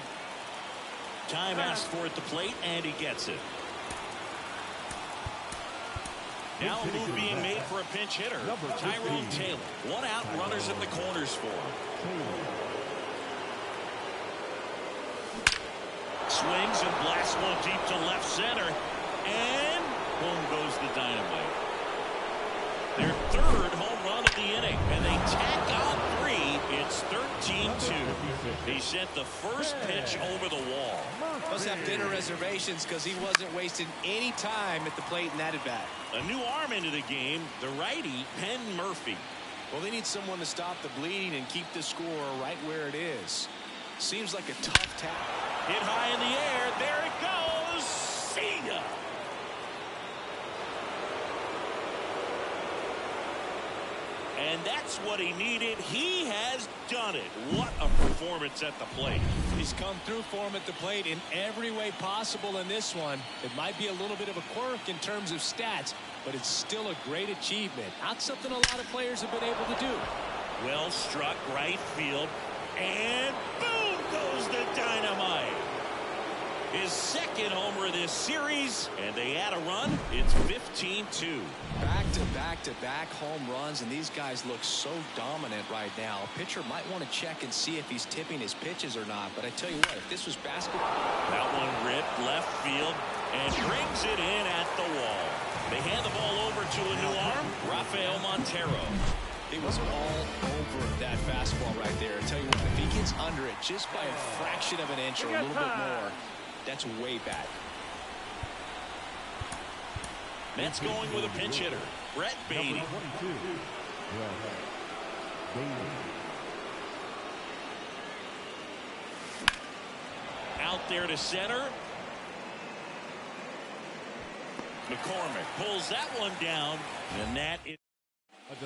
Time asked for at the plate, and he gets it. Now a move being made for a pinch hitter, Tyrone Taylor. 1 out, runners at the corners for him. Swings and blasts one deep to left center. And boom goes the dynamite. Their third home run of the inning, and they tack on 3. It's 13-2. He sent the first pitch over the wall. Must have dinner reservations because he wasn't wasting any time at the plate in that at bat. A new arm into the game, the righty, Penn Murphy. Well, they need someone to stop the bleeding and keep the score right where it is. Seems like a tough tackle. Hit high in the air. There it goes. See ya. And that's what he needed. He has done it. What a performance at the plate. He's come through for him at the plate in every way possible in this one. It might be a little bit of a quirk in terms of stats, but it's still a great achievement. Not something a lot of players have been able to do. Well struck right field. And boom goes the dynamite. His second homer of this series, and they add a run. It's 15-2. Back-to-back-to-back home runs, and these guys look so dominant right now. Pitcher might want to check and see if he's tipping his pitches or not, but I tell you what, if this was basketball. That one ripped left field and brings it in at the wall. They hand the ball over to a new arm, Rafael Montero. It was all over that fastball right there. I tell you what, if he gets under it just by a fraction of an inch or a little bit more, that's way back. Mets going with a pinch hitter, Brett Baty. Number 22, Brett Baty. Out there to center. McCormick pulls that one down, and that is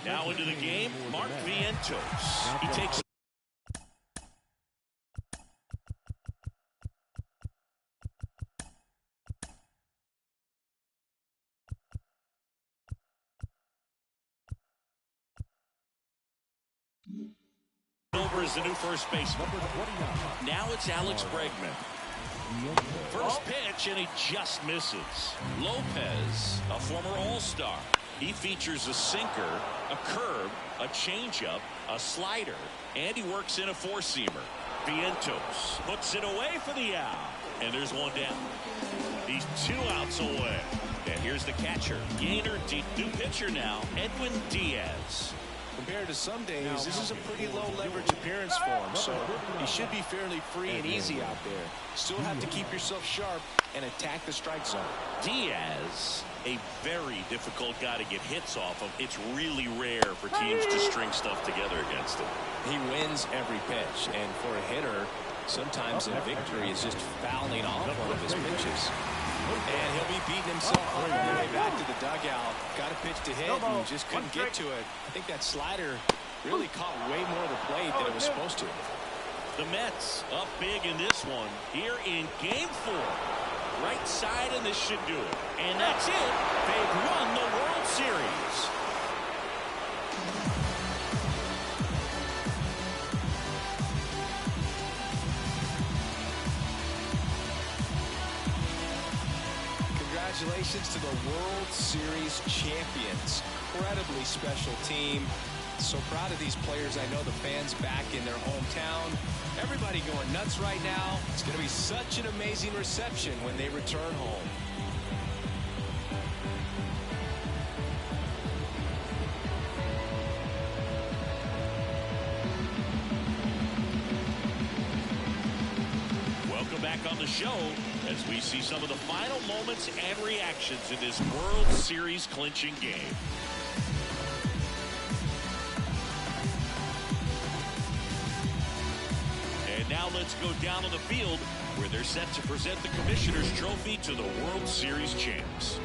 now into the game. Mark Vientos. He takes. Over is the new first baseman. Now it's Alex Bregman. First pitch, and he just misses. Lopez, a former All-Star. He features a sinker, a curve, a changeup, a slider, and he works in a four-seamer. Vientos puts it away for the out. And there's one down. He's 2 outs away. And here's the catcher. Gainer, new pitcher now, Edwin Diaz. Compared to some days, this is a pretty low leverage appearance for him, so he should be fairly free and easy out there. Still have to keep yourself sharp and attack the strike zone. Diaz, a very difficult guy to get hits off of. It's really rare for teams to string stuff together against him. He wins every pitch, and for a hitter, sometimes a victory is just fouling off one of his pitches. And he'll be beating himself on the way back to the dugout. Got a pitch to hit and just couldn't get to it. I think that slider really caught way more of the plate than it was supposed to. The Mets up big in this one here in Game 4. Right side, and this should do it. And that's it. They've won the World Series. Congratulations to the World Series champions. Incredibly special team. So proud of these players. I know the fans back in their hometown. Everybody going nuts right now. It's going to be such an amazing reception when they return home. Welcome back on the show as we see some of the final moments and reactions in this World Series clinching game. And now let's go down on the field where they're set to present the Commissioner's Trophy to the World Series champs.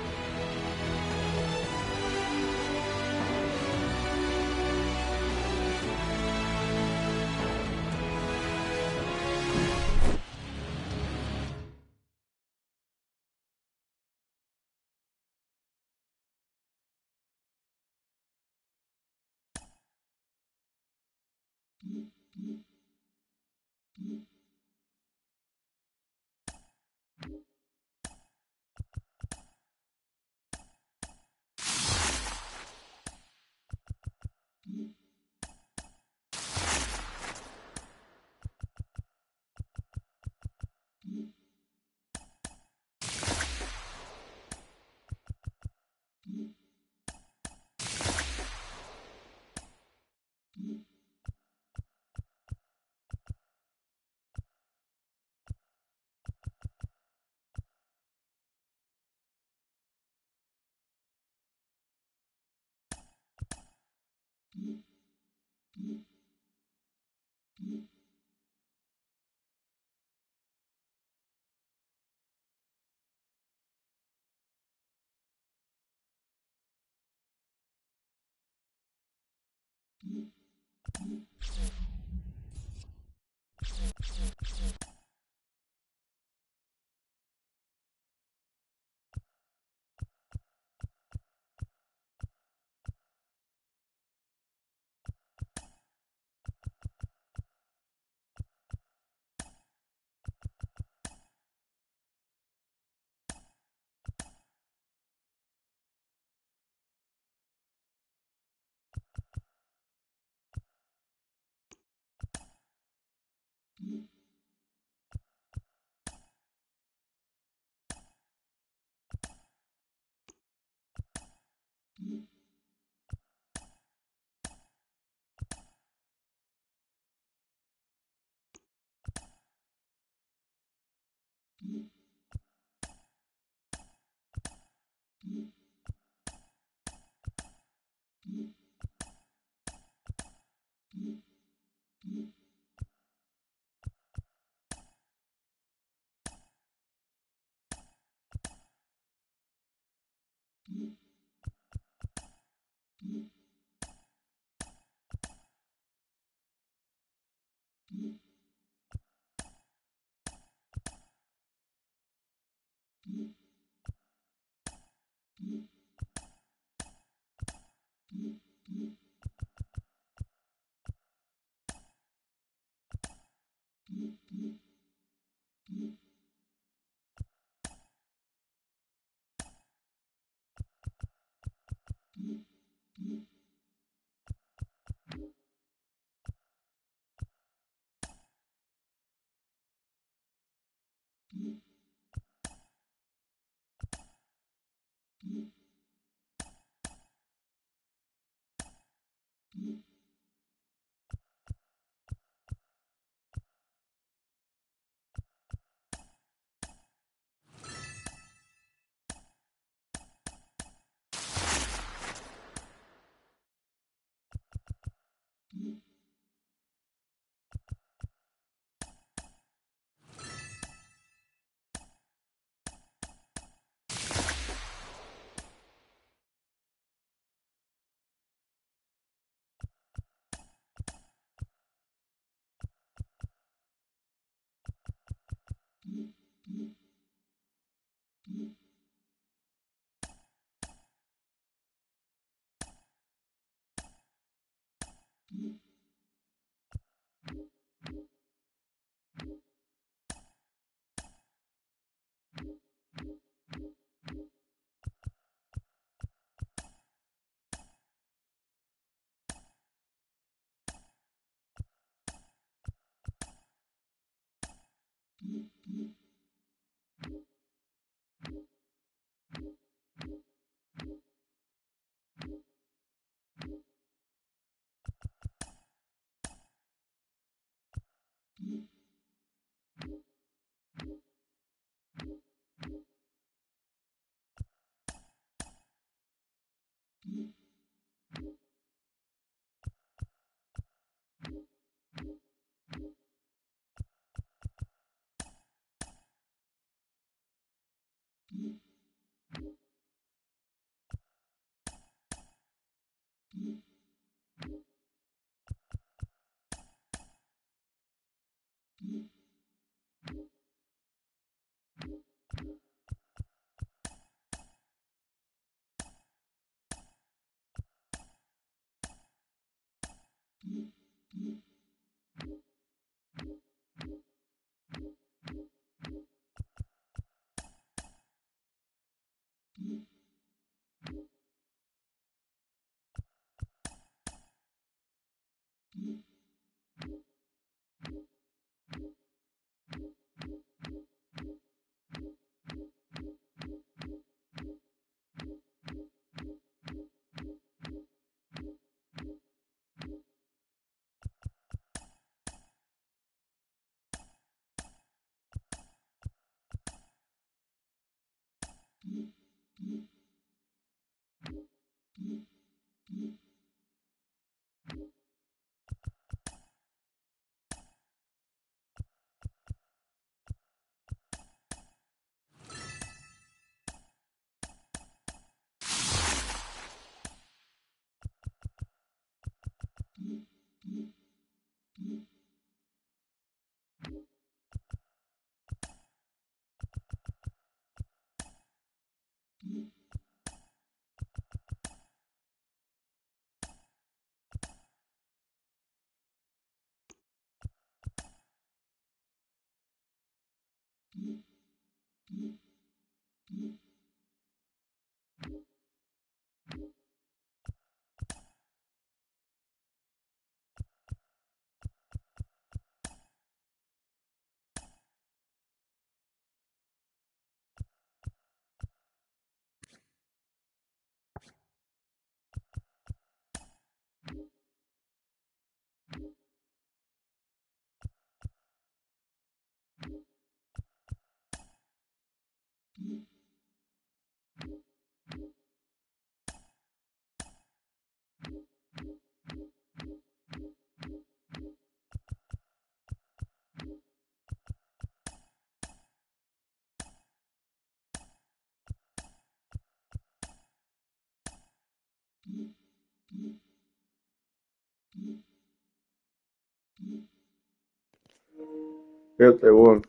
Yep, they won.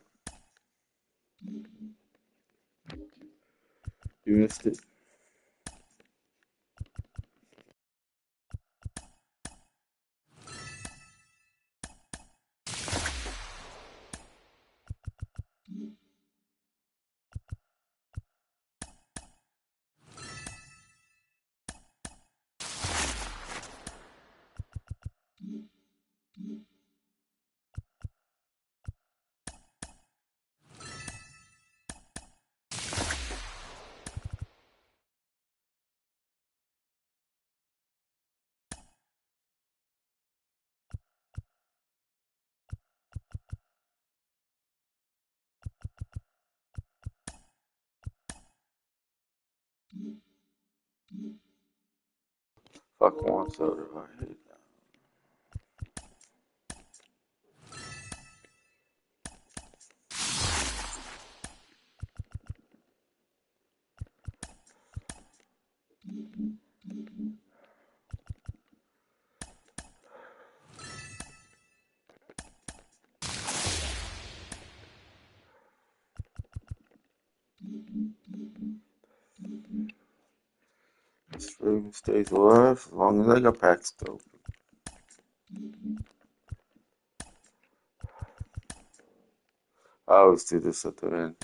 You missed it. Fuck one soda. I hate that. This room stays alive as long as I got packs open. I always do this at the end.